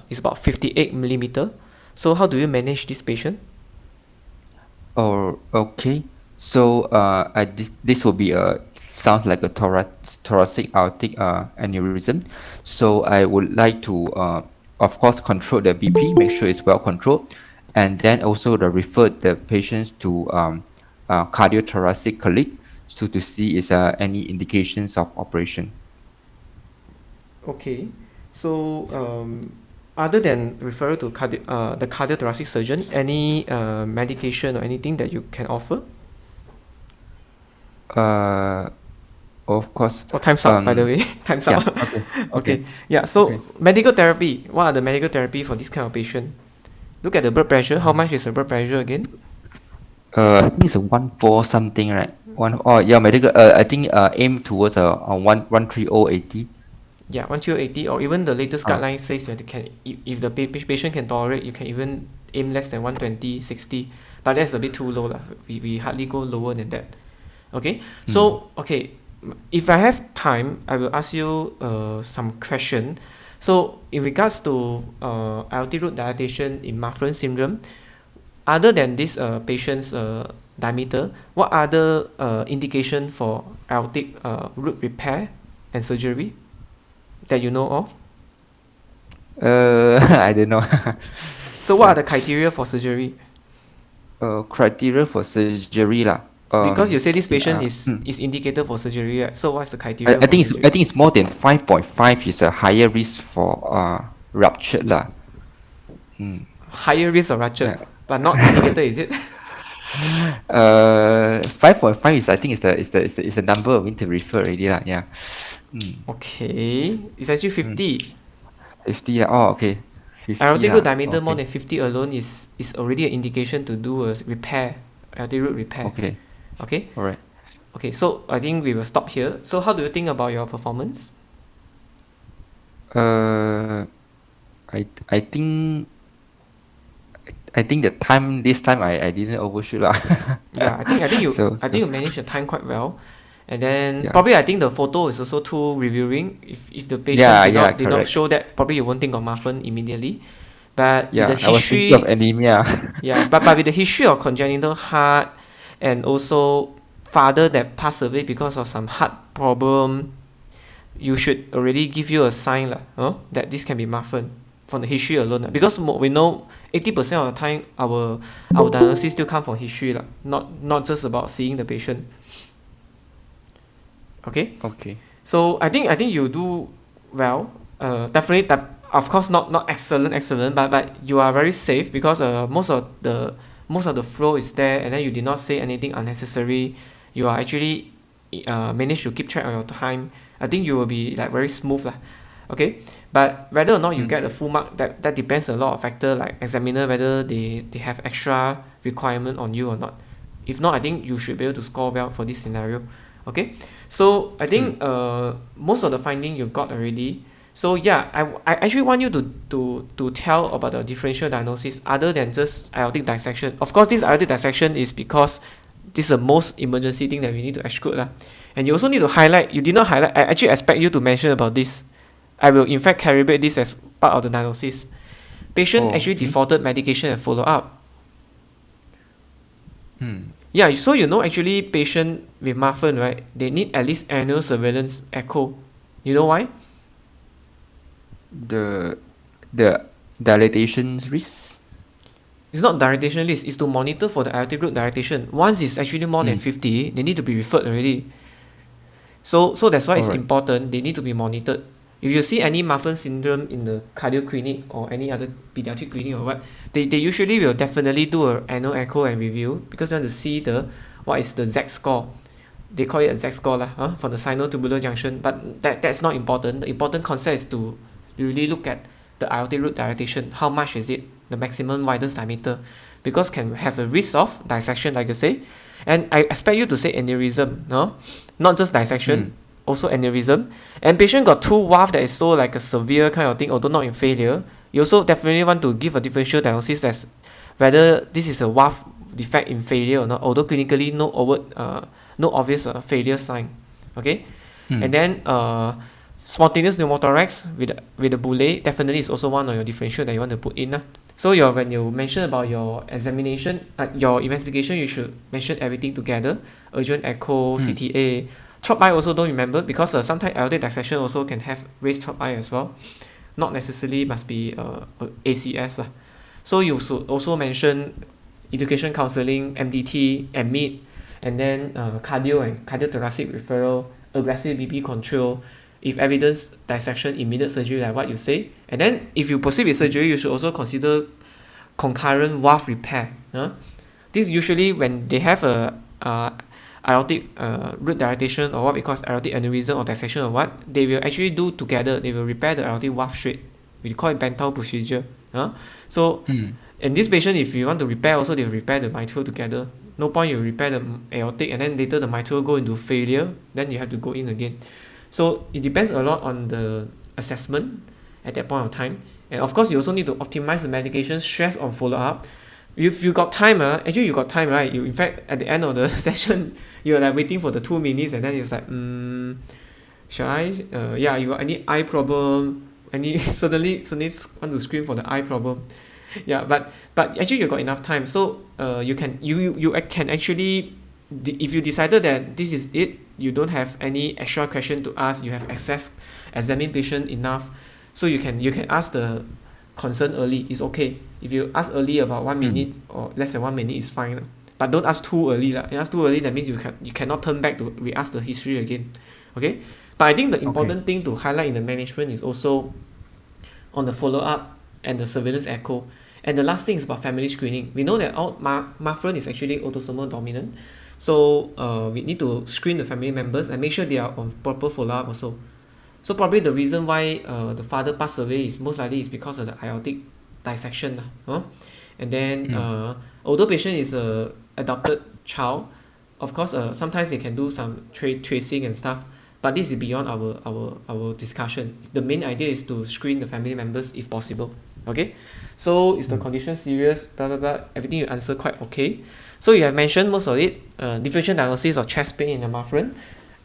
it's about 58 millimeter. So how do you manage this patient? Oh, okay. So, this will be sounds like a thoracic aortic aneurysm. So I would like to, of course, control the BP, make sure it's well controlled, and then also refer the patients to cardiothoracic colleague to see is any indications of operation. Okay. So other than referral to the cardiothoracic surgeon, any medication or anything that you can offer? Uh, of course. Oh, time's up, by the way. Time's Yeah. up. Okay. Okay. Okay. Yeah. So Okay. medical therapy. What are the medical therapy for this kind of patient? Look at the blood pressure. How much is the blood pressure again? I think it's a 1.4 something, right? One. Oh, yeah. Medical. I think aim towards a 130/80. Yeah, 1/80, or even the latest Uh, guideline says that you can, if the patient can tolerate, you can even aim less than 120/60, but that's a bit too low lah. We hardly go lower than that. Okay, so okay, if I have time, I will ask you some question. So in regards to aortic root dilatation in Marfan syndrome, other than this patient's diameter, what other indication for aortic root repair and surgery that you know of? I don't know. So what are the criteria for surgery? Criteria for surgery lah. Because you say this patient Yeah. is indicated for surgery, right? So what's the I, criteria I for think it's surgery? I think it's more than 5.5 is a higher risk for ruptured lah. Higher risk of rupture, Yeah. but not indicated, is it? 5.5 is, I think, is the number we need to refer already lah. Yeah. Okay, it's actually 50. 50. Yeah. Oh, okay. 50 Aortic lah. root diameter more Okay. than 50 alone is already an indication to do a repair, aortic root repair. Okay. Okay. All right. Okay. So I think we will stop here. So how do you think about your performance? I think the time this time I didn't overshoot lah. Yeah, I think you So- I think you managed the time quite well. And then Yeah. probably I think the photo is also too revealing. If the patient Yeah, did not correct. show that, probably you won't think of Marfan immediately. But Yeah, with the I was history, thinking of anemia. yeah, but with the history of congenital heart, and also father that passed away because of some heart problem, you should already give you a sign lah, that this can be Marfan from the history alone lah. Because we know 80% of the time our diagnosis still come from history lah, not just about seeing the patient. Okay. Okay. So I think you do well. Definitely, of course not excellent, but you are very safe because most of the flow is there, and then you did not say anything unnecessary. You are actually managed to keep track of your time. I think you will be like very smooth lah. Okay, but whether or not you get a full mark, that depends a lot of factor, like examiner whether they have extra requirement on you or not. If not, I think you should be able to score well for this scenario. Okay, so I think most of the finding you got already. So yeah, I actually want you to tell about the differential diagnosis other than just aortic dissection. Of course, this aortic dissection is because this is the most emergency thing that we need to exclude lah. And you also need to highlight. You did not highlight. I actually expect you to mention about this. I will in fact calibrate this as part of the diagnosis. Patient actually Okay. defaulted medication and follow up. Yeah, so actually patient with Marfan, right? They need at least annual surveillance echo. You know why? The dilatation risk. It's not dilatation list, it's to monitor for the aortic root dilatation. Once it's actually more than 50, they need to be referred already. So that's why it's Alright. important. They need to be monitored. If you see any Marfan syndrome in the cardio clinic or any other pediatric clinic or what, they usually will definitely do an annual echo and review because they want to see what is the Z score. They call it a Z score lah, for the sinotubular junction. But that's not important. The important concept is to really look at the aortic root dilatation. How much is it? The maximum widest diameter, because can have a risk of dissection, like you say. And I expect you to say aneurysm, no? Not just dissection, also aneurysm. And patient got two valve that is so like a severe kind of thing, although not in failure. You also definitely want to give a differential diagnosis as whether this is a valve defect in failure or not, although clinically no obvious failure sign. Okay? And then spontaneous pneumothorax with a bulle definitely is also one of your differential that you want to put in. So when you mention about your examination, your investigation, you should mention everything together. Urgent echo, CTA. Chop eye also don't remember because sometimes aortic dissection also can have raised chop eye as well. Not necessarily must be ACS. So you should also mention education counseling, MDT, admit, and then cardio and cardiothoracic referral, aggressive BP control, if evidence dissection, immediate surgery like what you say. And then if you proceed with surgery, you should also consider concurrent valve repair. This usually when they have a aortic root dilatation, or what we call aortic aneurysm or dissection or what, they will actually do together. They will repair the aortic valve straight. We call it Bantal procedure. So in this patient, if you want to repair, also they will repair the mitral together. No point you repair the aortic and then later the mitral go into failure, then you have to go in again. So it depends a lot on the assessment at that point of time. And of course, you also need to optimize the medication, stress on follow-up. If you got time, actually you got time, right? You, in fact, at the end of the session, you're like waiting for the 2 minutes and then you're like, shall I? Yeah, you got any eye problem? Any suddenly want to scream for the eye problem. Yeah, but actually you got enough time. So you can actually, if you decided that this is it, you don't have any extra question to ask, you have access, examine patient enough, so you can ask the concern early. It's okay. If you ask early about 1 minute or less than 1 minute, is fine. But don't ask too early. If you ask too early, that means you cannot turn back to re-ask the history again. Okay? But I think the important thing to highlight in the management is also on the follow-up and the surveillance echo. And the last thing is about family screening. We know that Marfan is actually autosomal dominant. So we need to screen the family members and make sure they are on proper follow-up also. So probably the reason why the father passed away is most likely is because of the aortic dissection. And then although patient is a adopted child, of course sometimes they can do some tracing and stuff, but this is beyond our discussion. The main idea is to screen the family members if possible. Okay, so is the condition serious? Blah blah blah. Everything you answer quite okay. So you have mentioned most of it. Differential diagnosis of chest pain in the Marfan.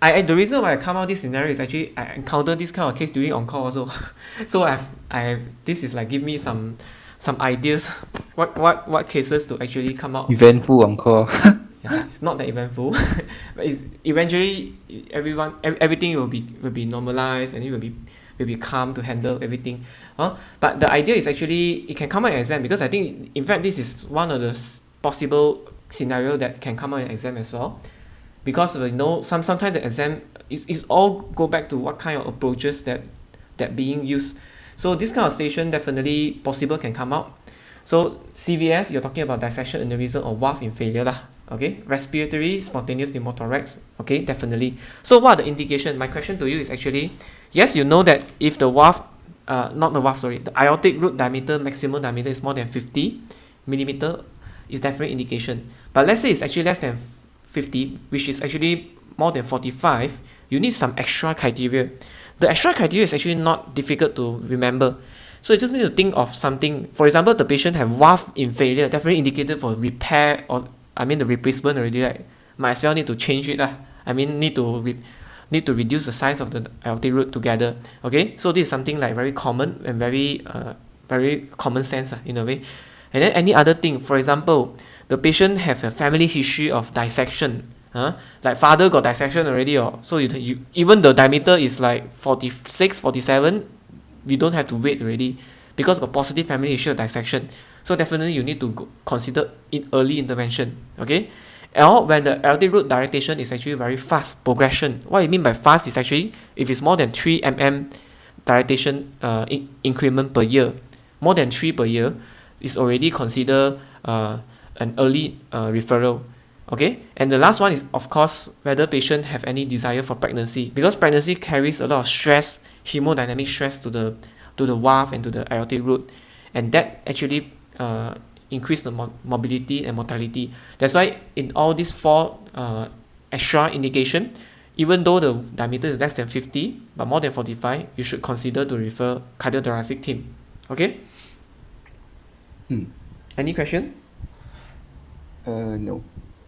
The reason why I come out this scenario is actually I encountered this kind of case during on call also. So I have this is like give me some ideas what cases to actually come out. Eventful on call. Yeah, it's not that eventful, but it's eventually everything will be normalized and it will be calm to handle everything. But the idea is actually it can come out in exam, because I think in fact this is one of the possible scenario that can come out in exam as well. Because sometimes the exam is all go back to what kind of approaches that being used. So this kind of station definitely possible can come out. So CVS, you're talking about dissection aneurysm or valve in failure lah. Okay, respiratory spontaneous pneumothorax. Okay, definitely. So what are the indication? My question to you is actually, yes, you know that if the valve, the aortic root diameter, maximum diameter is more than 50 millimeter, is definitely indication. But let's say it's actually less than 50, which is actually more than 45, you need some extra criteria. The extra criteria is actually not difficult to remember. So you just need to think of something. For example, the patient have valve in failure, definitely indicated for repair, or the replacement already, right? Might as well need to change it lah. Need to reduce the size of the aortic root together. Okay, so this is something like very common and very common sense in a way. And then any other thing, for example, the patient have a family history of dissection. Like father got dissection already, so you even the diameter is like 46, 47, you don't have to wait already because of positive family history of dissection. So definitely you need to consider early intervention. Okay, or when the aortic root dilatation is actually very fast progression. What I mean by fast is actually if it's more than 3 mm dilatation increment per year, more than 3 per year, is already considered an early referral. Okay, and the last one is of course whether patient have any desire for pregnancy, because pregnancy carries a lot of stress, hemodynamic stress to the valve and to the aortic root, and that actually increase the mobility and mortality. That's why in all these 4 extra indication, even though the diameter is less than 50 but more than 45, you should consider to refer cardiothoracic team. Okay. Any question? No.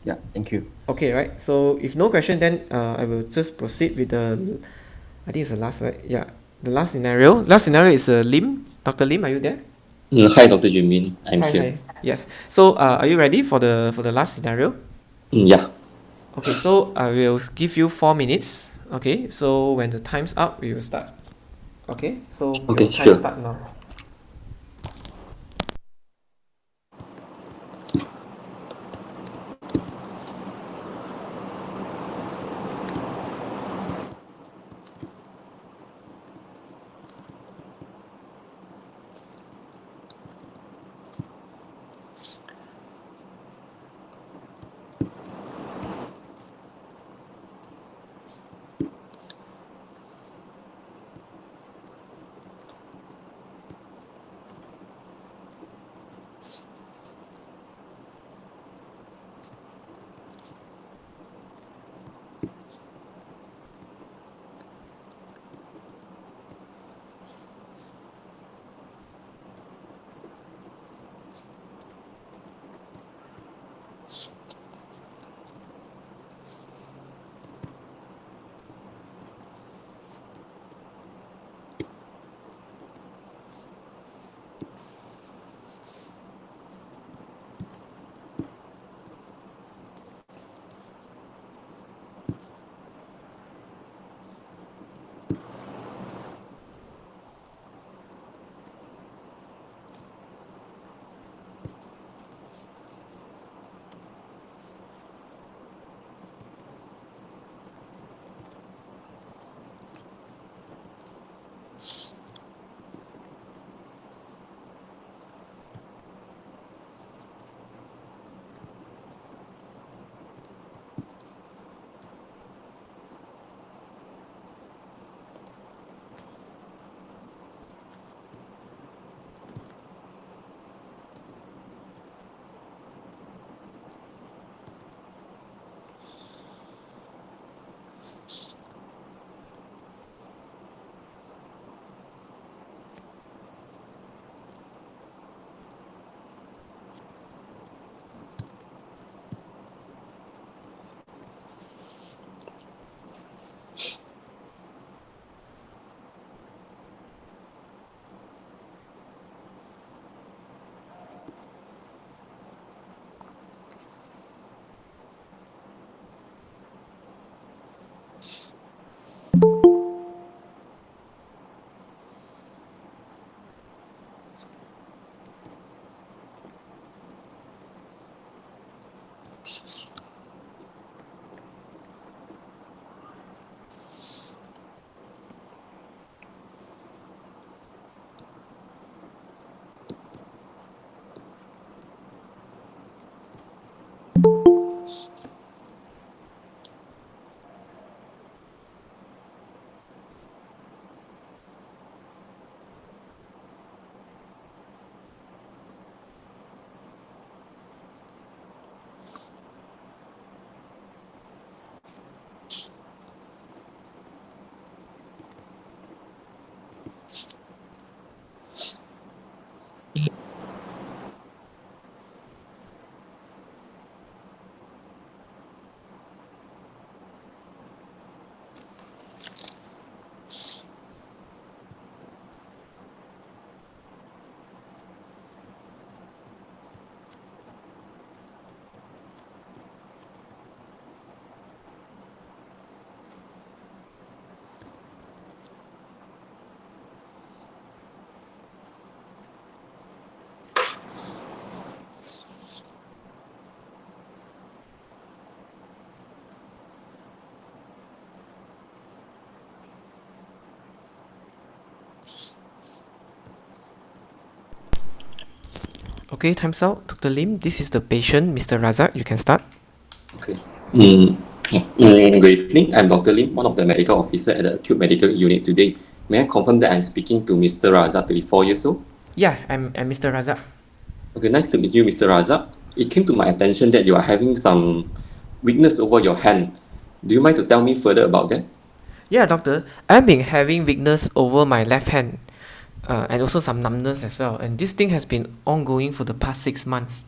Yeah, thank you. Okay, right. So if no question, then I will just proceed with I think it's the last, right? Yeah, the last scenario. Last scenario is Lim. Dr. Lim, are you there? Hi, Dr. Jumin. I'm here. Hi. Yes. So are you ready for the last scenario? Yeah. Okay. So I will give you 4 minutes. Okay. So when the time's up, we will start. Okay. So Okay, your time sure. start now. Okay, time's out. Dr. Lim, this is the patient, Mr. Razak. You can start. Okay. Good evening. I'm Dr. Lim, one of the medical officer at the acute medical unit today. May I confirm that I'm speaking to Mr. Razak, 34 years old? Yeah, I'm Mr. Razak. Okay, nice to meet you, Mr. Razak. It came to my attention that you are having some weakness over your hand. Do you mind to tell me further about that? Yeah, doctor, I've been having weakness over my left hand, and also some numbness as well. And this thing has been ongoing for the past 6 months.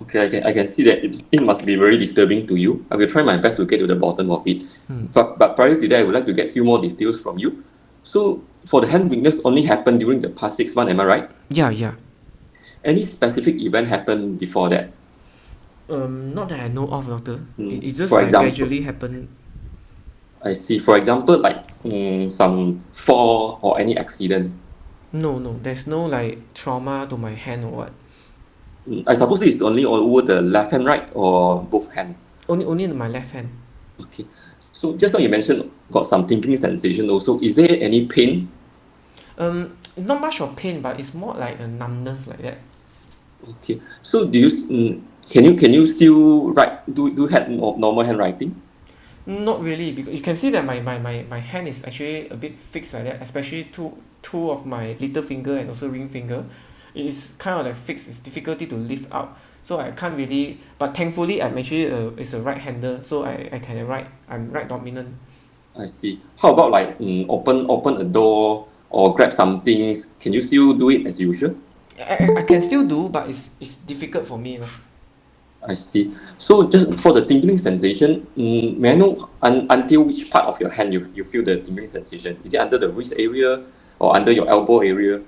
Okay, I can see that it must be very disturbing to you. I will try my best to get to the bottom of it. But prior to that, I would like to get a few more details from you. So, for the hand weakness only happened during the past 6 months, am I right? Yeah. Any specific event happened before that? Not that I know of, doctor. It just For like example, gradually happened. I see. For example, like some fall or any accident. No, there's no like trauma to my hand or what. I suppose this is only all over the left hand, right, or both hand? Only in my left hand. Okay. So just now you mentioned got some tingling sensation also. Is there any pain? Not much of pain, but it's more like a numbness like that. Okay. So do you can you still write do have normal handwriting? Not really, because you can see that my hand is actually a bit fixed like that, especially two of my little finger and also ring finger. It is kind of like fixed. It's difficulty to lift up. so I can't really. But thankfully, I'm actually is a right-hander, so I can write. I'm right dominant. I see. How about like open a door or grab some things? Can you still do it as usual? I can still do, but it's difficult for me lah. I see. So just for the tingling sensation, may I know until which part of your hand you feel the tingling sensation? Is it under the wrist area or under your elbow area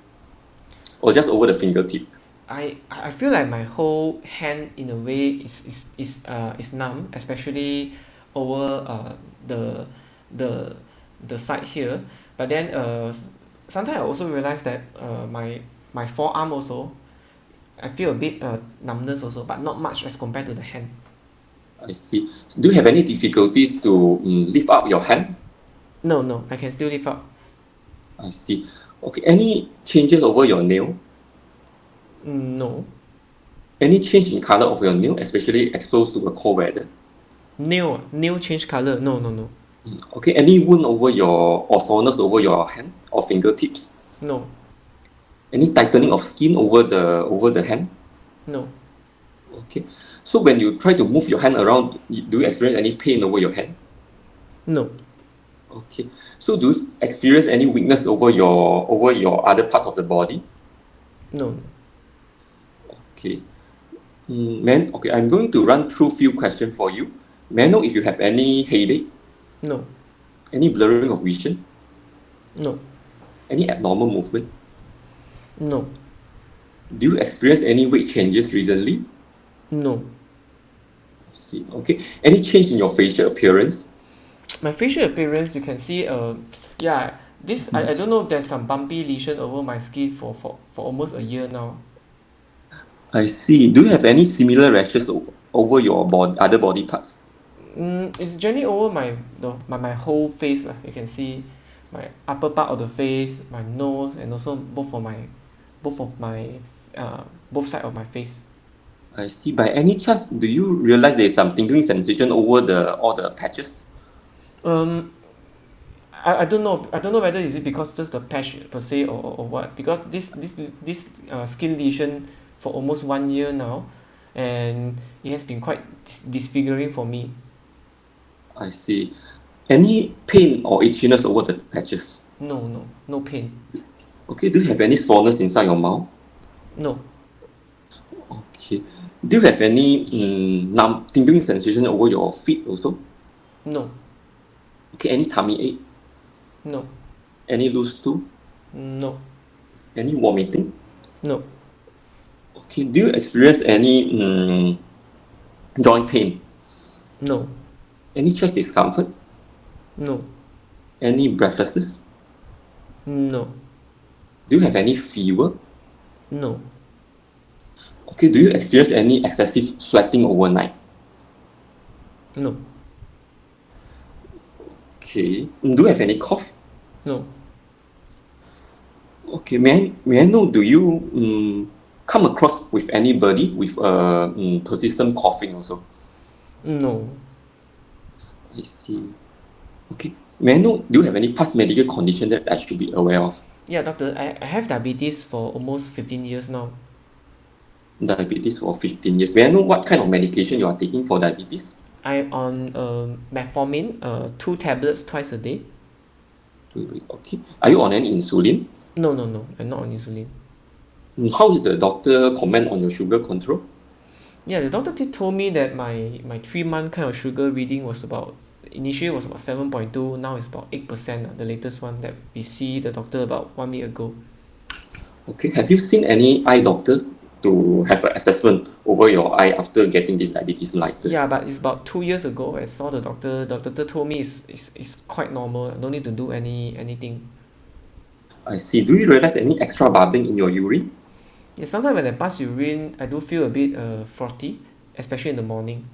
or just over the fingertip? I feel like my whole hand in a way is numb, especially over the the the side here. But then sometimes I also realize that my forearm also I feel a bit numbness also, but not much as compared to the hand. I see. Do you have any difficulties to lift up your hand? No, I can still lift up. I see. Okay. Any changes over your nail? No. Any change in color of your nail, especially exposed to a cold weather? Nail change color. No. Okay. Any wound over your or soreness over your hand or fingertips? No. Any tightening of skin over the hand? No. Okay. So when you try to move your hand around, do you experience any pain over your hand? No. Okay. So do you experience any weakness over your other parts of the body? No. Okay. Okay, I'm going to run through few questions for you. May I know if you have any headache, No. any blurring of vision, No. any abnormal movement? No. Do you experience any weight changes recently? No. See. Okay. Any change in your facial appearance? My facial appearance, you can see yeah, this I don't know, there's some bumpy lesion over my skin for almost a year now. I see. Do you have any similar rashes over your other body parts? It's generally over my whole face lah. You can see my upper part of the face, my nose, and also both of my both side of my face. I see. By any chance, do you realize there's some tingling sensation over all the patches? I don't know. I don't know whether is it because just the patch per se or what. Because this skin lesion for almost 1 year now, and it has been quite disfiguring for me. I see. Any pain or itchiness over the patches? No pain. Okay. Do you have any soreness inside your mouth? No. Okay. Do you have any tingling sensation over your feet also? No. Okay. Any tummy ache? No. Any loose stool? No. Any vomiting? No. Okay. Do you experience any joint pain? No. Any chest discomfort? No. Any breathlessness? No. Do you have any fever? No. Okay. Do you experience any excessive sweating overnight? No. Okay. Do you have any cough? No. Okay. May I know, do you come across with anybody with persistent coughing also? No. I see. Okay. May I know, do you have any past medical condition that I should be aware of? Yeah, doctor, I have diabetes for almost 15 years now. Diabetes for 15 years. May I know what kind of medication you are taking for diabetes? I'm on metformin, 2 tablets twice a day. Okay. Are you on any insulin? No, I'm not on insulin. How did the doctor comment on your sugar control? Yeah, the doctor did told me that my 3-month kind of sugar reading was initially was about 7.2, now it's about 8%, the latest one that we see the doctor about 1 week ago. Okay. Have you seen any eye doctor to have an assessment over your eye after getting this diabetes mellitus? Yeah, but it's about 2 years ago I saw the doctor. The doctor told me it's quite normal, I don't need to do anything. I see. Do you realize any extra bubbling in your urine? Yeah, sometimes when I pass urine, I do feel a bit frothy, especially in the morning.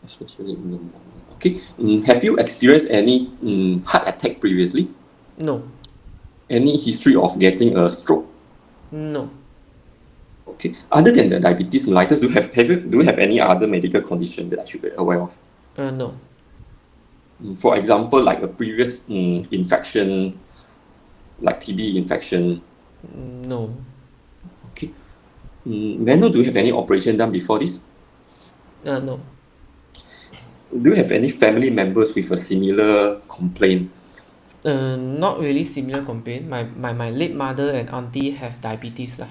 Especially in the morning. Okay. Have you experienced any heart attack previously? No. Any history of getting a stroke? No. Okay. Other than the diabetes mellitus, do you have any other medical condition that I should be aware of? No. For example, like a previous infection, like TB infection. No. Okay. May I know, do you have any operation done before this? No. Do you have any family members with a similar complaint? Not really similar complaint. My late mother and auntie have diabetes lah.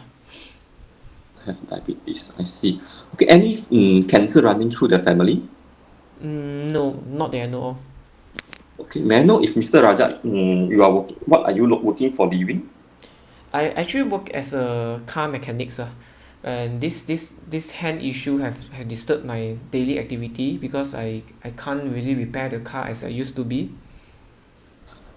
Have diabetes, I see. Okay, any cancer running through the family? No, not that I know of. Okay, may I know if Mr. Rajat, you are working, what are you working for living? I actually work as a car mechanics and this hand issue have disturbed my daily activity because I can't really repair the car as I used to be.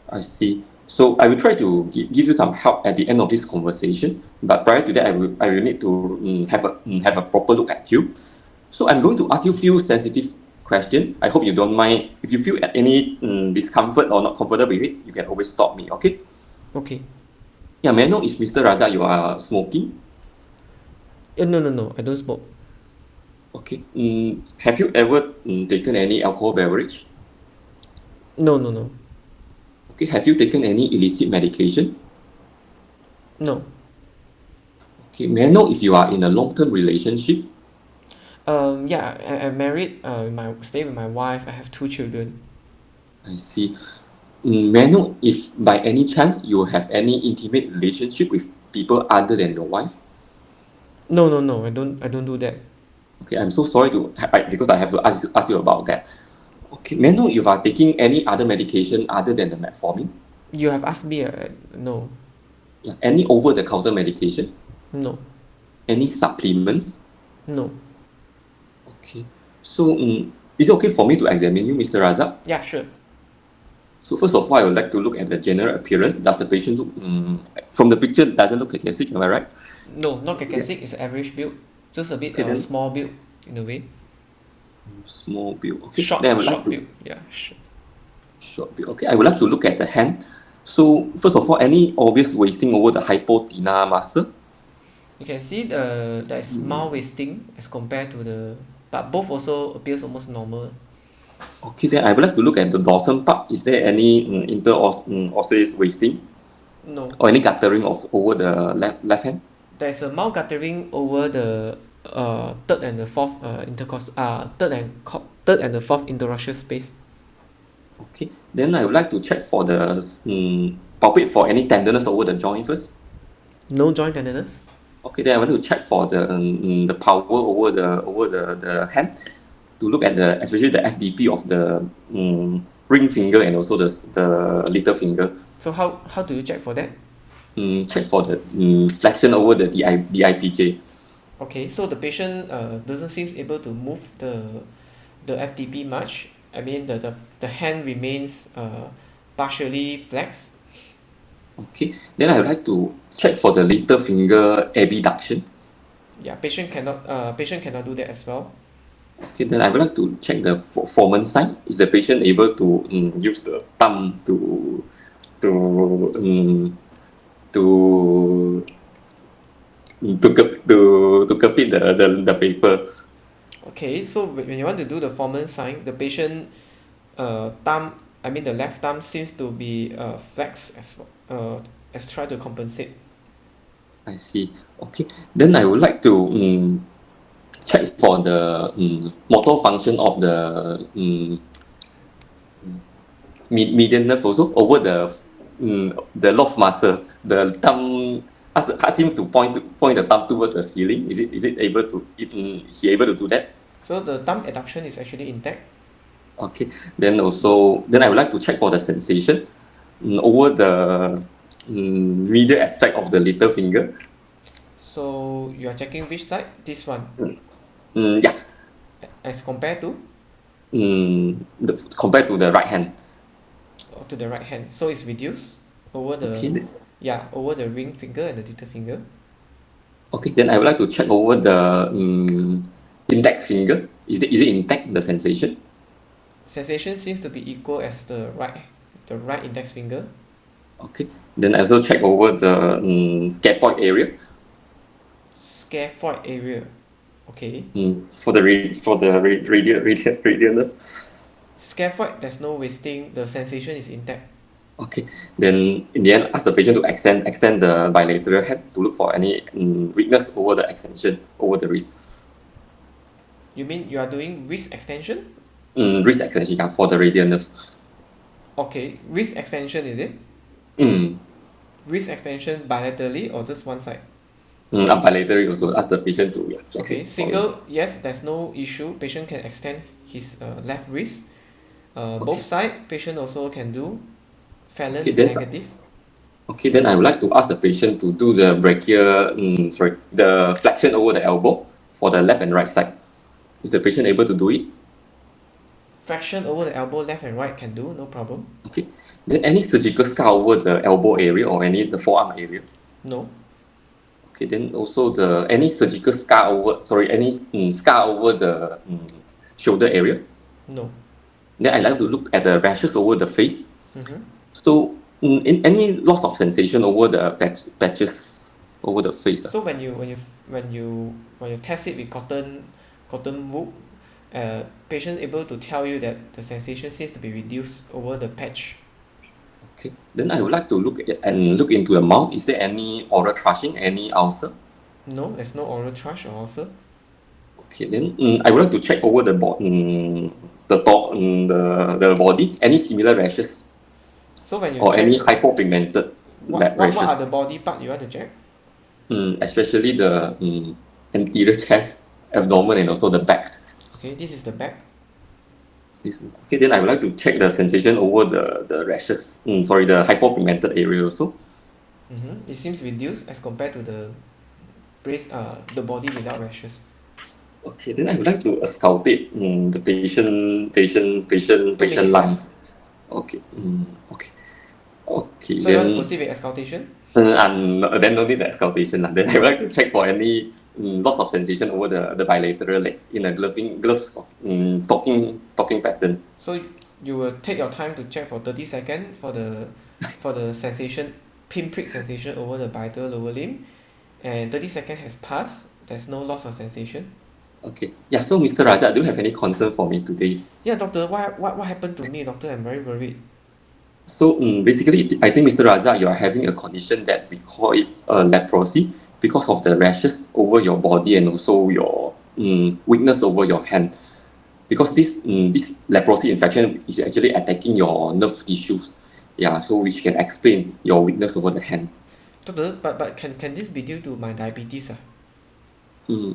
I see. So I will try to give you some help at the end of this conversation. But prior to that, I will need to have a proper look at you. So I'm going to ask you few sensitive questions. I hope you don't mind. If you feel any discomfort or not comfortable with it, you can always stop me. Okay? Okay. Yeah. May I know, is Mr. Raja, you are smoking? No, I don't smoke. Okay. Have you ever taken any alcohol beverage? No. Okay. Have you taken any illicit medication? No. Okay. May I know if you are in a long-term relationship? Yeah, I'm married. Stay with my wife. I have 2 children. I see. May I know if by any chance you have any intimate relationship with people other than your wife? No. I don't do that. Okay, I'm so sorry because I have to ask you about that. Okay, may I know if you are taking any other medication other than the metformin? You have asked me. No. Yeah, any over-the-counter medication? No. Any supplements? No. Okay. So, is it okay for me to examine you, Mr. Raza? Yeah, sure. So first of all, I would like to look at the general appearance. Does the patient look, from the picture, doesn't look cachectic, am I right? No, not caucasic. It's average build. Just a bit Okay, then. small build in a way. Small build. Okay. Short Then I would like to build. Yeah. short build. Okay, I would like to look at the hand. So first of all, any obvious wasting over the hypothenar muscle? You can see there is mild wasting as compared to but both also appears almost normal. Okay, then I would like to look at the dorsum part. Is there any interosseous wasting No. or any guttering over the left hand? There's a mild guttering over the third and the fourth third and the fourth interosseous space. Okay, then I would like to check for the palpate for any tenderness over the joint first. No joint tenderness. Okay, then I want to check for the power over the hand to look at especially the FDP of the ring finger and also the little finger. So how do you check for that? Check for the flexion over the DIPJ. Okay, so the patient doesn't seem able to move the FDP much. I mean the hand remains partially flexed. Okay, then I would like to check for the little finger abduction. Yeah, patient cannot do that as well. Okay, then I would like to check the foreman sign. Is the patient able to use the thumb to copy the paper? Okay, so when you want to do the foreman sign, the patient the left thumb seems to be flexed as try to compensate. I see. Okay, then I would like to check for the motor function of the median nerve also over the loft muscle. The thumb, ask him to point the thumb towards the ceiling. Is it able to he able to do that? So the thumb adduction is actually intact. Okay, then I would like to check for the sensation over the medial aspect of the little finger. So you are checking which side? This one. Yeah. As compared to? Compared to the right hand. To the right hand. So it's reduced over the over the ring finger and the little finger. Okay, then I would like to check over the index finger. Is it intact, the sensation? Sensation seems to be equal as the right index finger. Okay, then I also check over the scaphoid area. Scaphoid area. Okay. For the radial nerve. Scaphoid, there's no wasting. The sensation is intact. Okay. Then in the end, ask the patient to extend the bilateral hand to look for any weakness over the extension over the wrist. You mean you are doing wrist extension? Wrist extension, yeah, for the radial nerve. Okay, wrist extension is it? Mm. Wrist extension bilaterally or just one side? Bilaterally also ask the patient to flex Okay, it. single, yes, there's no issue. Patient can extend his left wrist. Both Okay. side, patient also can do. Phalanx Okay, is then negative. okay, then I would like to ask the patient to do the the flexion over the elbow for the left and right side. Is the patient able to do it? Flexion over the elbow, left and right can do, no problem. Okay. Then any surgical scar over the elbow area or the forearm area? No. Okay, then also any surgical scar over any scar over the shoulder area. No. Then I like to look at the rashes over the face. Mm-hmm. So in any loss of sensation over the patches over the face. So when you test it with cotton wool, patient able to tell you that the sensation seems to be reduced over the patch. Okay. Then I would like to look into the mouth. Is there any oral thrushing, any ulcer? No, there's no oral thrush or ulcer. Okay. Then I would like to check over the the top, the body, any similar rashes So when you or check, any hypopigmented what rashes. are the body part you want to check? Especially the anterior chest, abdomen, and also the back. Okay, this is the back. Okay, then I would like to check the sensation over the rashes. The hypopigmented area also. Mm-hmm. It seems reduced as compared to the the body without rashes. Okay, then I would like to auscultate the patient minutes, lungs. Okay. Okay. Okay. So you want to Then proceed with auscultation? then no need the auscultation lah. Then I would like to check for any loss of sensation over the bilateral leg in a stocking pattern. So you will take your time to check for 30 seconds for the sensation, pinprick sensation over the bilateral lower limb, and 30 seconds has passed. There's no loss of sensation. Okay. Yeah. So Mr. Raja, do you have any concern for me today? Yeah, doctor. What happened to me, doctor? I'm very worried. So basically, I think Mr. Raja, you are having a condition that we call it leprosy because of the rashes over your body and also your weakness over your hand. Because this leprosy infection is actually attacking your nerve tissues, yeah. So which can explain your weakness over the hand. Doctor, but can this be due to my diabetes? Mm,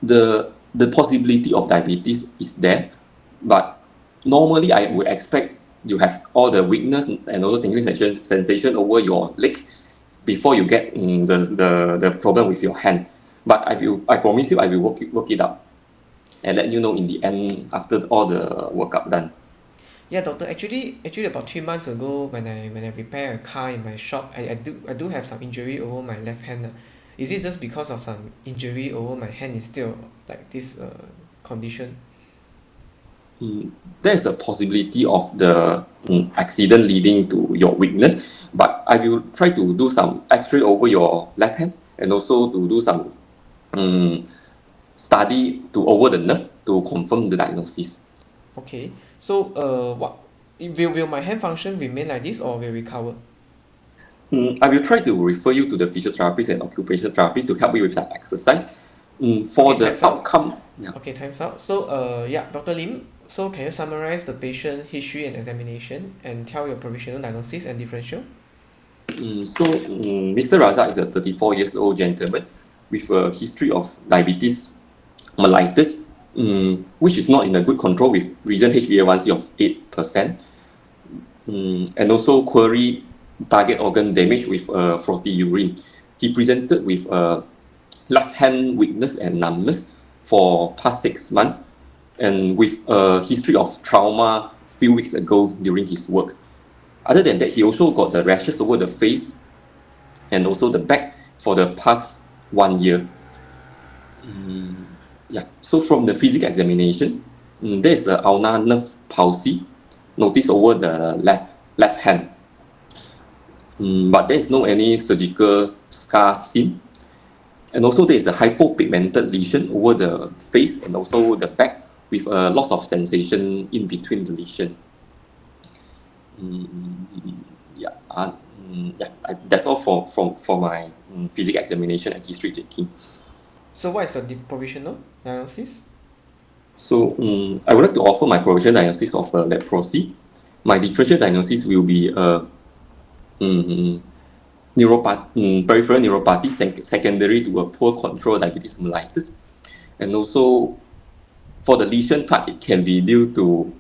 the possibility of diabetes is there, but normally I would expect you have all the weakness and also tingling sensation over your leg before you get the problem with your hand. But I promise you I will work it out and let you know in the end after all the workup done. Yeah, doctor. Actually, about 3 months ago, when I repair a car in my shop, I do have some injury over my left hand. Is it just because of some injury over my hand instead of like this condition? There is a possibility of the accident leading to your weakness, but I will try to do some X-ray over your left hand and also to do some study to over the nerve to confirm the diagnosis. Okay. So what will my hand function remain like this or will recover? I will try to refer you to the physiotherapist and occupational therapist to help you with some exercise. For Okay, the time's out. outcome, yeah. Okay, time's out. So yeah, Dr. Lim. So can you summarize the patient history and examination and tell your provisional diagnosis and differential? Mr. Raza is a 34 years old gentleman with a history of diabetes mellitus, which is not in a good control with recent HbA1c of 8%, and also query target organ damage with frothy urine. He presented with left hand weakness and numbness for past 6 months, and with a history of trauma few weeks ago during his work. Other than that, he also got the rashes over the face and also the back for the past 1 year. Yeah. So from the physical examination, there is a ulnar nerve palsy noticed over the left hand. But there is no any surgical scar seen. And also there is a hypopigmented lesion over the face and also the back with a loss of sensation in between the lesion. That's all for my physical examination and history taking. So what is your provisional diagnosis? So I would like to offer my provisional diagnosis of leprosy. My differential diagnosis will be peripheral neuropathy secondary to a poor control diabetes mellitus, and also for the lesion part, it can be due to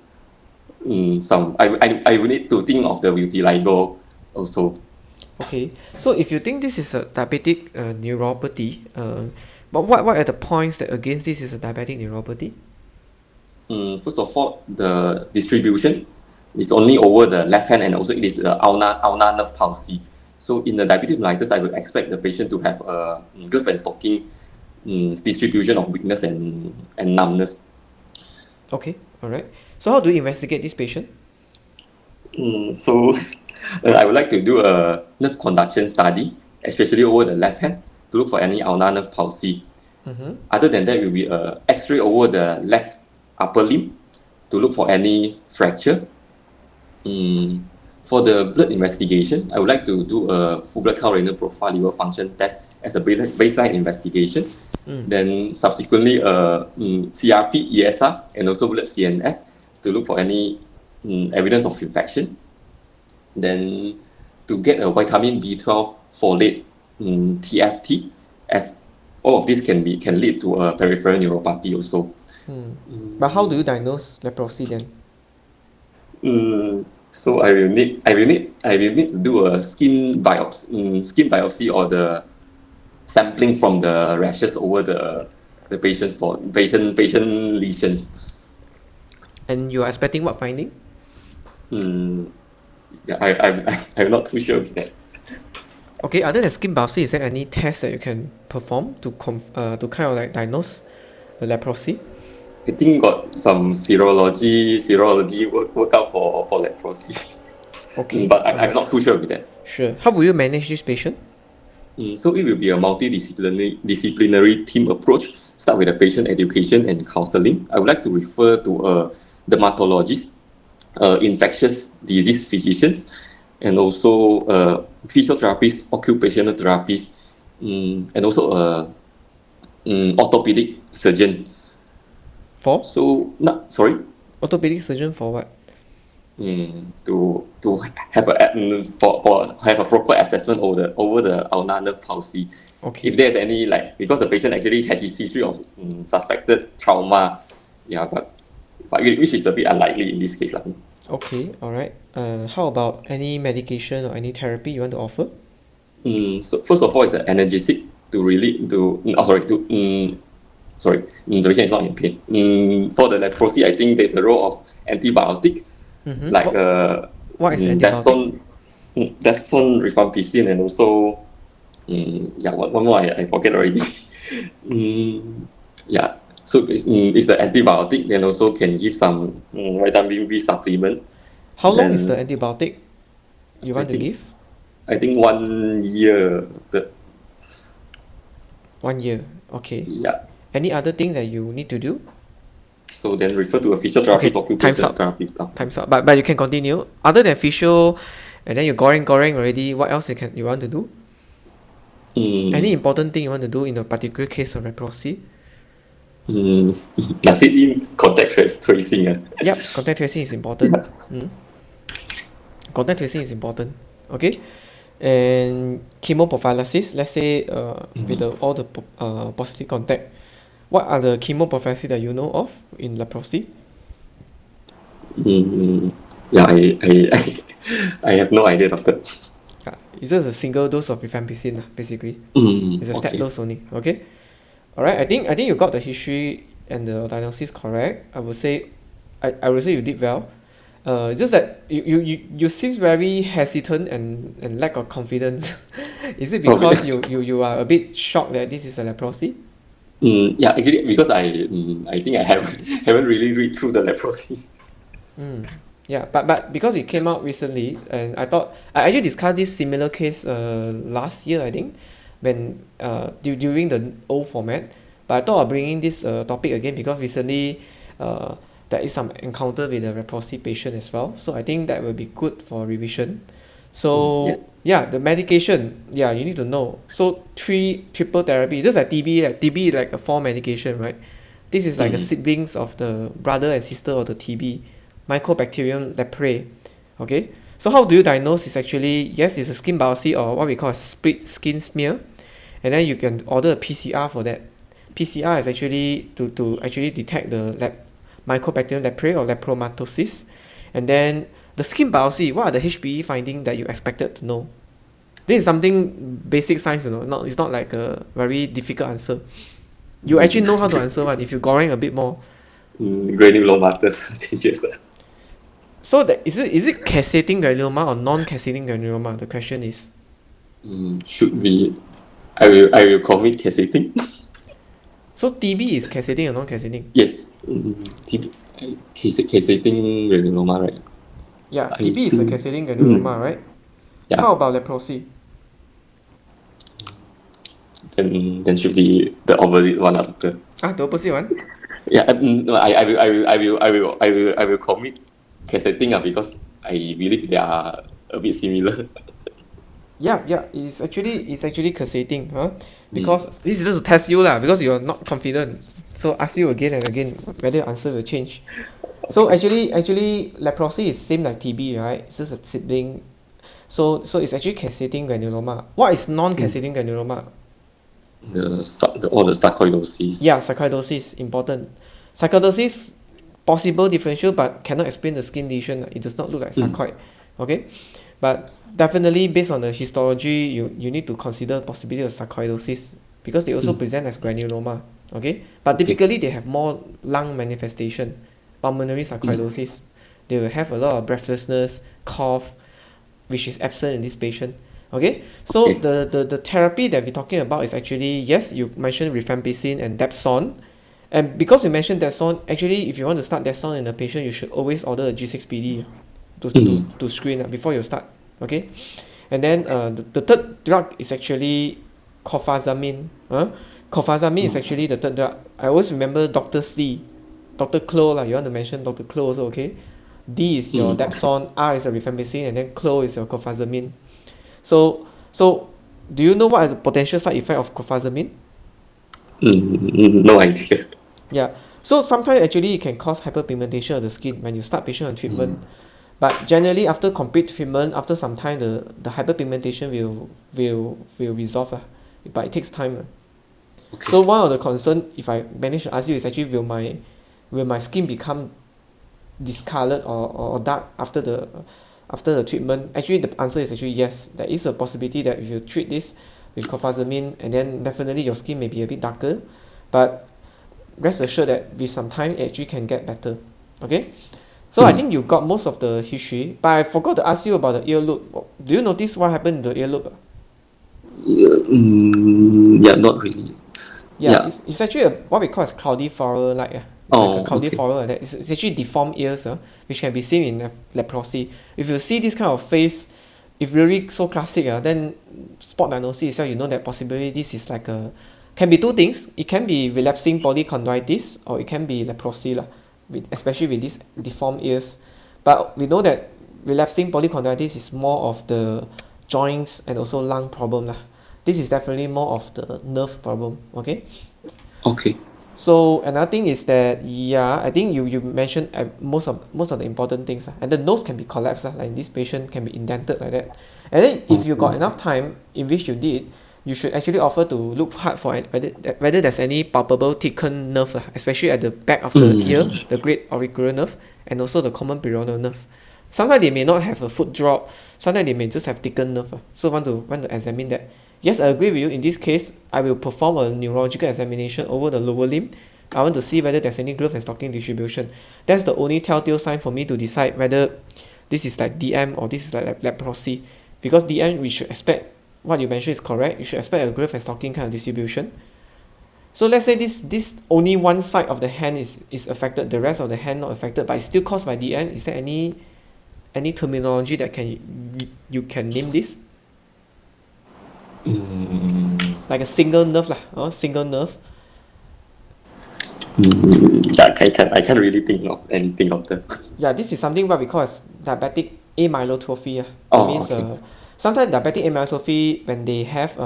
some. I will need to think of the vitiligo also. Okay, so if you think this is a diabetic neuropathy, but what are the points that against this is a diabetic neuropathy? First of all, the distribution is only over the left hand, and also it is the ulnar nerve palsy. So in the diabetic mellitus, I would expect the patient to have a good and stocking distribution of weakness and numbness. Okay, all right. So how do you investigate this patient? So I would like to do a nerve conduction study, especially over the left hand, to look for any ulnar nerve palsy. Other than that, will be a X-ray over the left upper limb to look for any fracture. For the blood investigation, I would like to do a full blood count renal profile liver function test as a baseline investigation. Then subsequently CRP, ESR, and also blood CNS to look for any evidence of infection. Then to get a vitamin B12, folate, TFT, as all of this can lead to a peripheral neuropathy also. But how do you diagnose leprosy then? So I will need to do a skin biopsy or the sampling from the rashes over the patient lesions. And you are expecting what finding? Yeah, I'm not too sure with that. Okay, other than skin biopsy, is there any test that you can perform to kind of like diagnose the leprosy? I think got some serology workout for leprosy. Okay, But I'm not too sure with that. sure. How will you manage this patient? So it will be a multidisciplinary team approach. Start with the patient education and counseling. I would like to refer to a dermatologist, infectious disease physicians, and also physiotherapists, occupational therapists, and also orthopedic surgeon. For? So, sorry. Orthopedic surgeon for what? To have a proper assessment over the ulnar nerve palsy. Okay. If there's any because the patient actually has his history of suspected trauma, but which is a bit unlikely in this case. Okay, alright. How about any medication or any therapy you want to offer? So first of all, it's an analgesic to really the patient is not in pain. For the leprosy, I think there's a role of antibiotic, like what is antibiotic? Dapsone, rifampicin, and also one more I forget already. So it's the antibiotic, then also can give some vitamin B supplement. How long is the antibiotic you want to give? I think 1 year. 1 year, okay. Yeah. Any other thing that you need to do? So then refer to a physiotherapist or occupational therapist. Time's up. But you can continue. Other than physio, and then you goreng already, what else you want to do? Any important thing you want to do in a particular case of leprosy? Does it mean contact tracing? Yep, contact tracing is important. Contact tracing is important. Okay, and chemoprophylaxis. Let's say with all the positive contact, what are the chemoprophylaxis that you know of in leprosy? Yeah, I have no idea, doctor. It's just a single dose of rifampicin, basically. It's a step Okay. dose only. Okay. Alright. I think you got the history and the diagnosis correct. I would say you did well. It's just that you seem very hesitant and lack of confidence. Is it because you are a bit shocked that this is a leprosy? Yeah, actually, because I think I haven't really read through the leprosy. Yeah, but because it came out recently, and I thought I actually discussed this similar case last year, I think, when during the old format. But I thought of bringing this topic again because recently there is some encounter with a leprosy patient as well. So I think that will be good for revision. So Yes. yeah, the medication, yeah, you need to know. So three triple therapy, just like TB, like TB is like a four medication, right? This is like a siblings of the brother and sister of the TB, Mycobacterium leprae. Okay, so how do you diagnose? Is actually, yes, it's a skin biopsy or what we call a split skin smear, and then you can order a PCR for that. PCR is actually to actually detect the Mycobacterium leprae or lepromatosis, and then the skin biopsy. What are the HBE findings that you expected to know? This is something basic science, you know. Not, it's not like a very difficult answer. You actually know how to answer one if you goreng a bit more. Granulomatous changes. So that is it casseting granuloma or non-casseting granuloma? The question is. Should be. I will commit casseting. So TB is casseting or non-casseting? Yes. Casseting granuloma, right? Yeah, I TB is a think- casseting granuloma, right? Yeah. How about leprosy? Then should be the opposite one after. Ah, the opposite one. Yeah. No, I will commit casseting because I believe they are a bit similar. Yeah, it's actually casseting, huh? Because this is just to test you lah, because you're not confident. So ask you again and again whether your answer will change. So actually leprosy is same like TB, right? It's just a sibling. So it's actually casseting granuloma. What is non-casseting granuloma? All the sarcoidosis. Yeah, sarcoidosis, important. Sarcoidosis, possible differential but cannot explain the skin lesion. It does not look like sarcoid. Okay? But definitely based on the histology, you need to consider possibility of sarcoidosis because they also present as granuloma. Okay? But typically they have more lung manifestation, pulmonary sarcoidosis. They will have a lot of breathlessness, cough, which is absent in this patient. Okay, so Okay. the therapy that we're talking about is actually, yes, you mentioned rifampicin and Dapsone, and because you mentioned Dapsone, actually if you want to start Dapsone in a patient, you should always order a G6PD to screen before you start. Okay, and then the third drug is actually clofazamine. Clofazamine is actually the third drug. I always remember Dr. C, Dr. Clo lah. You want to mention Dr. Clo also, okay? D is your Dapsone, R is your rifampicin, and then Clo is your clofazamine. So do you know what are the potential side effect of clofazamine? No idea. Yeah. So sometimes actually it can cause hyperpigmentation of the skin when you start patient on treatment. But generally after complete treatment, after some time the hyperpigmentation will resolve. But it takes time. Okay. So one of the concern, if I manage to ask you, is actually will my skin become discolored or dark after the treatment? Actually the answer is actually yes. There is a possibility that if you treat this with clofazamine, and then definitely your skin may be a bit darker, but rest assured that with some time it actually can get better. Okay, so I think you got most of the history, but I forgot to ask you about the ear loop. Do you notice what happened in the ear loop? Yeah, not really. Yeah. It's actually what we call as cloudy furrow like like a cloudy furrow like that. It's actually deformed ears, which can be seen in leprosy. If you see this kind of face, if really so classic, then spot diagnosis itself, you know that possibly this is like a, can be two things. It can be relapsing polychondritis or it can be leprosy lah, especially with these deformed ears. But we know that relapsing polychondritis is more of the joints and also lung problem lah. This is definitely more of the nerve problem. Okay. Okay. So another thing is that I think you mentioned most of the important things, and the nose can be collapsed like this patient can be indented like that. And then if you got enough time, in which you did, you should actually offer to look hard for whether there's any palpable thickened nerve, especially at the back of the ear, the great auricular nerve, and also the common periodontal nerve. Sometimes they may not have a foot drop, sometimes they may just have thickened nerve. So want to examine that. Yes, I agree with you. In this case, I will perform a neurological examination over the lower limb. I want to see whether there's any glove and stocking distribution. That's the only telltale sign for me to decide whether this is like DM or this is like leprosy. Because DM, we should expect, what you mentioned is correct, you should expect a glove and stocking kind of distribution. So let's say this only one side of the hand is affected, the rest of the hand not affected, but it's still caused by DM. Is there any terminology that you can name this? Like a single nerve lah, single nerve. Yeah, I can't really think of anything of that. Yeah, this is something what we call as diabetic amyotrophy. That Oh, means okay. sometimes diabetic amyotrophy, when they have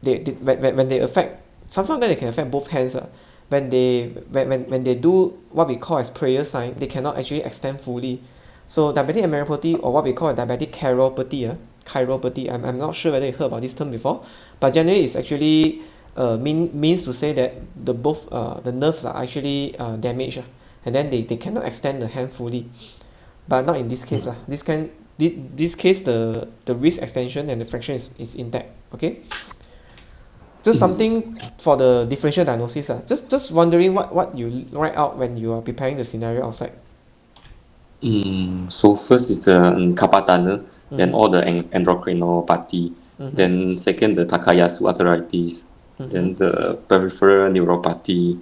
when they affect, sometimes they can affect both hands. When they do what we call as prayer sign, they cannot actually extend fully. So diabetic amyotrophy, or what we call a diabetic chiropathy, I'm not sure whether you heard about this term before, but generally it's actually means to say that the nerves are actually damaged, and then they cannot extend the hand fully. But not in this case. This case, the wrist extension and the fraction is intact. Okay, just something for the differential diagnosis. Just wondering what you write out when you are preparing the scenario outside. So first is the carpal tunnel, then Mhm. all the endocrinopathy, then second the Takayasu arthritis, then the peripheral neuropathy,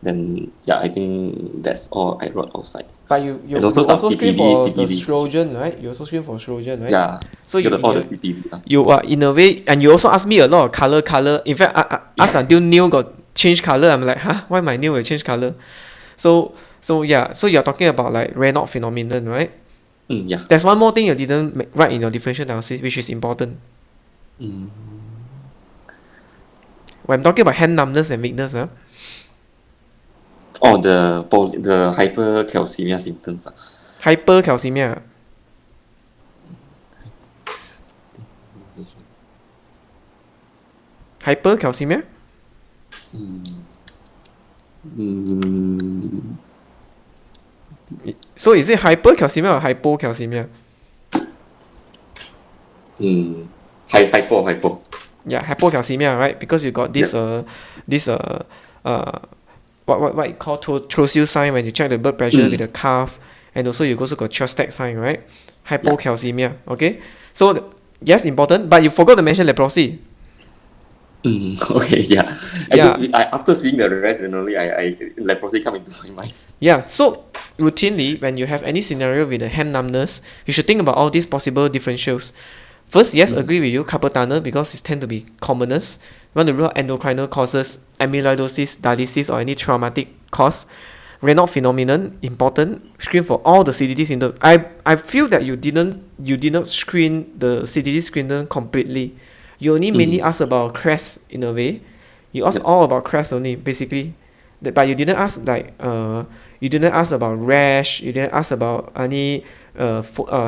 then yeah, I think that's all I wrote outside. But you And also you some also screen CTV, for the CTV. Strogen, right? You also screen for Strogen, right? Yeah, So got all the you CTV. you are in a way, and you also ask me a lot of color. In fact, ask until nail got change color. I'm like, huh? Why my nail will change color? So yeah. So you're talking about like Renal phenomenon, right? Yeah. There's one more thing you didn't write in your differential diagnosis, which is important. When I'm talking about hand numbness and weakness, Oh, the hypercalcemia symptoms. hypercalcemia. Hypercalcemia? Mm, So is it hypercalcemia or hypocalcemia? hypo. Yeah, hypocalcemia, right? Because you got this Yeah. this what you call trosil sign when you check the blood pressure with the cuff, and also you also got Chostak sign, right? Hypocalcemia. Okay, so yes, important, but you forgot to mention leprosy. Okay, yeah. Yeah. Actually, after seeing the rest, then only I leprosy come into my mind. Yeah, so routinely when you have any scenario with a hand numbness, you should think about all these possible differentials. First, yes, agree with you, carpal tunnel, because it tend to be commonest. You want to rule out endocrinal causes, amyloidosis, dialysis, or any traumatic cause. Renal phenomenon, important. Screen for all the CDD symptoms. I feel that you did not screen the CDD symptom completely. You only mainly ask about CREST in a way. You ask all about CREST only, basically. But you didn't ask you didn't ask about rash. You didn't ask about any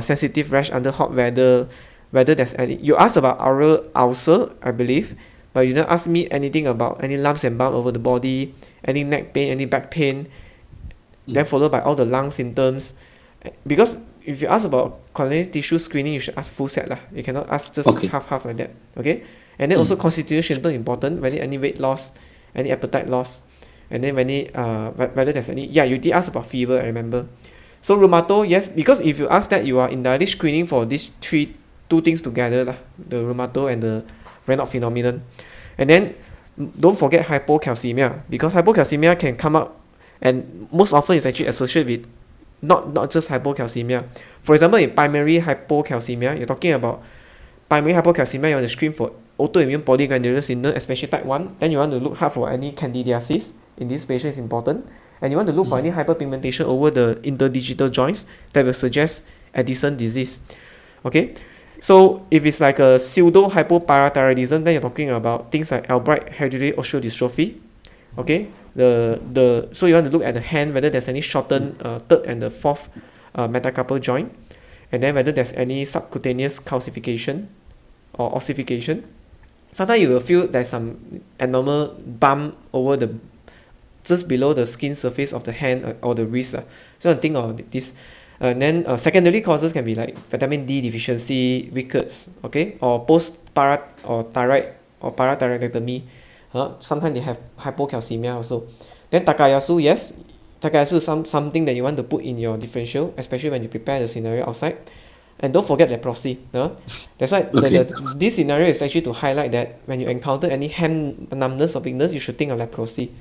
sensitive rash under hot weather. Whether there's any, you asked about oral ulcer, I believe, but you didn't ask me anything about any lumps and bumps over the body, any neck pain, any back pain. Then followed by all the lung symptoms. Because if you ask about coronary tissue screening, you should ask full set lah. You cannot ask just Okay. half like that. Okay, and then also constitution symptom important. Whether any weight loss, any appetite loss, and then whether there's any, yeah, you did ask about fever, I remember. So rheumato, yes, because if you ask that, you are indirectly screening for these two things together lah, the rheumato and the Renal phenomenon. And then don't forget hypocalcemia, because hypocalcemia can come up, and most often it's actually associated with not just hypocalcemia. For example, in primary hypocalcemia, you're talking about primary hypocalcemia, you want to screen for autoimmune polyglandular syndrome, especially type 1. Then you want to look hard for any candidiasis in this patient is important. And you want to look for any hyperpigmentation over the interdigital joints that will suggest Addison disease. Okay, so if it's like a pseudo hypoparathyroidism, then you're talking about things like Albright hereditary osteodystrophy. Okay, so you want to look at the hand, whether there's any shortened third and the fourth metacarpal joint, and then whether there's any subcutaneous calcification or ossification. Sometimes you will feel there's some abnormal bump over the just below the skin surface of the hand or the wrist. So I think of this. And then secondary causes can be like vitamin D deficiency, rickets, okay, or post-para or thyroid or parathyroidectomy. Sometimes they have hypocalcemia also. Then Takayasu, yes, Takayasu is something that you want to put in your differential, especially when you prepare the scenario outside. And don't forget leprosy. That's why Okay. this scenario is actually to highlight that when you encounter any hand numbness or weakness, you should think of leprosy,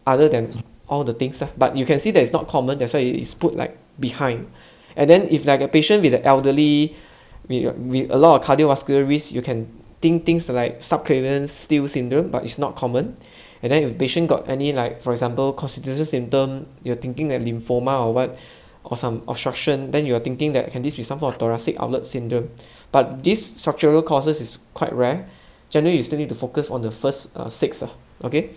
other than all the things. But you can see that it's not common, that's why it's put like behind. And then if like a patient with the elderly, with a lot of cardiovascular risk, you can think things like subclavian steal syndrome, but it's not common. And then if the patient got any, like for example, constitutional symptom, you're thinking like lymphoma or what, or some obstruction, then you are thinking that can this be some form of thoracic outlet syndrome. But these structural causes is quite rare. Generally, you still need to focus on the first 6. Okay.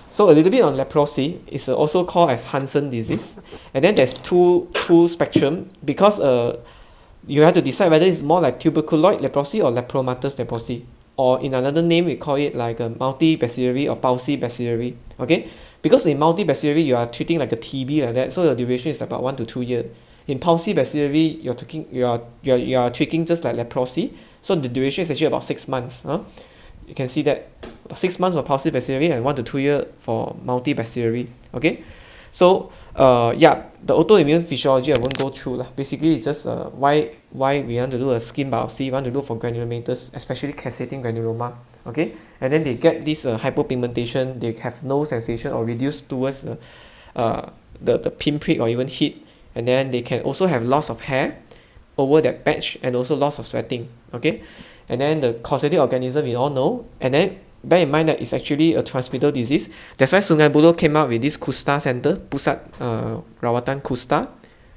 So a little bit on leprosy is also called as Hansen disease, and then there's two spectrum because you have to decide whether it's more like tuberculoid leprosy or lepromatous leprosy, or in another name we call it like a multibacillary or paucibacillary. Okay, because in multibacillary you are treating like a TB like that, so the duration is about 1 to 2 years. In paucibacillary you are treating just like leprosy, so the duration is actually about 6 months. You can see that 6 months for paucibacillary and 1 to 2 years for multibacillary. Okay, so the autoimmune physiology I won't go through lah. Basically it's just why we want to do a skin biopsy, we want to do for granulomatous, especially casseting granuloma. Okay, and then they get this hypopigmentation, they have no sensation or reduced towards the pinprick or even heat, and then they can also have loss of hair over that patch and also loss of sweating. Okay, and then the causative organism we all know, and then bear in mind that it's actually a transmittal disease. That's why Sungai Buloh came out with this Kusta Center, Pusat Rawatan Kusta,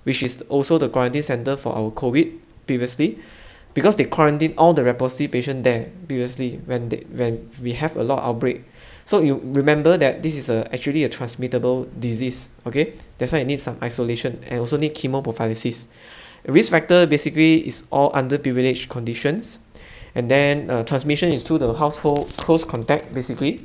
which is also the quarantine center for our COVID previously, because they quarantined all the leprosy patients there previously when we have a lot of outbreak. So you remember that this is actually a transmittable disease. Okay, that's why it needs some isolation and also need chemoprophylaxis. Risk factor basically is all underprivileged conditions, and then transmission is through the household close contact basically,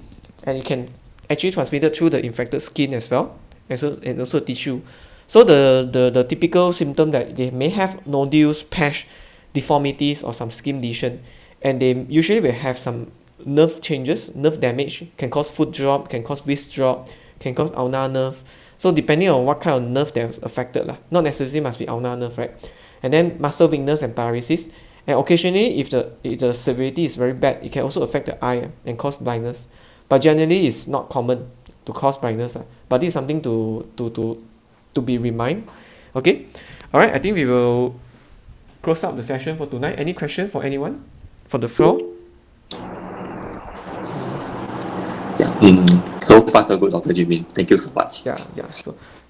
and it can actually transmit it through the infected skin as well, and also tissue. So the typical symptom that they may have nodules, patch, deformities or some skin lesion, and they usually will have some nerve changes, nerve damage, can cause foot drop, can cause wrist drop, can cause ulnar nerve. So depending on what kind of nerve that's affected lah, not necessarily must be ulnar nerve, right? And then muscle weakness and paralysis. And occasionally, if the severity is very bad, it can also affect the eye and cause blindness. But generally, it's not common to cause blindness. But this is something to be remind. Okay, all right. I think we will close up the session for tonight. Any question for anyone for the floor? So far so good, Dr. Jimin. Thank you so much. Yeah.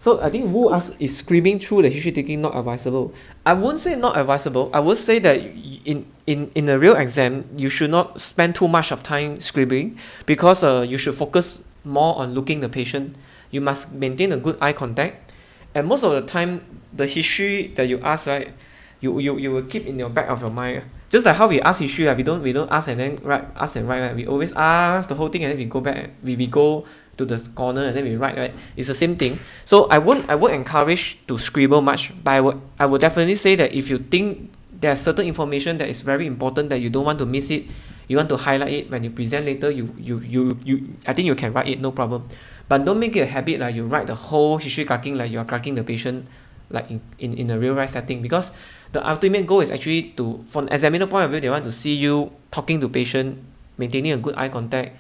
So I think Wu asked, is screaming through the history taking not advisable? I won't say not advisable. I would say that in a real exam, you should not spend too much of time scribbling, because you should focus more on looking the patient. You must maintain a good eye contact, and most of the time, the history that you ask, right, you will keep in your back of your mind. Just like how we ask history, we don't ask and then write, right? We always ask the whole thing and then we go back, we go to the corner and then we write, right? It's the same thing. So I won't encourage to scribble much, but I would definitely say that if you think there's certain information that is very important that you don't want to miss it, you want to highlight it when you present later, I think you can write it, no problem. But don't make it a habit like you write the whole history carking like you are carking the patient like in a real life setting, because the ultimate goal is actually to, from examiner point of view, they want to see you talking to patient, maintaining a good eye contact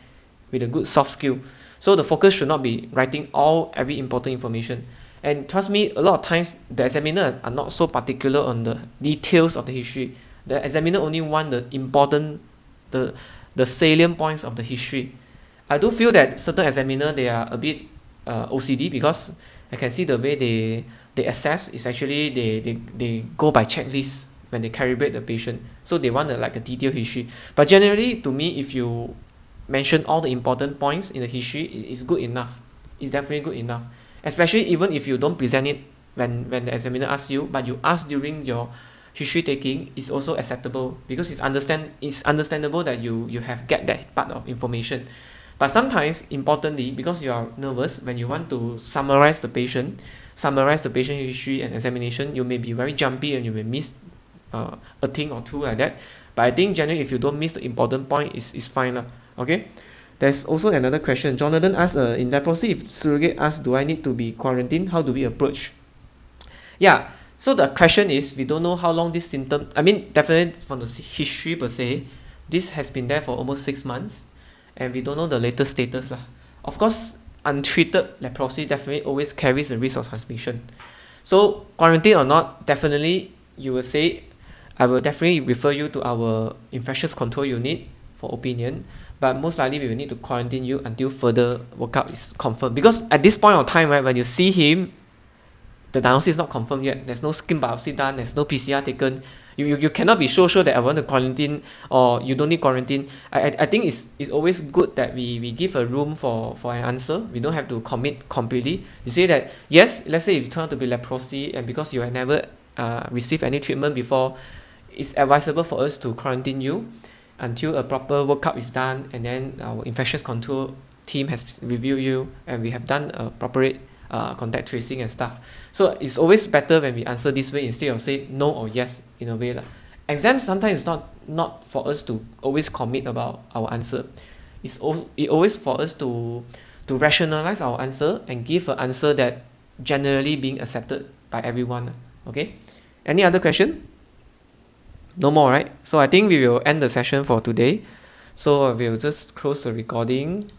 with a good soft skill. So the focus should not be writing every important information. And trust me, a lot of times the examiner are not so particular on the details of the history. The examiner only want the important, the salient points of the history. I do feel that certain examiner, they are a bit OCD, because I can see the way they assess is actually they go by checklists when they calibrate the patient. So they want a detailed history. But generally, to me, if you mention all the important points in the history, it's good enough. It's definitely good enough. Especially even if you don't present it when the examiner asks you, but you ask during your history taking, is also acceptable, because it's understandable that you have get that part of information. But sometimes, importantly, because you are nervous, when you want to summarize the patient history and examination, you may be very jumpy and you may miss a thing or two like that. But I think generally, if you don't miss the important point, it's fine lah. Okay. There's also another question. Jonathan asked, in leprosy, if surrogate asks, do I need to be quarantined? How do we approach? Yeah. So the question is, we don't know how long this symptom. I mean, definitely from the history per se, this has been there for almost 6 months. And we don't know the latest status lah. Of course, untreated leprosy definitely always carries a risk of transmission. So quarantine or not, definitely you will say, I will definitely refer you to our infectious control unit for opinion. But most likely we will need to quarantine you until further workup is confirmed. Because at this point of time, right, when you see him, the diagnosis is not confirmed yet. There's no skin biopsy done. There's no PCR taken. You cannot be so sure that I want to quarantine or you don't need quarantine. I think it's always good that we give a room for an answer. We don't have to commit completely. You say that yes, let's say if you turn out to be leprosy and because you have never received any treatment before, it's advisable for us to quarantine you until a proper workup is done, and then our infectious control team has reviewed you and we have done appropriate contact tracing and stuff. So it's always better when we answer this way instead of say no or yes in a way lah. Exams sometimes it's not for us to always commit about our answer. It always for us to rationalize our answer and give an answer that generally being accepted by everyone. Okay, any other question? No more, right? So I think we will end the session for today. So we'll just close the recording.